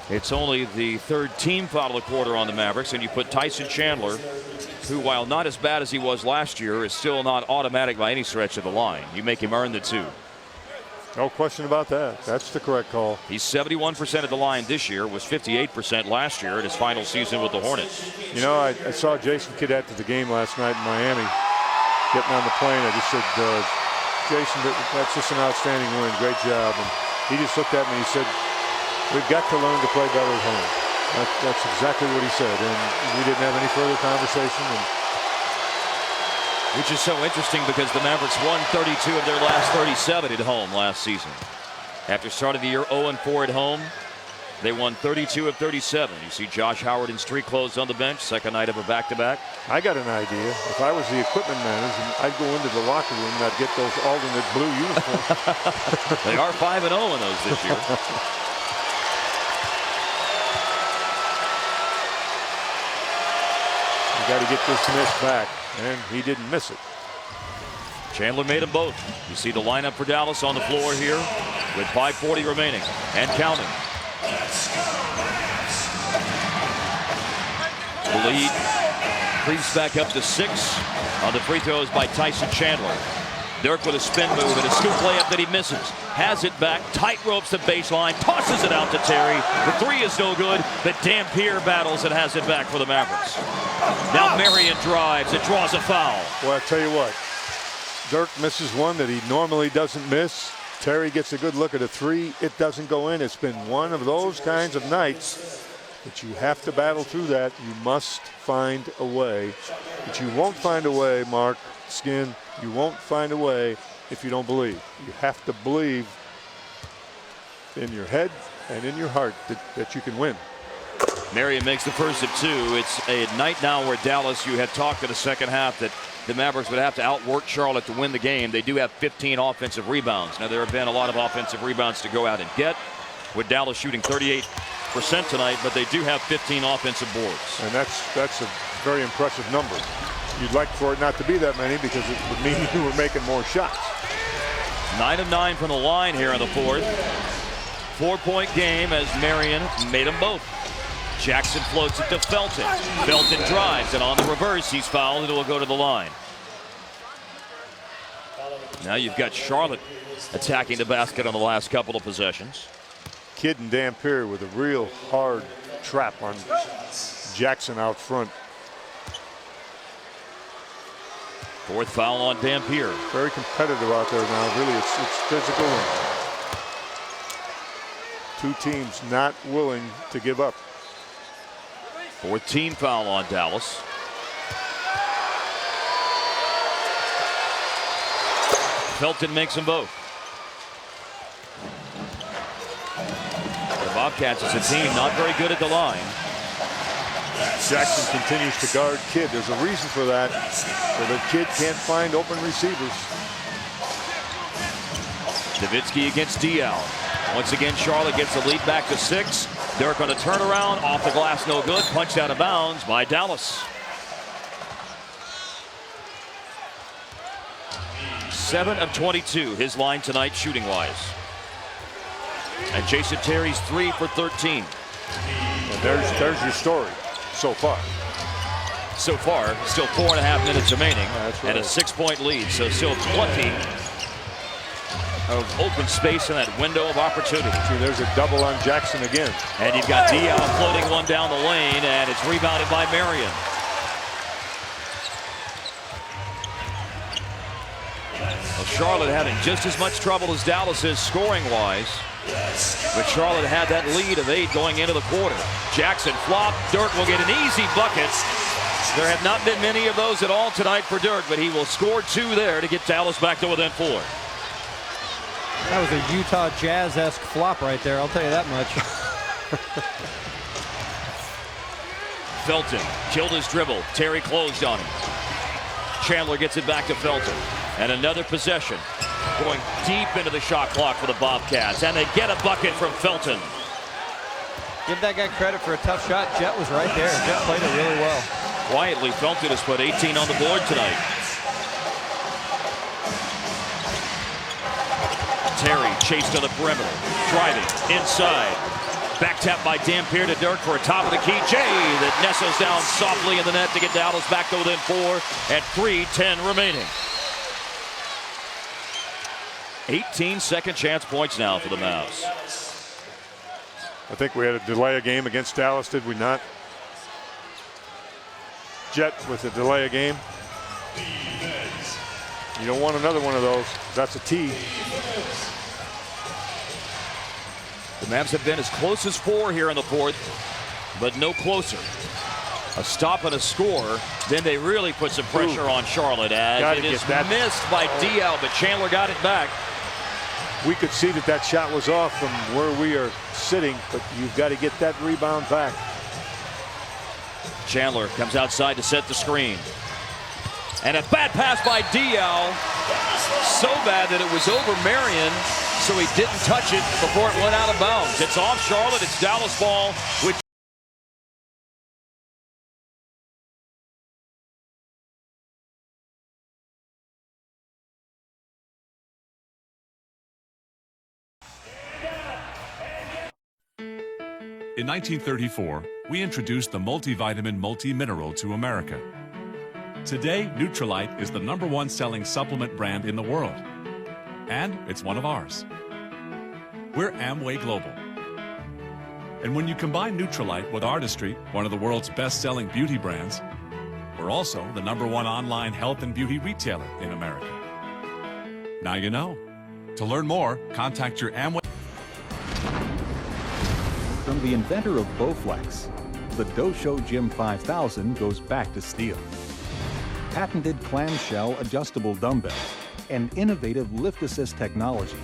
It's only the third team foul of the quarter on the Mavericks, and you put Tyson Chandler, who, while not as bad as he was last year, is still not automatic by any stretch of the line. You make him earn the 2. No question about that. That's the correct call. He's 71% at the line this year, was 58% last year in his final season with the Hornets. You know, I saw Jason Kidd after the game last night in Miami, getting on the plane. I just said, Jason, that's just an outstanding win. Great job. And he just looked at me and he said, we've got to learn to play better at home. That's exactly what he said, and we didn't have any further conversation. Which is so interesting because the Mavericks won 32 of their last 37 at home last season. After starting the year 0-4 at home, they won 32 of 37. You see Josh Howard in street clothes on the bench, second night of a back-to-back. I got an idea. If I was the equipment manager, I'd go into the locker room and I'd get those alternate blue uniforms. They are 5-0 in those this year. You got to get this miss back, and he didn't miss it. Chandler made them both. You see the lineup for Dallas on the floor here with 5:40 remaining and counting. The lead creeps back up to 6 on the free throws by Tyson Chandler. Dirk with a spin move and a scoop layup that he misses. Has it back, tight ropes the baseline, tosses it out to Terry. The 3 is no good, but Dampier battles and has it back for the Mavericks. Now Marion drives, it draws a foul. Well, I tell you what, Dirk misses one that he normally doesn't miss. Terry gets a good look at a 3. It doesn't go in. It's been one of those kinds of nights that you have to battle through that. You must find a way. But you won't find a way, Mark Skin. You won't find a way if you don't believe. You have to believe in your head and in your heart that you can win. Marion makes the first of 2. It's a night now where Dallas, you had talked in the second half that the Mavericks would have to outwork Charlotte to win the game. They do have 15 offensive rebounds. Now, there have been a lot of offensive rebounds to go out and get, with Dallas shooting 38% tonight, but they do have 15 offensive boards. And that's a very impressive number. You'd like for it not to be that many because it would mean you were making more shots. 9 of 9 from the line here in the fourth. 4-point game as Marion made them both. Jackson floats it to Felton. Felton drives, and on the reverse, he's fouled, and it will go to the line. Now you've got Charlotte attacking the basket on the last couple of possessions. Kidd and Dampier with a real hard trap on Jackson out front. 4th foul on Dampier. Very competitive out there now. Really, it's physical. And 2 teams not willing to give up. 4th team foul on Dallas. Felton makes them both. The Bobcats as a team not very good at the line. Jackson continues to guard Kidd. There's a reason for that. So the Kidd can't find open receivers. Nowitzki against Diaw. Once again, Charlotte gets the lead back to 6. Dirk on a turnaround, off the glass, no good. Punched out of bounds by Dallas. 7 of 22, his line tonight shooting-wise. And Jason Terry's 3 for 13. And there's your story so far. So far, still 4.5 minutes remaining, right. and a 6-point lead. So still plenty of open space in that window of opportunity. See, there's a double on Jackson again. And you've got Diaw floating one down the lane, and it's rebounded by Marion. Well, Charlotte having just as much trouble as Dallas is scoring-wise. But Charlotte had that lead of 8 going into the quarter. Jackson flop. Dirk will get an easy bucket. There have not been many of those at all tonight for Dirk, but he will score 2 there to get Dallas back to within 4. That was a Utah Jazz-esque flop right there, I'll tell you that much. Felton killed his dribble. Terry closed on him. Chandler gets it back to Felton. And another possession. Going deep into the shot clock for the Bobcats. And they get a bucket from Felton. Give that guy credit for a tough shot. Jet was right there. Jet played it really well. Quietly, Felton has put 18 on the board tonight. Terry chased on the perimeter. Driving inside. Back tap by Dampier to Dirk for a top of the key J that nestles down softly in the net to get Dallas back to within 4 at 3:10 remaining. 18 second chance points now for the Mavs. I think we had a delay a game against Dallas, did we not? Jet with a delay a game. You don't want another one of those. That's a T. The Mavs have been as close as 4 here in the 4th, but no closer. A stop and a score, then they really put some pressure on Charlotte as it is missed by Diaw, but Chandler got it back. We could see that that shot was off from where we are sitting, but you've got to get that rebound back. Chandler comes outside to set the screen. And a bad pass by Diaw. So bad that it was over Marion, so he didn't touch it before it went out of bounds. It's off Charlotte. It's Dallas ball with In 1934, we introduced the multivitamin multi-mineral to America. Today, Nutrilite is the #1 selling supplement brand in the world. And it's one of ours. We're Amway Global. And when you combine Nutrilite with Artistry, one of the world's best-selling beauty brands, we're also the #1 online health and beauty retailer in America. Now you know. To learn more, contact your Amway. From the inventor of Bowflex, the Dosho Gym 5000 goes back to steel. Patented clamshell adjustable dumbbells and innovative lift assist technology.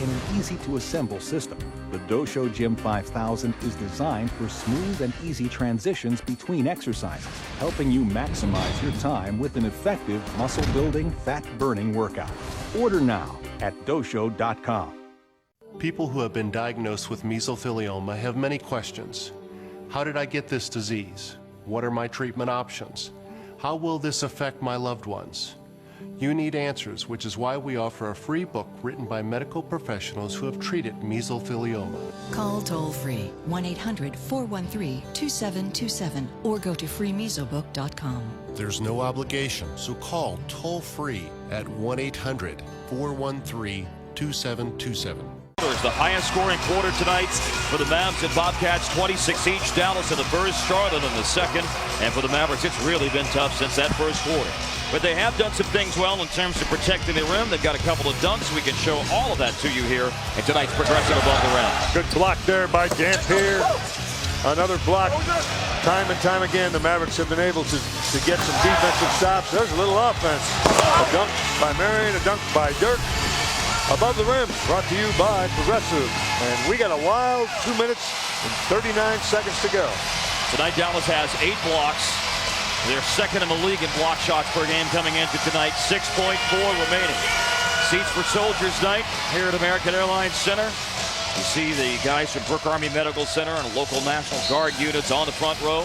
In an easy-to-assemble system, the Dosho Gym 5000 is designed for smooth and easy transitions between exercises, helping you maximize your time with an effective muscle-building, fat-burning workout. Order now at dosho.com. People who have been diagnosed with mesothelioma have many questions. How did I get this disease? What are my treatment options? How will this affect my loved ones? You need answers, which is why we offer a free book written by medical professionals who have treated mesothelioma. Call toll-free 1-800-413-2727 or go to freemesobook.com. There's no obligation, so call toll-free at 1-800-413-2727. The highest scoring quarter tonight for the Mavs and Bobcats, 26 each. Dallas in the first, Charlotte in the second. And for the Mavericks, it's really been tough since that first quarter. But they have done some things well in terms of protecting the rim. They've got a couple of dunks. We can show all of that to you here in tonight's Progressive Above the Rim. Good block there by Dampier. Another block. Time and time again, the Mavericks have been able to get some defensive stops. There's a little offense. A dunk by Marion, a dunk by Dirk. Above the Rim, brought to you by Progressive. And we got a wild 2 minutes and 39 seconds to go. Tonight, Dallas has 8 blocks. They're second in the league in block shots per game coming into tonight. 6.4 remaining. Seats for Soldiers Night here at American Airlines Center. You see the guys from Brooke Army Medical Center and local National Guard units on the front row.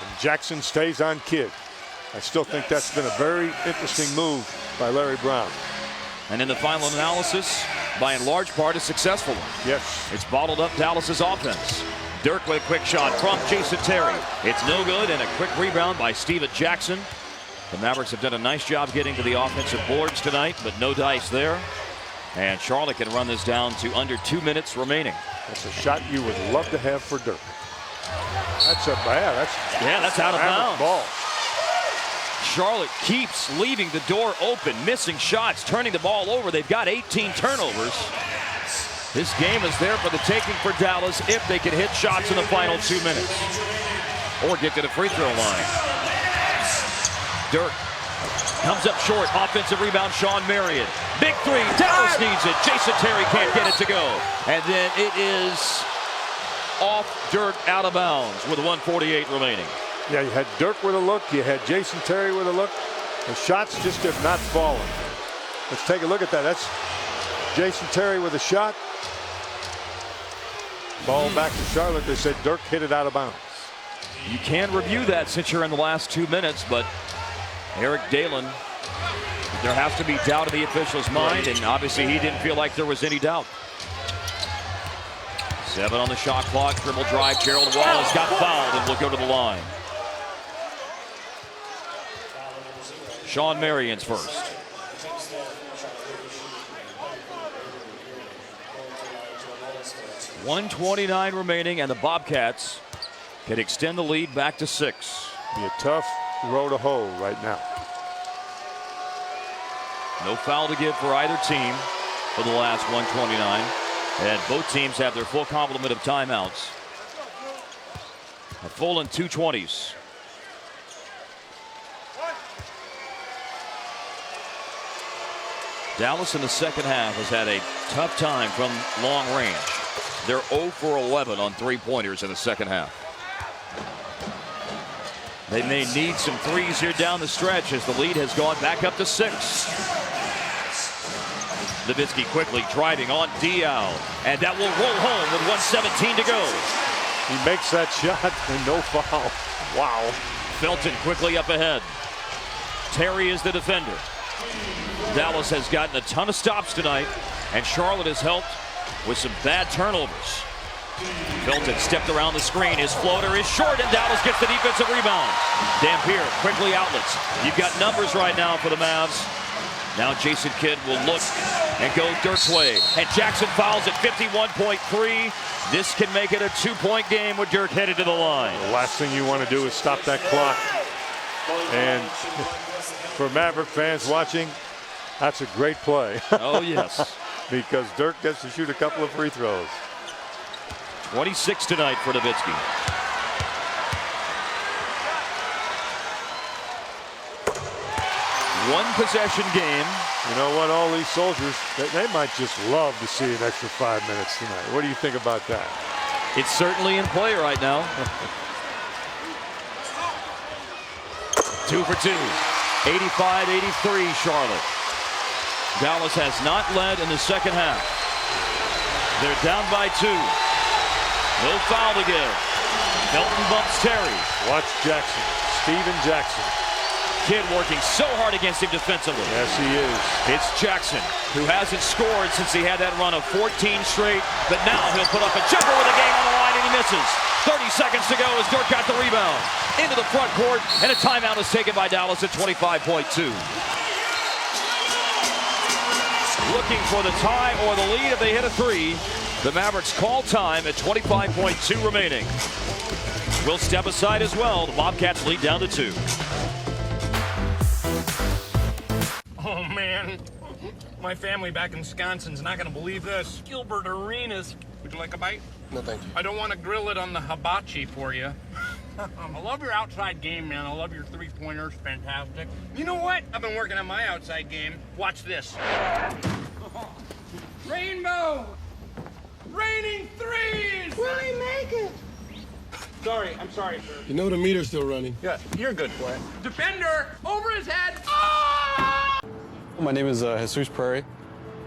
And Jackson stays on Kidd. I still think that's been a very interesting move by Larry Brown. And in the final analysis, by and large part, a successful one. Yes. It's bottled up Dallas's offense. Dirk with a quick shot from Jason Terry. It's no good, and a quick rebound by Steven Jackson. The Mavericks have done a nice job getting to the offensive boards tonight, but no dice there. And Charlotte can run this down to under 2 minutes remaining. That's a shot you would love to have for Dirk. That's out of bounds. Ball. Charlotte keeps leaving the door open, missing shots, turning the ball over. They've got 18 turnovers. This game is there for the taking for Dallas if they can hit shots in the final 2 minutes or get to the free throw line. Dirk comes up short. Offensive rebound, Sean Marion. Big three. Dallas needs it. Jason Terry can't get it to go. And then it is off Dirk, out of bounds with 1:48 remaining. Yeah, you had Dirk with a look. You had Jason Terry with a look. The shots just have not fallen. Let's take a look at that. That's Jason Terry with a shot. Ball back to Charlotte. They said Dirk hit it out of bounds. You can review that since you're in the last 2 minutes, but Eric Dalen, there has to be doubt in the official's mind, and obviously he didn't feel like there was any doubt. 7 on the shot clock. Dribble drive. Gerald Wallace got fouled and will go to the line. Sean Marion's first. 1:29 remaining, and the Bobcats can extend the lead back to 6. Be a tough row to hoe right now. No foul to give for either team for the last 1:29. And both teams have their full complement of timeouts. A full and 2:20s. Dallas in the second half has had a tough time from long range. They're 0 for 11 on three-pointers in the second half. They may need some threes here down the stretch as the lead has gone back up to 6. Nowitzki quickly driving on Diao, and that will roll home with 1:17 to go. He makes that shot and no foul. Wow. Felton quickly up ahead. Terry is the defender. Dallas has gotten a ton of stops tonight, and Charlotte has helped with some bad turnovers. Felton stepped around the screen. His floater is short, and Dallas gets the defensive rebound. Dampier quickly outlets. You've got numbers right now for the Mavs. Now Jason Kidd will look and go Dirk's way. And Jackson fouls at 51.3. This can make it a 2-point game with Dirk headed to the line. The last thing you want to do is stop that clock. And for Maverick fans watching, that's a great play. Oh, yes. Because Dirk gets to shoot a couple of free throws. 26 tonight for Nowitzki. One possession game. You know what, all these soldiers, they might just love to see an extra 5 minutes tonight. What do you think about that? It's certainly in play right now. 2 for 2. 85-83 Charlotte. Dallas has not led in the second half. They're down by 2. No foul to give. Felton bumps Terry. Watch Jackson. Steven Jackson. Kidd working so hard against him defensively. Yes, he is. It's Jackson, who hasn't scored since he had that run of 14 straight, but now he'll put up a jumper with the game on the line, and he misses. 30 seconds to go as Dirk got the rebound. Into the front court, and a timeout is taken by Dallas at 25.2. Looking for the tie or the lead if they hit a 3. The Mavericks call time at 25.2 remaining. We'll step aside as well. The Bobcats lead down to 2. Oh, man. My family back in Wisconsin's not going to believe this. Gilbert Arenas. Would you like a bite? No, thank you. I don't want to grill it on the hibachi for you. I love your outside game, man. I love your three-pointers. Fantastic. You know what? I've been working on my outside game. Watch this. Rainbow! Raining threes! Will he make it? Sorry, I'm sorry, sir. You know the meter's still running. Yeah, you're a good play. Defender! Over his head! Oh! My name is Jesus Prairie,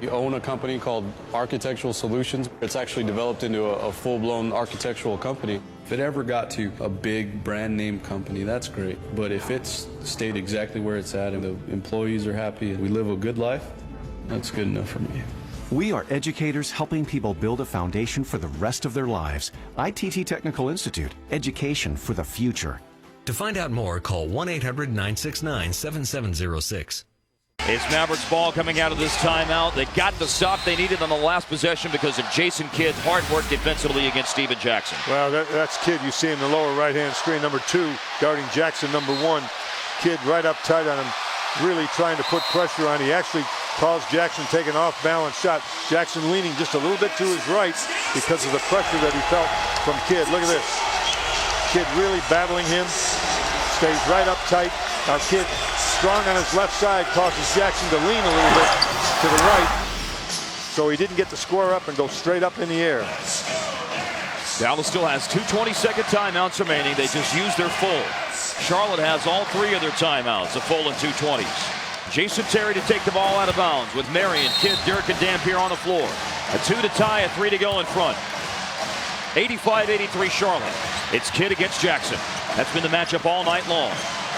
We own a company called Architectural Solutions. It's actually developed into a full-blown architectural company. If it ever got to a big brand name company, that's great. But if it's stayed exactly where it's at and the employees are happy and we live a good life, that's good enough for me. We are educators helping people build a foundation for the rest of their lives. ITT Technical Institute, education for the future. To find out more, call 1-800-969-7706. It's Mavericks ball coming out of this timeout. They got the stop they needed on the last possession because of Jason Kidd's hard work defensively against Steven Jackson. Well, that's Kidd. You see in the lower right-hand screen, number 2, guarding Jackson, number 1. Kidd right up tight on him, really trying to put pressure on. He actually caused Jackson take an off-balance shot. Jackson leaning just a little bit to his right because of the pressure that he felt from Kidd. Look at this. Kidd really battling him. Stays right up tight. Now Kidd, strong on his left side, causes Jackson to lean a little bit to the right. So he didn't get the score up and go straight up in the air. Dallas still has 2 20-second timeouts remaining. They just used their full. Charlotte has all 3 of their timeouts, a full and 2 20s. Jason Terry to take the ball out of bounds with Marion, Kidd, Dirk, and Dampier on the floor. A 2 to tie, a 3 to go in front. 85-83 Charlotte. It's Kidd against Jackson. That's been the matchup all night long.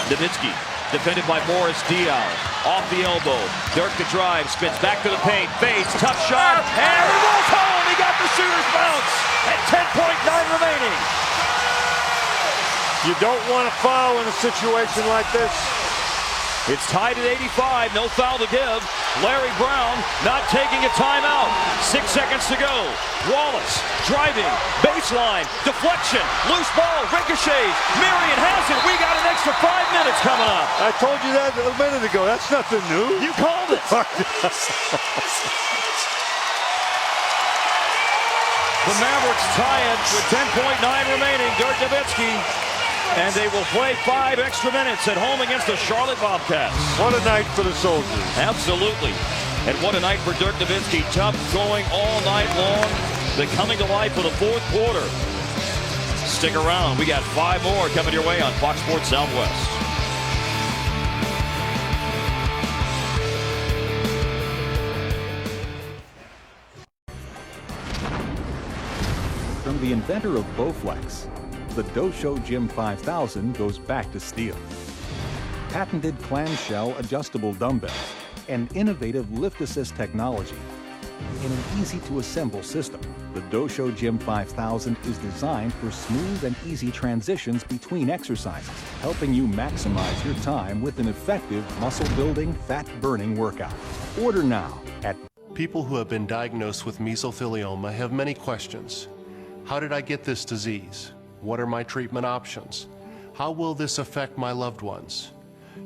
Nowitzki, defended by Morris Diaw. Off the elbow. Dirk to drive, spins back to the paint, fades, tough shot, and he rolls home. He got the shooter's bounce at 10.9 remaining. You don't want to foul in a situation like this. It's tied at 85, no foul to give. Larry Brown not taking a timeout. 6 seconds to go. Wallace driving, baseline, deflection, loose ball, ricochets. Marion has it. We got an extra 5 minutes coming up. I told you that a minute ago. That's nothing new. You called it. The Mavericks tie it with 10.9 remaining. Dirk Nowitzki. And they will play 5 extra minutes at home against the Charlotte Bobcats. What a night for the Soldiers. Absolutely. And what a night for Dirk Nowitzki. Tough going all night long. They're coming to life for the 4th quarter. Stick around. We got 5 more coming your way on Fox Sports Southwest. From the inventor of Bowflex, the Dosho Gym 5000 goes back to steel. Patented clamshell adjustable dumbbells and innovative lift assist technology. In an easy-to-assemble system, the Dosho Gym 5000 is designed for smooth and easy transitions between exercises, helping you maximize your time with an effective muscle-building, fat-burning workout. Order now at... People who have been diagnosed with mesothelioma have many questions. How did I get this disease? What are my treatment options? How will this affect my loved ones?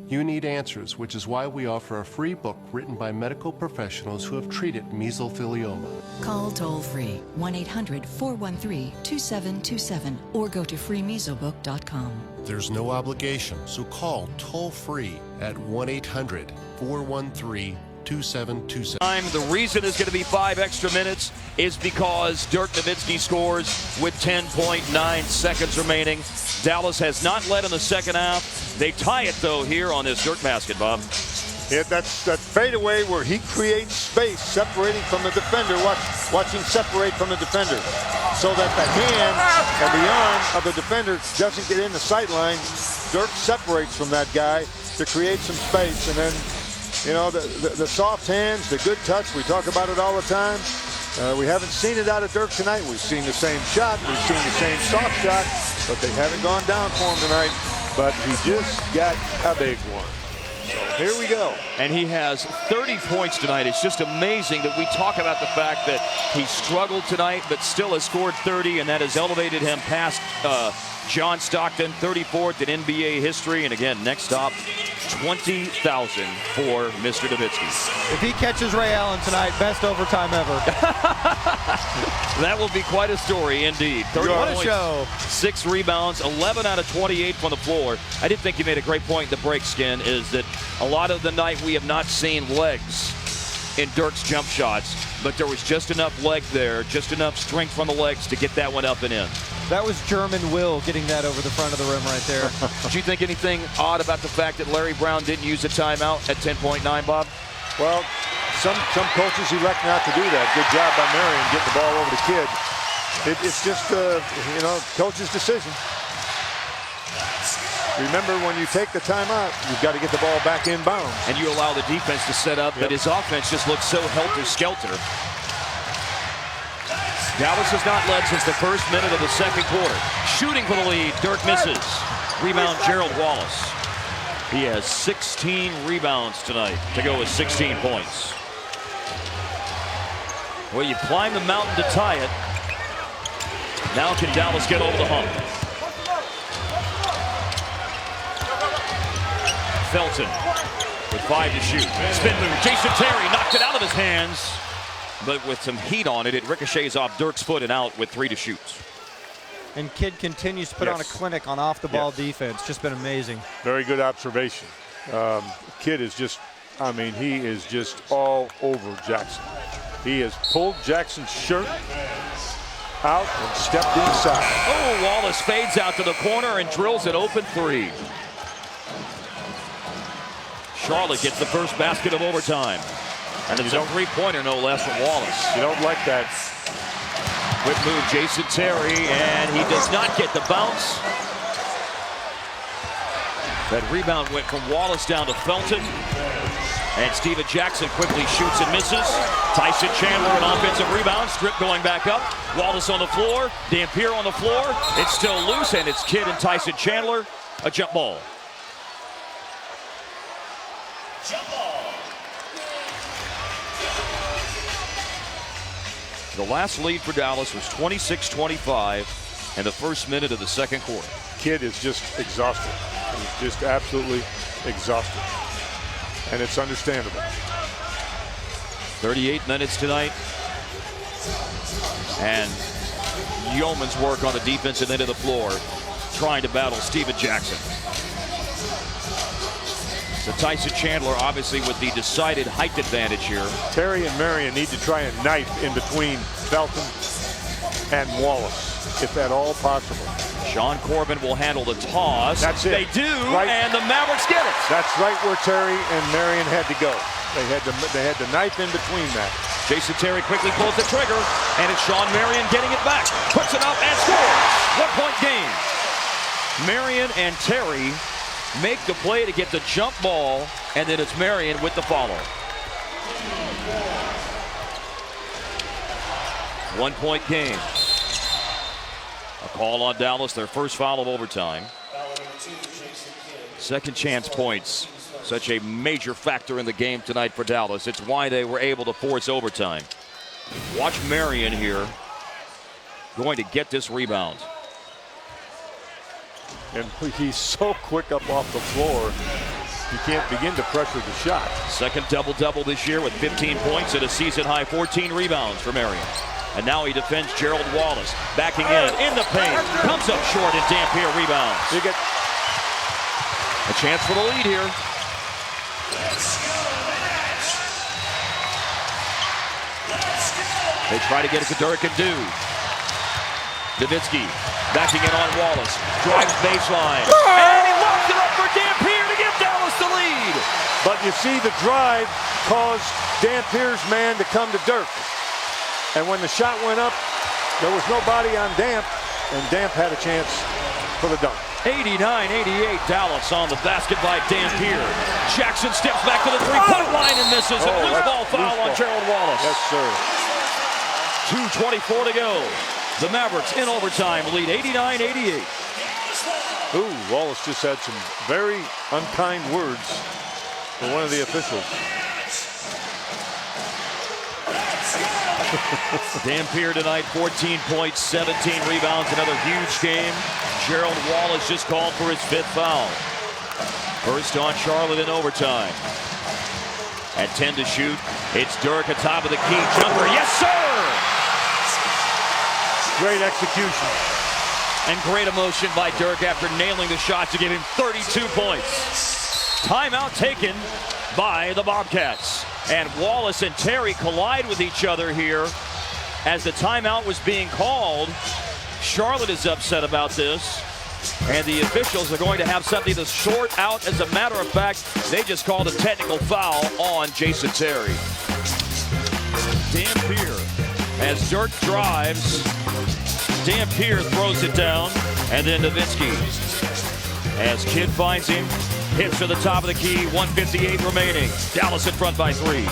You need answers, which is why we offer a free book written by medical professionals who have treated mesothelioma. Call toll-free 1-800-413-2727 or go to freemesobook.com. There's no obligation, so call toll-free at 1-800-413-2727. The reason it's going to be 5 extra minutes is because Dirk Nowitzki scores with 10.9 seconds remaining. Dallas has not led in the second half. They tie it, though, here on this Dirk basket, Bob. Yeah, that's that fadeaway where he creates space separating from the defender. Watch him separate from the defender so that the hand and the arm of the defender doesn't get in the sight line. Dirk separates from that guy to create some space, and then you know, the soft hands, the good touch, we talk about it all the time. We haven't seen it out of Dirk tonight. We've seen the same shot. We've seen the same soft shot, but they haven't gone down for him tonight. But he just got a big one. So here we go. And he has 30 points tonight. It's just amazing that we talk about the fact that he struggled tonight, but still has scored 30, and that has elevated him past John Stockton, 34th in NBA history. And again, next stop, 20,000 for Mr. Nowitzki. If he catches Ray Allen tonight, best overtime ever. That will be quite a story indeed. 30 what a points, show. 6 rebounds, 11 out of 28 from the floor. I did think you made a great point in the break, Skin, is that a lot of the night we have not seen legs in Dirk's jump shots, but there was just enough leg there, just enough strength from the legs to get that one up and in. That was German Will getting that over the front of the rim right there. Did you think anything odd about the fact that Larry Brown didn't use a timeout at 10.9, Bob? Well, some coaches elect not to do that. Good job by Marion getting the ball over the kid. It's just, coach's decision. Remember, when you take the timeout, you've got to get the ball back in bounds. And you allow the defense to set up, but his offense just looks so helter-skelter. Dallas has not led since the first minute of the second quarter. Shooting for the lead, Dirk misses. Rebound, Gerald Wallace. He has 16 rebounds tonight to go with 16 points. Well, you climb the mountain to tie it. Now can Dallas get over the hump? Felton with 5 to shoot. Spin move. Jason Terry knocked it out of his hands. But with some heat on it, it ricochets off Dirk's foot and out with 3 to shoot. And Kidd continues to put on a clinic on off-the-ball defense. Just been amazing. Very good observation. Kidd is just, he is just all over Jackson. He has pulled Jackson's shirt out and stepped inside. Oh, Wallace fades out to the corner and drills an open 3. Charlotte gets the first basket of overtime. And it's a 3-pointer, no less, from Wallace. You don't like that. Quick move, Jason Terry, and he does not get the bounce. That rebound went from Wallace down to Felton. And Steven Jackson quickly shoots and misses. Tyson Chandler, an offensive rebound. Strip going back up. Wallace on the floor. Dampier on the floor. It's still loose, and it's Kidd and Tyson Chandler. A jump ball. Jump ball. The last lead for Dallas was 26-25 in the first minute of the second quarter. Kidd is just exhausted. He's just absolutely exhausted. And it's understandable. 38 minutes tonight. And yeoman's work on the defensive end of the floor, trying to battle Steven Jackson. So Tyson Chandler obviously with the decided height advantage here. Terry and Marion need to try and knife in between Felton and Wallace, if at all possible. Sean Corbin will handle the toss. That's it. They do, right. And the Mavericks get it. That's right where Terry and Marion had to go. They had to knife in between that. Jason Terry quickly pulls the trigger, and it's Sean Marion getting it back. Puts it up and scores. 1-point game. Marion and Terry make the play to get the jump ball, and then it's Marion with the follow. 1-point game. A call on Dallas, their first foul of overtime. Second chance points. Such a major factor in the game tonight for Dallas. It's why they were able to force overtime. Watch Marion here. Going to get this rebound. And he's so quick up off the floor, you can't begin to pressure the shot. Second double-double this year with 15 points and a season-high 14 rebounds for Marion. And now he defends Gerald Wallace. Backing in the paint. Comes up short and Dampier rebounds. You get a chance for the lead here. They try to get it to Dirk and do. Nowitzki backing in on Wallace. Drives baseline. And he locks it up for Dampier to give Dallas the lead. But you see the drive caused Dampier's man to come to Dirk. And when the shot went up, there was nobody on Damp, and Damp had a chance for the dunk. 89-88, Dallas on the basket by Dampier. Jackson steps back to the three-point line and misses. A loose ball foul on Gerald Wallace. Yes, sir. 2:24 to go. The Mavericks in overtime lead 89-88. Ooh, Wallace just had some very unkind words for one of the officials. Dampier tonight, 14 points, 17 rebounds, another huge game. Gerald Wallace just called for his 5th foul. First on Charlotte in overtime. At 10 to shoot, it's Dirk atop of the key jumper. Yes, sir! Great execution. And great emotion by Dirk after nailing the shot to give him 32 points. Timeout taken by the Bobcats. And Wallace and Terry collide with each other here as the timeout was being called. Charlotte is upset about this. And the officials are going to have something to sort out. As a matter of fact, they just called a technical foul on Jason Terry. Dampier, as Dirk drives, Dampier throws it down, and then Nowitzki, as Kidd finds him, hits to the top of the key, 1:58 remaining. Dallas in front by 3.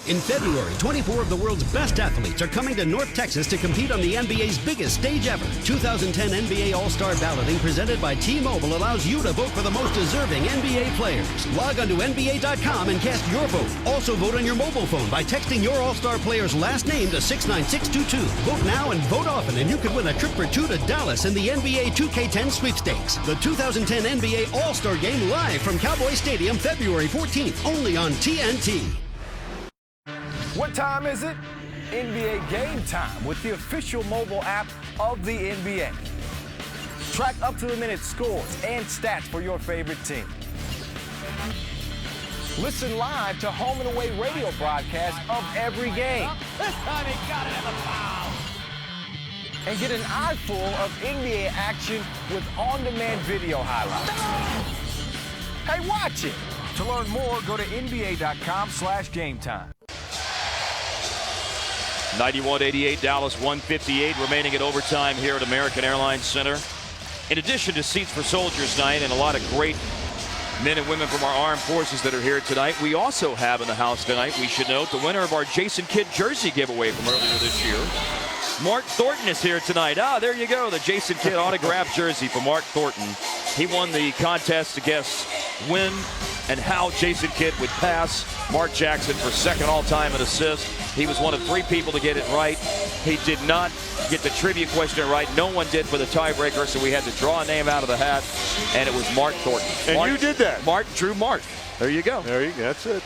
In February, 24 of the world's best athletes are coming to North Texas to compete on the NBA's biggest stage ever. 2010 NBA All-Star Balloting presented by T-Mobile allows you to vote for the most deserving NBA players. Log on to NBA.com and cast your vote. Also vote on your mobile phone by texting your All-Star player's last name to 69622. Vote now and vote often, and you could win a trip for 2 to Dallas in the NBA 2K10 sweepstakes. The 2010 NBA All-Star Game live from Cowboy Stadium February 14th, only on TNT. What time is it? NBA Game Time with the official mobile app of the NBA. Track up-to-the-minute scores and stats for your favorite team. Listen live to home and away radio broadcasts of every game. This time he got it in the foul. And get an eyeful of NBA action with on-demand video highlights. Hey, watch it. To learn more, go to NBA.com/gametime. 91-88, Dallas 1:58 remaining at overtime here at American Airlines Center. In addition to Seats for Soldiers Night and a lot of great men and women from our armed forces that are here tonight, we also have in the house tonight, we should note, the winner of our Jason Kidd jersey giveaway from earlier this year. Mark Thornton is here tonight. Ah, there you go, the Jason Kidd autographed jersey for Mark Thornton. He won the contest to guess when and how Jason Kidd would pass Mark Jackson for second all-time in assists. He was one of 3 people to get it right. He did not get the trivia question right. No one did for the tiebreaker, so we had to draw a name out of the hat, and it was Mark Thornton. And Mark, you did that. Mark drew Mark. There you go. There you go. That's it.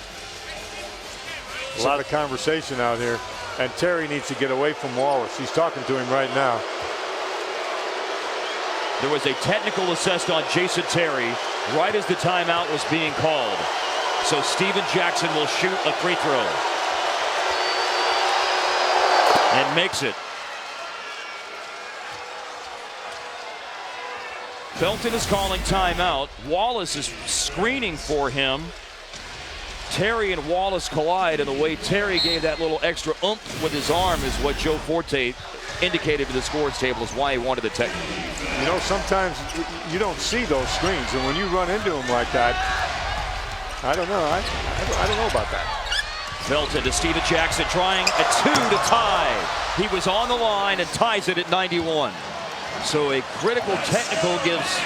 A lot of conversation out here. And Terry needs to get away from Wallace. He's talking to him right now. There was a technical assessed on Jason Terry right as the timeout was being called. So Steven Jackson will shoot a free throw. And makes it. Felton is calling timeout. Wallace is screening for him. Terry and Wallace collide, and the way Terry gave that little extra oomph with his arm is what Joe Forte indicated to the scores table is why he wanted the technical. You know, sometimes you don't see those screens, and when you run into them like that, I don't know. I don't know about that. Felton to Steven Jackson trying a 2 to tie. He was on the line and ties it at 91. So a critical technical gives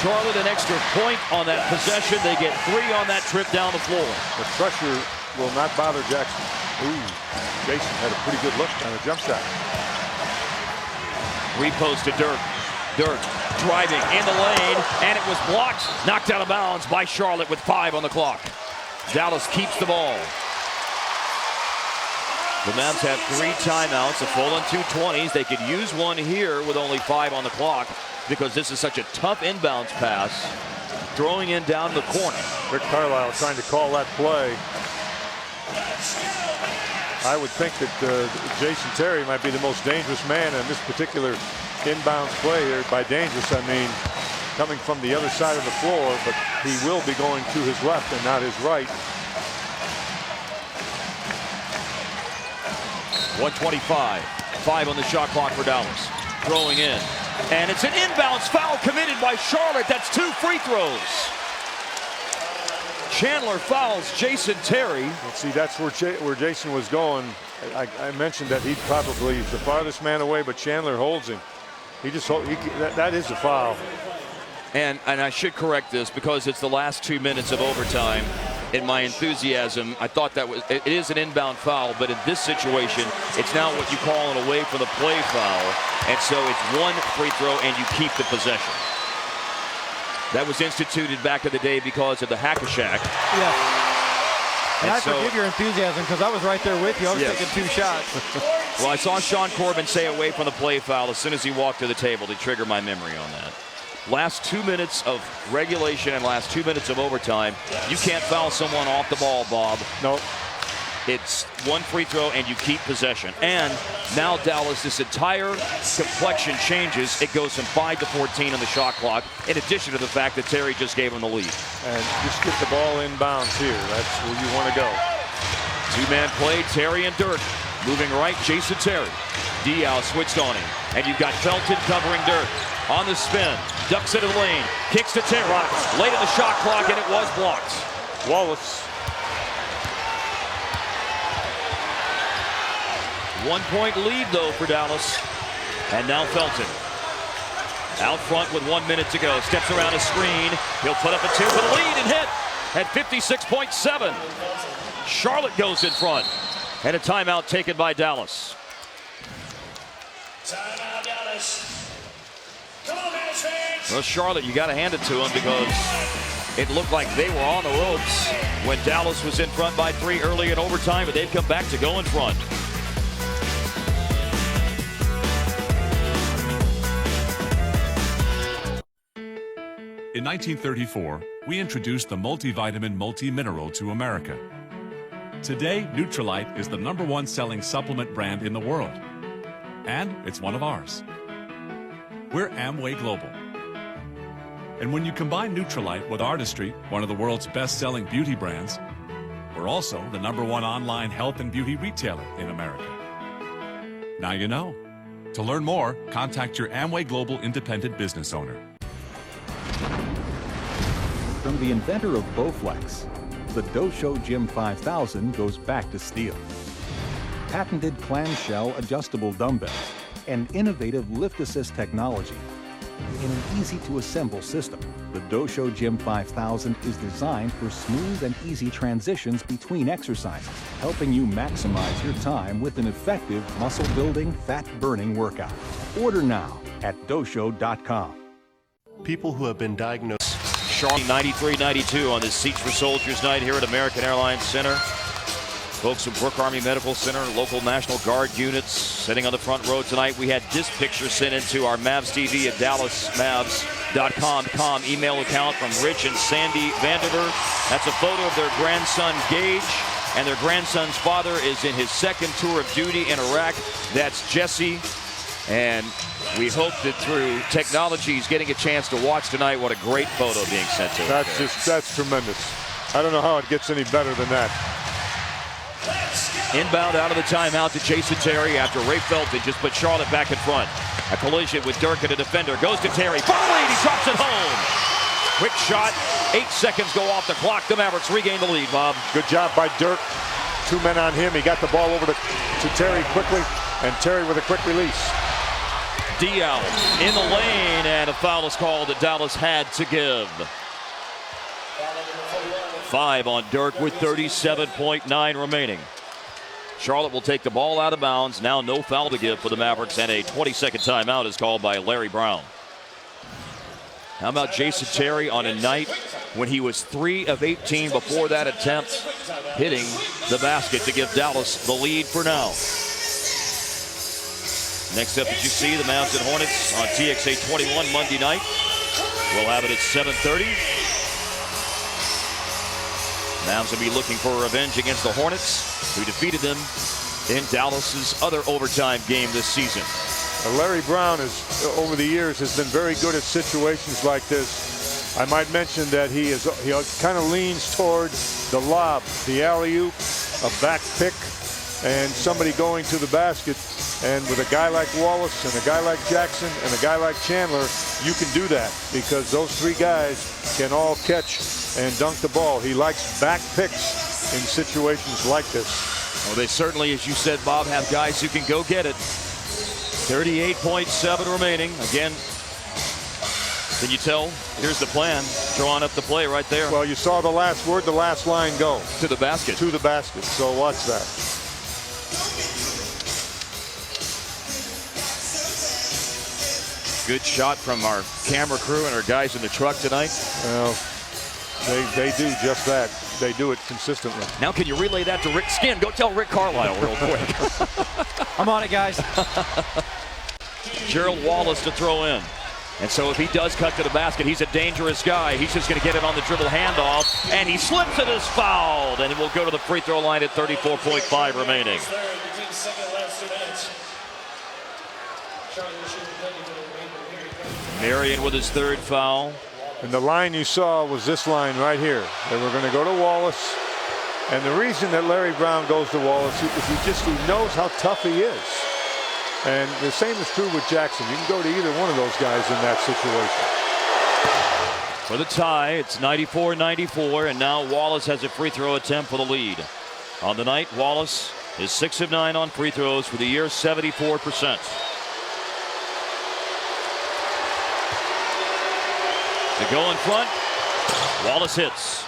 Charlotte an extra point on that possession. They get 3 on that trip down the floor. The pressure will not bother Jackson. Ooh, Jason had a pretty good look on the jump shot. Repost to Dirk. Dirk driving in the lane, and it was blocked, knocked out of bounds by Charlotte with 5 on the clock. Dallas keeps the ball. The Mavs have 3 timeouts, a full and 2 20s. They could use one here with only 5 on the clock because this is such a tough inbounds pass. Throwing in down the corner. Rick Carlisle trying to call that play. I would think that Jason Terry might be the most dangerous man in this particular inbounds play here. By dangerous, I mean coming from the other side of the floor, but he will be going to his left and not his right. 125, 5 on the shot clock for Dallas. Throwing in, and it's an inbounds foul committed by Charlotte. That's 2 free throws. Chandler fouls Jason Terry. Well, see, that's where Jason was going. I mentioned that he probably is the farthest man away, but Chandler holds him. That is a foul. And I should correct this because it's the last 2 minutes of overtime. In my enthusiasm, I thought it is an inbound foul, but in this situation, it's now what you call an away from the play foul. And so it's 1 free throw and you keep the possession. That was instituted back in the day because of the hack-a-shack. Yeah. And I forgive your enthusiasm because I was right there with you. I was taking 2 shots. Well, I saw Sean Corbin say away from the play foul as soon as he walked to the table to trigger my memory on that. Last 2 minutes of regulation and last 2 minutes of overtime. You can't foul someone off the ball, Bob. Nope. It's one free throw and you keep possession. And now Dallas, this entire complexion changes. It goes from 5 to 14 on the shot clock, in addition to the fact that Terry just gave him the lead. And just get the ball inbounds here. That's where you want to go. Two-man play, Terry and Dirk. Moving right, Jason Terry. Diao switched on him. And you've got Felton covering Dirk. On the spin, ducks into the lane, kicks to Terry. Late in the shot clock, and it was blocked. Wallace. 1 point lead, though, for Dallas. And now Felton. Out front with 1 minute to go. Steps around a screen. He'll put up a two for the lead and hit at 56.7. Charlotte goes in front. And a timeout taken by Dallas. Timeout, Dallas. Come on, Mavs fans. Well, Charlotte, you got to hand it to them because it looked like they were on the ropes when Dallas was in front by 3 early in overtime, but they've come back to go in front. In 1934, we introduced the multivitamin multi-mineral to America. Today, Nutrilite is the #1 selling supplement brand in the world. And it's one of ours. We're Amway Global. And when you combine Nutrilite with Artistry, one of the world's best-selling beauty brands, we're also the #1 online health and beauty retailer in America. Now you know. To learn more, contact your Amway Global independent business owner. From the inventor of Bowflex, the Dosho Gym 5000 goes back to steel. Patented clamshell adjustable dumbbells and innovative lift assist technology. In an easy-to-assemble system, the Dosho Gym 5000 is designed for smooth and easy transitions between exercises, helping you maximize your time with an effective muscle-building, fat-burning workout. Order now at dosho.com. People who have been diagnosed. Charlotte 93-92 on this Seats for Soldiers night here at American Airlines Center. Folks from Brooke Army Medical Center, local National Guard units sitting on the front row tonight. We had this picture sent into our Mavs TV at DallasMavs.com email account from Rich and Sandy Vanderver. That's a photo of their grandson Gage, and their grandson's father is in his second tour of duty in Iraq. That's Jesse. And we hope that through technology he's getting a chance to watch tonight. What a great photo being sent to him. That's tremendous. I don't know how it gets any better than that. Inbound out of the timeout to Jason Terry after Ray Felton just put Charlotte back in front. A collision with Dirk and a defender. Goes to Terry. For the lead, he drops it home. Quick shot. 8 seconds go off the clock. The Mavericks regain the lead, Bob. Good job by Dirk. 2 men on him. He got the ball over to Terry quickly, and Terry with a quick release. Diao in the lane, and a foul is called that Dallas had to give. 5 on Dirk with 37.9 remaining. Charlotte will take the ball out of bounds. Now no foul to give for the Mavericks, and a 20-second timeout is called by Larry Brown. How about Jason Terry on a night when he was 3 of 18 before that attempt, hitting the basket to give Dallas the lead for now. Next up, as you see, the Mavs and Hornets on TXA 21 Monday night. We'll have it at 7:30. Mavs will be looking for revenge against the Hornets, who defeated them in Dallas's other overtime game this season. Larry Brown, over the years, has been very good at situations like this. I might mention that he kind of leans toward the lob, the alley-oop, a back pick, and somebody going to the basket. And with a guy like Wallace and a guy like Jackson and a guy like Chandler, you can do that because those 3 guys can all catch and dunk the ball. He likes back picks in situations like this. Well, they certainly, as you said, Bob, have guys who can go get it. 38.7 remaining. Again, can you tell? Here's the plan. Drawing up the play right there. Well, you saw the last word, the last line go. To the basket. To the basket. So watch that. Good shot from our camera crew and our guys in the truck tonight. Well, they do just that. They do it consistently. Now can you relay that to Rick Skin? Go tell Rick Carlisle real quick. I'm on it, guys. Gerald Wallace to throw in. And so if he does cut to the basket, he's a dangerous guy. He's just going to get it on the dribble handoff, and he slips and is fouled. And it will go to the free throw line at 34.5 remaining. Marion with his third foul. And the line you saw was this line right here. They were going to go to Wallace. And the reason that Larry Brown goes to Wallace is he knows how tough he is. And the same is true with Jackson. You can go to either one of those guys in that situation. For the tie, it's 94-94, and now Wallace has a free throw attempt for the lead. On the night, Wallace is 6 of 9 on free throws for the year, 74%. To go in front, Wallace hits.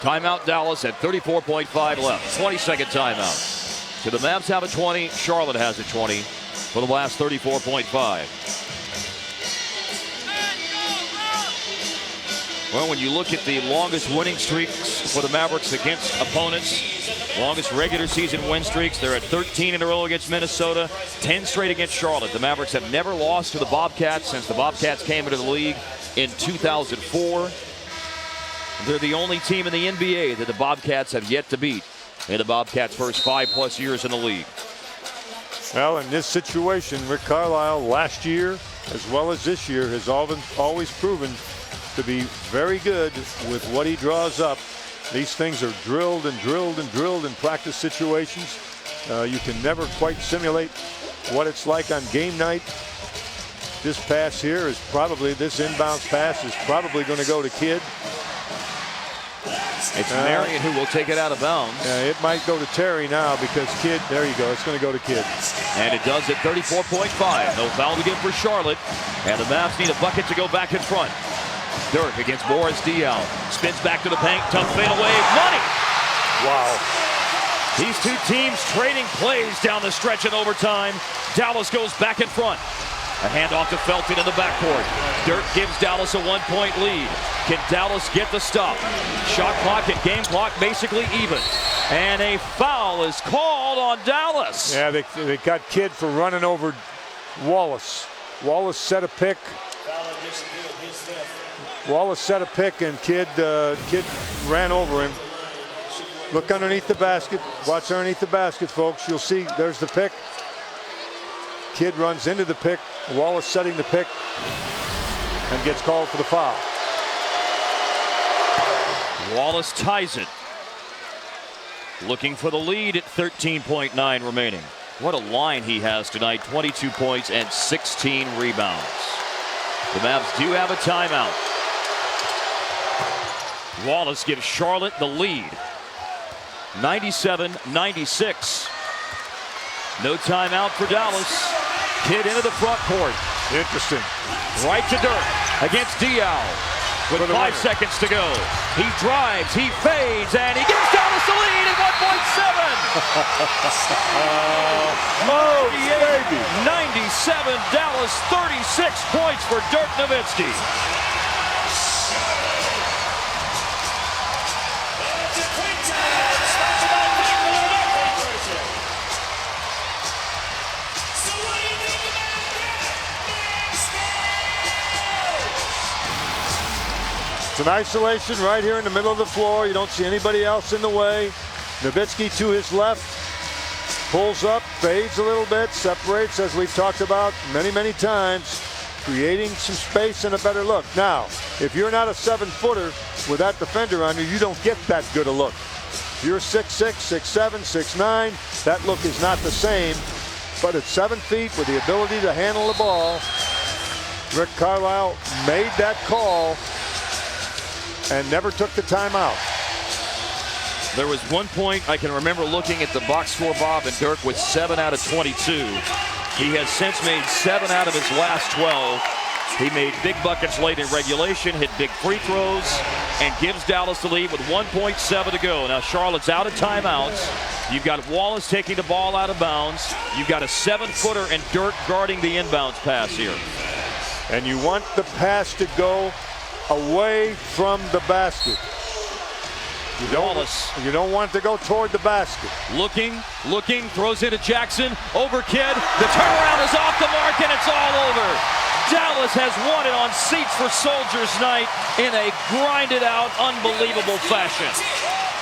Timeout Dallas at 34.5 left. 20-second timeout. So the Mavs have a 20. Charlotte has a 20 for the last 34.5. Well, when you look at the longest winning streaks for the Mavericks against opponents, longest regular season win streaks, they're at 13 in a row against Minnesota, 10 straight against Charlotte. The Mavericks have never lost to the Bobcats since the Bobcats came into the league in 2004. They're the only team in the NBA that the Bobcats have yet to beat in the Bobcats' first 5+ years in the league. Well, in this situation, Rick Carlisle last year as well as this year has always proven to be very good with what he draws up. These things are drilled and drilled and drilled in practice situations. You can never quite simulate what it's like on game night. This pass here is probably, this inbounds pass is probably going to go to Kidd. It's Marion who will take it out of bounds. It might go to Terry now because Kidd, there you go, it's going to go to Kidd. And it does at 34.5. No foul again for Charlotte. And the Mavs need a bucket to go back in front. Dirk against Boris Diaw. Spins back to the paint. Tough fadeaway. Money! Wow. These two teams trading plays down the stretch in overtime. Dallas goes back in front. A handoff to Felton in the backcourt. Dirk gives Dallas a 1-point lead. Can Dallas get the stop? Shot clock and game clock basically even. And a foul is called on Dallas. Yeah, they got Kidd for running over Wallace. Wallace set a pick. Wallace set a pick and Kidd ran over him. Look underneath the basket. Watch underneath the basket, folks. You'll see there's the pick. Kidd runs into the pick. Wallace setting the pick and gets called for the foul. Wallace ties it. Looking for the lead at 13.9 remaining. What a line he has tonight. 22 points and 16 rebounds. The Mavs do have a timeout. Wallace gives Charlotte the lead. 97-96. No timeout for Dallas. Kidd into the front court. Interesting. Right to Dirk against Diaw. With 5 seconds to go. He drives, he fades, and he gives Dallas the lead at 1.7. 97, Dallas 36 points for Dirk Nowitzki. It's an isolation right here in the middle of the floor. You don't see anybody else in the way. Nowitzki to his left. Pulls up, fades a little bit, separates, as we've talked about many, many times, creating some space and a better look. Now, if you're not a 7-footer with that defender on you, you don't get that good a look. If you're 6'6", 6'7", 6'9", that look is not the same. But at 7 feet with the ability to handle the ball, Rick Carlisle made that call and never took the timeout. There was one point I can remember looking at the box score, Bob, and Dirk was 7 out of 22. He has since made 7 out of his last 12. He made big buckets late in regulation, hit big free throws, and gives Dallas the lead with 1.7 to go. Now Charlotte's out of timeouts. You've got Wallace taking the ball out of bounds. You've got a 7-footer and Dirk guarding the inbounds pass here. And you want the pass to go away from the basket. Wallace. You don't want it to go toward the basket. Looking, throws it to Jackson. Over Kidd. The turnaround is off the mark, and it's all over. Dallas has won it on Seats for Soldiers night in a grinded-out, unbelievable fashion.